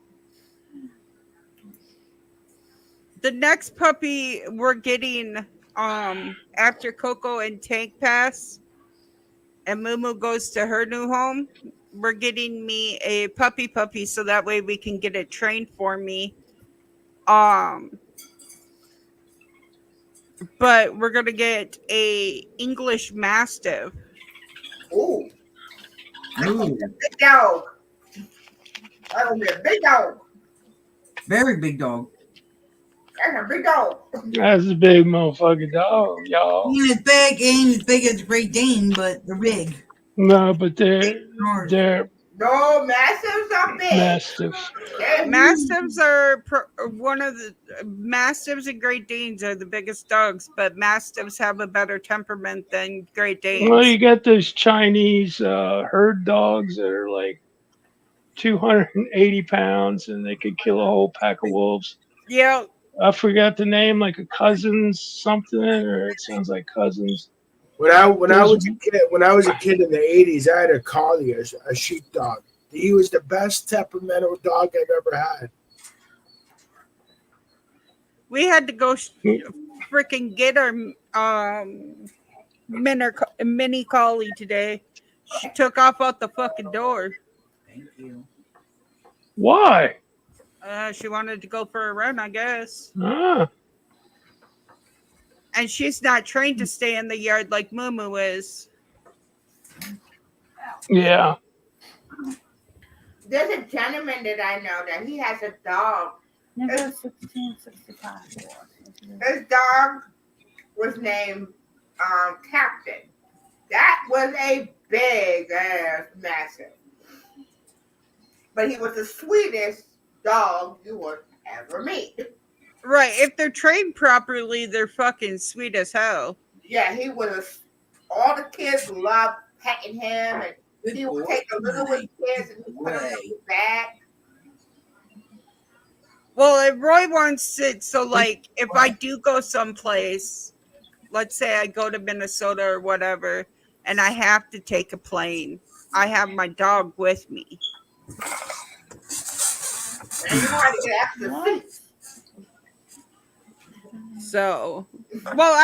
C: The next puppy we're getting after Coco and Tank pass and Mumu goes to her new home, we're getting me a puppy so that way we can get it trained for me. but we're gonna get a English Mastiff.
I: Ooh,
B: Ooh,
I: big dog. That'll be a big dog.
B: very big dog.
I: That's a big dog.
A: That's a big motherfucking dog, y'all.
B: He is big, ain't as big as Great Dane, but they're big.
A: No, but they're
I: No, massives are big.
A: mastiffs.
I: They're
C: Mastiffs are one of the Mastiffs and Great Danes are the biggest dogs, but Mastiffs have a better temperament than Great Danes.
A: Well, you got those Chinese herd dogs that are like 280 pounds and they could kill a whole pack of wolves.
C: Yeah,
A: I forgot the name, like a Cousins something, or it sounds like Cousins.
G: When I was a kid in the 80s, I had a collie, a sheepdog. He was the best temperamental dog I've ever had.
C: we had to go freaking get our mini collie today. She took off out the fucking door.
B: Thank you.
A: Why?
C: She wanted to go for a run, I guess.
A: Ah,
C: And she's not trained to stay in the yard like Moo is.
A: yeah.
I: There's a gentleman that I know that he has a dog.
E: Never 1665.
I: His dog was named Captain. That was a big ass massive. But he was the sweetest dog you would ever meet.
C: Right, if they're trained properly, they're fucking sweet as hell.
I: Yeah, he was all the kids loved petting him, and he would take the little kids and put them in his bag.
C: Well, if Roy wants it, so like if I do go someplace, let's say I go to Minnesota or whatever, and I have to take a plane, I have my dog with me.
I: And you know how to get extra seats.
C: So, well,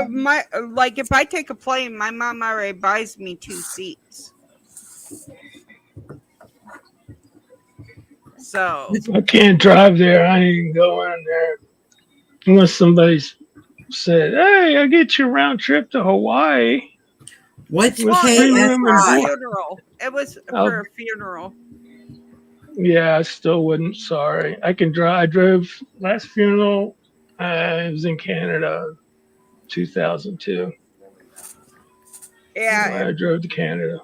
C: my like if I take a plane, my mom already buys me 2 seats. So
A: I can't drive there. I ain't going there unless somebody's said, "Hey, I get you a round trip to Hawaii."
B: What's
A: Well,
C: it was for a
B: KSI?
C: funeral. It was for a funeral.
A: Yeah, I still wouldn't. Sorry, I can drive. I drove last funeral. I was in Canada, 2002.
C: Yeah,
A: I drove to Canada.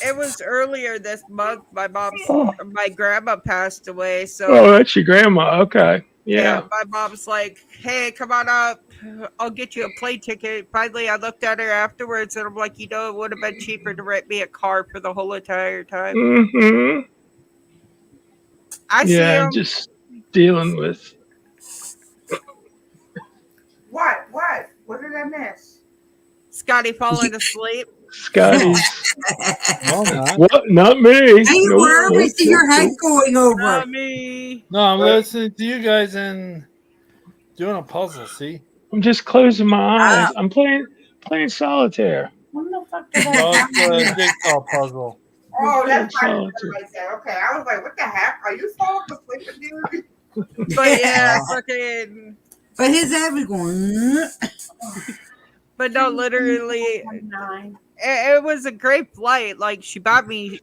C: it was earlier this month. My grandma passed away, so
A: Oh, that's your grandma. Okay.
C: yeah,
A: Yeah.
C: my mom's like, "Hey, come on up. I'll get you a plane ticket." Finally, I looked at her afterwards, and I'm like, "You know, it would have been cheaper to rent me a car for the whole entire time."
A: Mm-hmm.
C: I see
A: Yeah,
C: him.
A: just dealing with.
I: What? What did I miss?
C: Scotty falling asleep.
A: Scotty's.
F: No, I'm not.
A: What? Not me.
B: Hey,
A: Nope,
B: where
A: nope,
B: we see your
A: nope,
B: head
A: nope.
B: going over?
C: Not me.
F: No, I'm listening to you guys and doing a puzzle. See?
A: I'm just closing my eyes. I'm playing solitaire.
E: When the fuck did
F: Oh,
E: I
F: it's a jigsaw puzzle.
I: Oh, that's my
A: Solitaire.
I: right there. Okay, I was like, what the heck? Are you falling asleep, dude?
C: But yeah, fucking.
B: But his head was going.
C: But no, literally,
E: 9?
C: it was a great flight. Like she bought me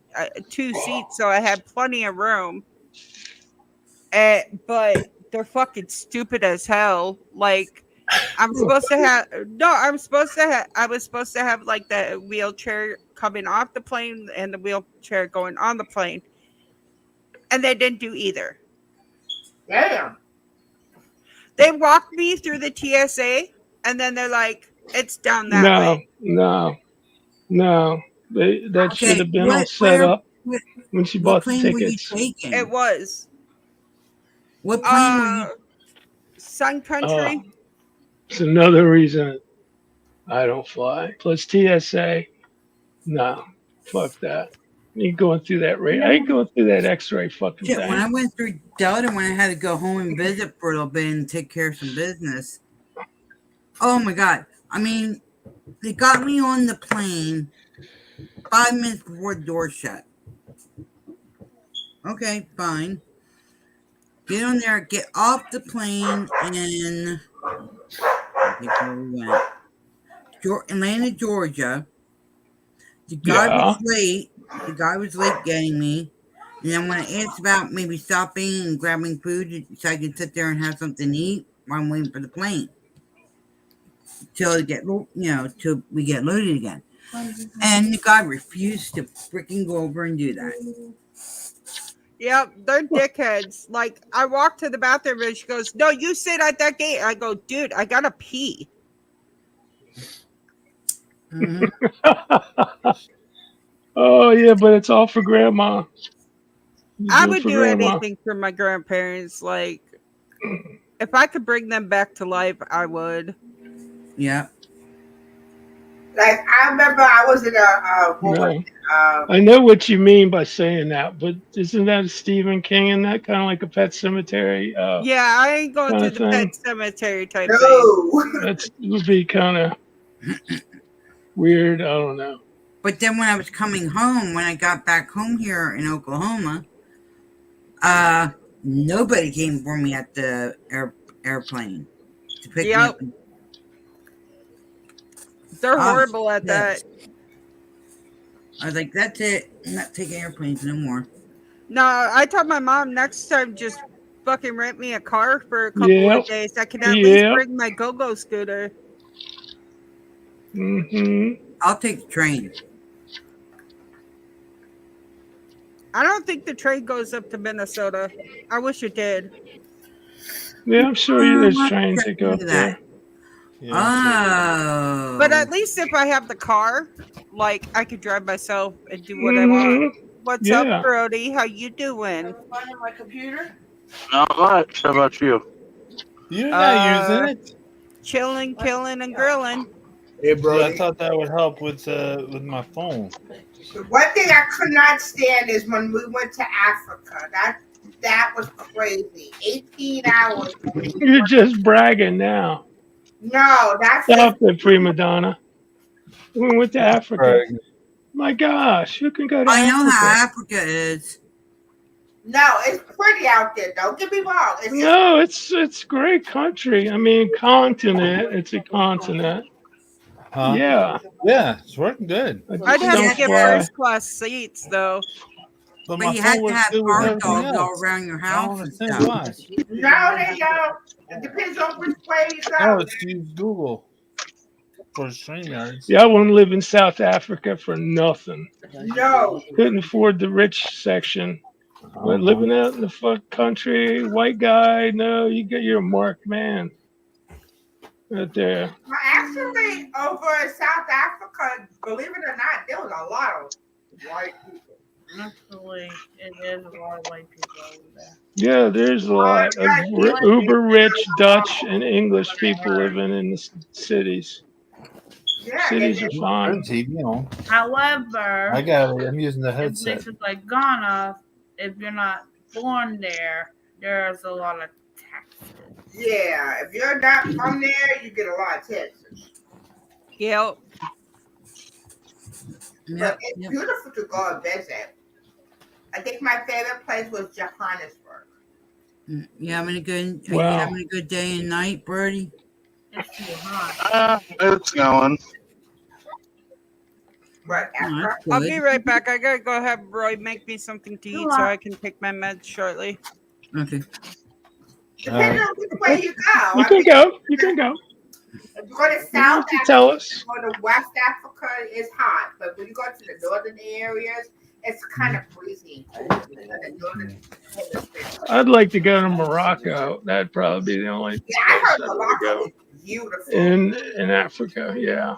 C: 2 seats, so I had plenty of room. But they're fucking stupid as hell. Like I was supposed to have like the wheelchair coming off the plane and the wheelchair going on the plane, and they didn't do either.
I: Damn.
C: They walked me through the TSA, and then they're like, "It's down that way."
A: No. That
B: Okay,
A: should have been all set up when she
B: What
A: bought the
B: plane were you
A: tickets.
B: taking?
C: It was
B: What plane were you?
C: Sun Country.
A: It's another reason I don't fly. Plus TSA. No, fuck that. You going through that rate? I ain't going through that X-ray fucking
B: Shit, when I
A: thing.
B: went through Delta, when I had to go home and visit for a little bit and take care of some business. Oh my God. I mean, they got me on the plane 5 minutes before the door shut. Okay, fine. Get on there, get off the plane, and before we went. Atlanta, Georgia. The guy
A: Yeah.
B: was late. The guy was late getting me. And then when I asked about maybe stopping and grabbing food so I could sit there and have something to eat while I'm waiting for the plane. Till we get loaded again. And the guy refused to freaking go over and do that.
C: Yep, they're dickheads. Like, I walked to the bathroom and she goes, "No, you sit at that gate." I go, "Dude, I gotta pee."
B: Mhm.
A: Oh yeah, but it's all for grandma. You
C: I
A: it
C: would
A: for
C: do
A: grandma.
C: anything for my grandparents. Like, if I could bring them back to life, I would.
B: Yeah.
I: Like I remember, I was in a
A: No. I know what you mean by saying that, but isn't that Stephen King and that kind of like a Pet Cemetery?
C: Yeah, I ain't going
A: Kinda
C: to the
A: thing.
C: pet cemetery type thing.
I: no.
A: That would be kind of weird. I don't know.
B: But then when I was coming home, when I got back home here in Oklahoma, nobody came for me at the airplane to pick me up.
C: They're
B: I was
C: horrible at that.
B: pissed. I was like, that's it. I'm not taking airplanes no more.
C: No, I told my mom next time just fucking rent me a car for a couple
A: Yep.
C: of days. I can at least
A: Yep.
C: bring my go-go scooter.
A: Mm-hmm.
B: I'll take the train.
C: I don't think the train goes up to Minnesota. I wish it did.
A: Yeah, I'm sure there's
B: Let's
A: trains
B: check
A: that go up
B: into that.
A: there.
B: Oh.
C: But at least if I have the car, like I could drive myself and do what I want.
A: Mhm.
C: What's
A: Yeah.
C: up, Brody? How you doing?
I: Finding my computer.
J: Not much. How about you?
F: You're not
C: Uh,
F: using it.
C: Chilling, killing, and grilling.
G: Hey,
F: Bro,
G: bro.
F: I thought that would help with my phone.
I: One thing I could not stand is when we went to Africa. That was crazy. 18 hours.
A: You're just bragging now.
I: No, that's
A: Stop it, prima donna. We went to Africa.
F: Right.
A: My gosh, you can go to
B: I know
A: Africa.
B: how Africa is.
I: no. It's pretty out there. Don't get me wrong. It's just,
A: No, it's great country. I mean, continent. It's a continent.
F: Huh?
A: Yeah.
F: Yeah, it's working good.
A: I just
C: I'd have
A: don't
C: to get
A: fly.
C: first class seats though.
F: But
B: But
F: my
B: you
F: phone
B: have to
F: works
B: have
F: good with
B: guard
F: everything
B: dogs all
F: else.
B: around your
F: I don't
B: house and
F: understand
B: stuff.
F: why.
I: no, they don't. It depends on which way you
F: Oh,
I: go.
F: it's use Google for StreamYards.
A: Yeah, I wouldn't live in South Africa for nothing.
I: No.
A: Couldn't afford the rich section. But living out in the fuck country, white guy, no, you're a marked man. Right there.
I: Well, actually, over in South Africa, believe it or not, there was a lot of white people.
E: Actually, it is a lot of white people over there.
A: Yeah, there's a lot of uber rich Dutch and English people living in the cities.
I: Yeah,
A: Cities
I: and
A: are fine.
F: Turn TV on.
E: However,
F: I got it. I'm using the
E: in
F: headset.
E: places like Ghana, if you're not born there, there's a lot of taxes.
I: yeah, if you're not from there, you get a lot of taxes.
C: Yep.
I: But
B: Yep,
I: it's
B: yep.
I: beautiful to go and visit. I think my favorite place was Johannesburg.
B: You having a good? Are you
A: Wow.
B: having a good day and night, Birdie?
E: It's too hot.
J: It's going.
I: But
B: Oh,
I: after,
B: that's
C: I'll
B: good.
C: be right back. I gotta go have Roy make me something to eat so I can take my meds shortly.
B: Okay.
I: depending on which way you go.
A: You
I: I
A: can
I: mean,
A: go. You can go.
I: if you go to
A: You don't
I: South
A: have to
I: Africa
A: tell us.
I: or to West Africa, it's hot. But when you go to the northern areas, it's kind of breezy. The northern hemisphere.
A: I'd like to go to Morocco. That'd probably be the only
I: Yeah, I heard
A: place I'd
I: Morocco
A: go.
I: is beautiful.
A: In Africa, yeah.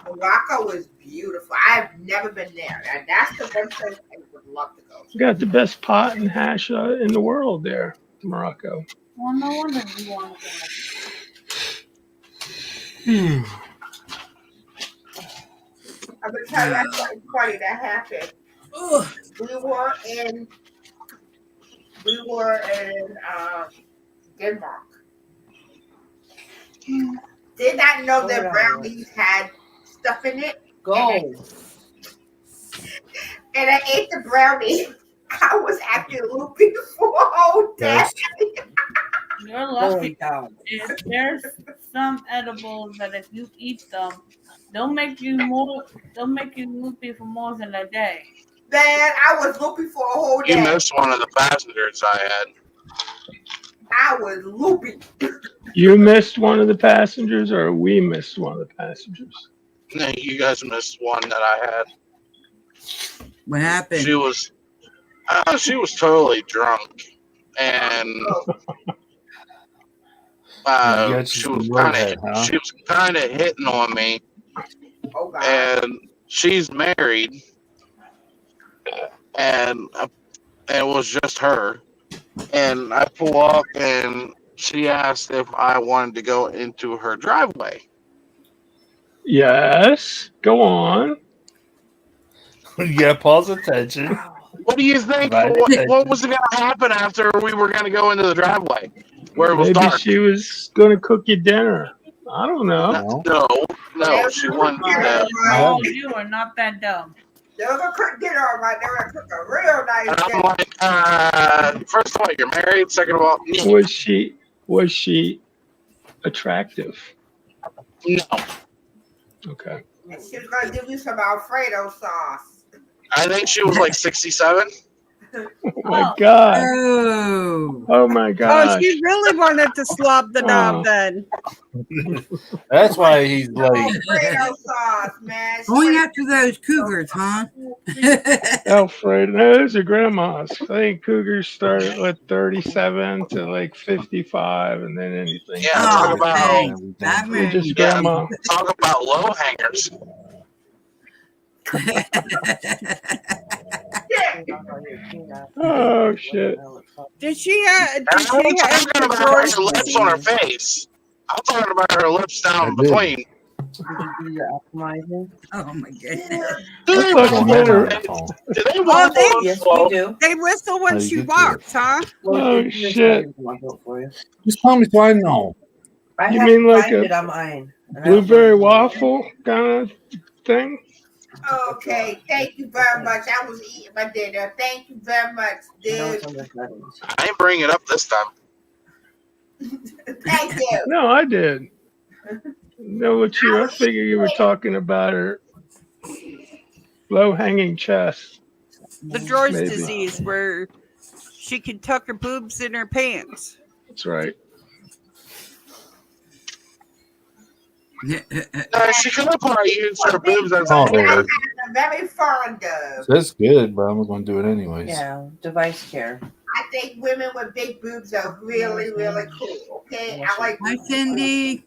I: Morocco is beautiful. I've never been there. And that's the one place I would love to go to.
A: Got the best pot and hash in the world there, Morocco.
E: Well, no wonder you want to
I: I'm gonna tell you that's something funny that happened. We were in Denmark. Did not know that brownies had stuff in it.
K: Go.
I: And I ate the brownie. I was acting a little bit for a whole day.
E: You're lucky. If there's some edibles that if you eat them, they'll make you loopy for more than a day.
I: Man, I was loopy for a whole
J: You
I: day.
J: missed one of the passengers I had.
I: I was loopy.
A: You missed one of the passengers, or we missed one of the passengers?
J: No, you guys missed one that I had.
B: What happened?
J: She was totally drunk, and she was kind of hitting on me.
I: Oh God.
J: And she's married, and it was just her. And I pull up, and she asked if I wanted to go into her driveway.
A: Yes. Go on.
F: Yeah, pause attention.
J: What do you think?
F: Right.
J: What was going to happen after we were going to go into the driveway where it was
A: Maybe
J: dark?
A: she was going to cook you dinner. I don't know.
J: No, she wouldn't do that.
E: Oh, you are not that dumb.
I: They're gonna cook dinner all right. They're gonna cook a real nice
J: And I'm
I: dinner.
J: like, first of all, you're married. Second of all,
A: Was she attractive?
J: no.
A: Okay.
I: And she was gonna give you some Alfredo sauce.
J: I think she was like 67.
A: Oh my God.
B: Oh.
A: Oh my
C: Oh,
A: God.
C: she really wanted to slob the knob then.
F: That's why he's late.
I: Alfredo sauce, man.
B: Going after those cougars, huh?
A: Alfred, no, those are grandmas. I think cougars start at like 37 to like 55, and then anything.
J: Yeah,
B: Oh,
J: talk about
B: thanks. That
A: They're just
B: many.
A: grandma.
J: talk about low hangers.
A: Oh shit.
C: Did she have?
J: And
C: Did
J: I'm
C: she
J: not
C: have
J: talking
C: the
J: about
C: George
J: her lips on her
C: disease?
J: face. I'm talking about her lips down
F: I did.
J: between.
B: Oh my goodness.
J: Do they
A: What's the matter?
J: waffle? Do they waffle
C: they-
J: on slow?
C: They whistle when
F: How
C: she
F: you do
C: walks, huh?
A: Oh shit.
F: Just tell me so I know.
A: You mean like a blueberry waffle kind of thing?
I: Okay, thank you very much. I was eating my dinner. Thank you very much, dude.
J: I ain't bringing it up this time.
I: Thank you.
A: No, I did. No, what I figure you were talking about her low hanging chest.
C: The George
A: Maybe.
C: disease, where she can tuck her boobs in her pants.
A: That's right.
J: She could have probably used her boobs as
F: Oh,
J: a
F: there
J: hair.
F: it is.
I: I'm very fond of.
F: That's good, but I'm going to do it anyways.
K: Yeah, device care.
I: I think women with big boobs are really, really cool. Okay, I like.
B: Hi, Cindy.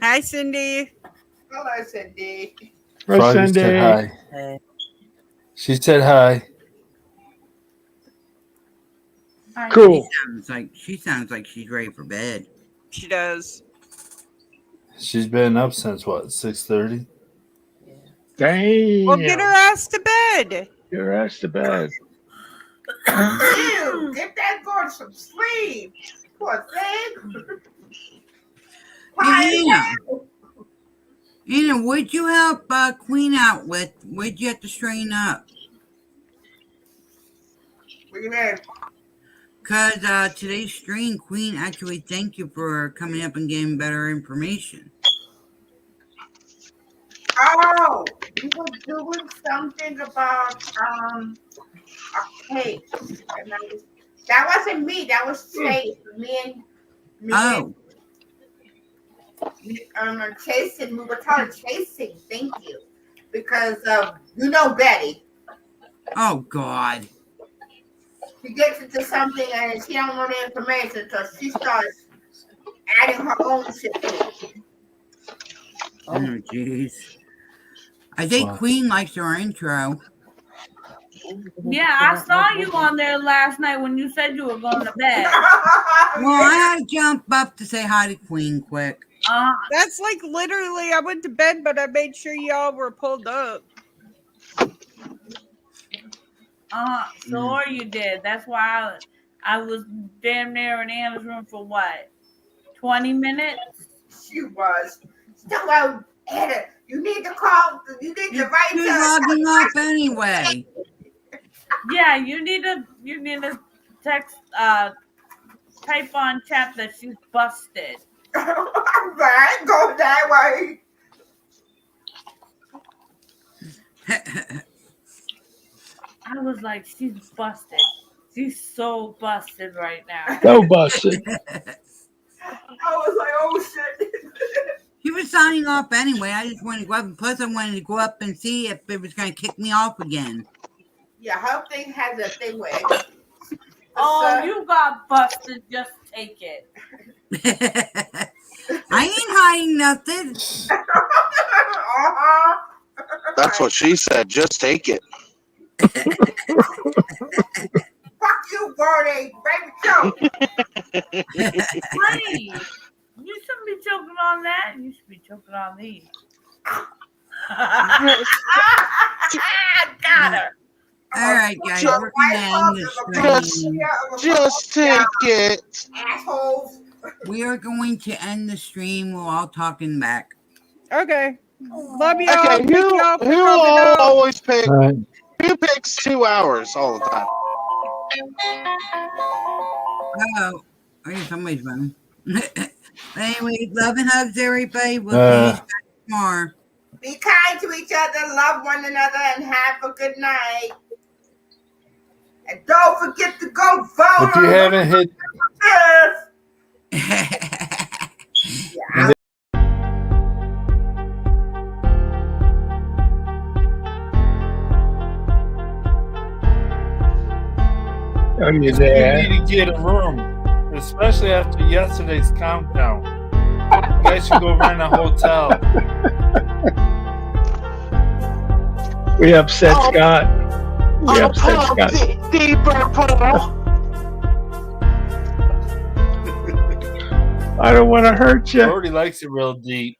C: Hi, Cindy.
I: Hello, Cindy.
A: Hi,
F: Froggy
A: Cindy.
F: said hi.
K: Hey.
F: She said hi.
A: Cool.
B: She sounds like she's ready for bed.
C: She does.
F: She's been up since what, 6:30?
A: Damn.
C: Well, get her ass to bed.
A: Get her ass to bed.
I: Ew, get that girl some sleep. Poor thing.
B: Hey, Anna, what'd you help Queen out with? What'd you have to straighten up?
I: What do you mean?
B: Because today's stream, Queen actually thanked you for coming up and getting better information.
I: Oh, you were doing something about a cake. And that wasn't me. That was Chase. Me
B: Oh,
I: and chasing. We were talking chasing. Thank you, because you know Betty.
B: oh God.
I: She gets into something and she don't know the information, so she starts adding her own shit to it.
B: Oh, jeez. I think
F: Wow.
B: Queen likes her intro.
E: Yeah, I saw you on there last night when you said you were going to bed.
B: Well, I had to jump up to say hi to Queen quick.
C: That's like literally, I went to bed, but I made sure y'all were pulled up.
E: Sure you did. That's why I was damn near in Anna's room for what? 20 minutes?
I: She was. So, Anna, you need to call. You need to write
B: Who's
I: her.
B: logging off anyway?
E: Yeah, you need to text type on chat that she's busted.
I: Right, go that way.
E: I was like, she's busted. She's so busted right now.
A: Go busted.
I: I was like, oh shit.
B: She was signing off anyway. I just wanted to go up, and plus I wanted to go up and see if it was going to kick me off again.
I: Yeah, her thing has a thing where
E: Oh, you got busted. Just take it.
B: I ain't hiding nothing.
I: uh-huh.
J: That's what she said. Just take it.
I: Fuck you, Birdie. Baby Joe.
E: Honey, you shouldn't be choking on that. You should be choking on these. Got her.
B: All right, guys, we're going to end the stream.
J: Just take it.
I: Assholes.
B: We are going to end the stream. We'll all talking back.
C: Okay. Love y'all.
J: Okay,
C: Thank y'all for
J: who
C: coming out.
J: always pick?
A: All right.
J: Who picks 2 hours all the time?
B: Oh, I guess somebody's running. Anyway, love and hugs, everybody. We'll see you guys tomorrow.
I: Be kind to each other, love one another, and have a good night. And don't forget to go vote.
F: If you haven't hit,
I: Yeah.
A: Oh, you
F: you
A: there?
F: need to get a room, especially after yesterday's countdown. You guys should go rent a hotel.
A: We upset
J: Oh.
A: Scott. We upset
J: Paul,
A: Scott.
J: deeper, Paul.
A: I don't want to hurt you.
F: Brody likes it real deep.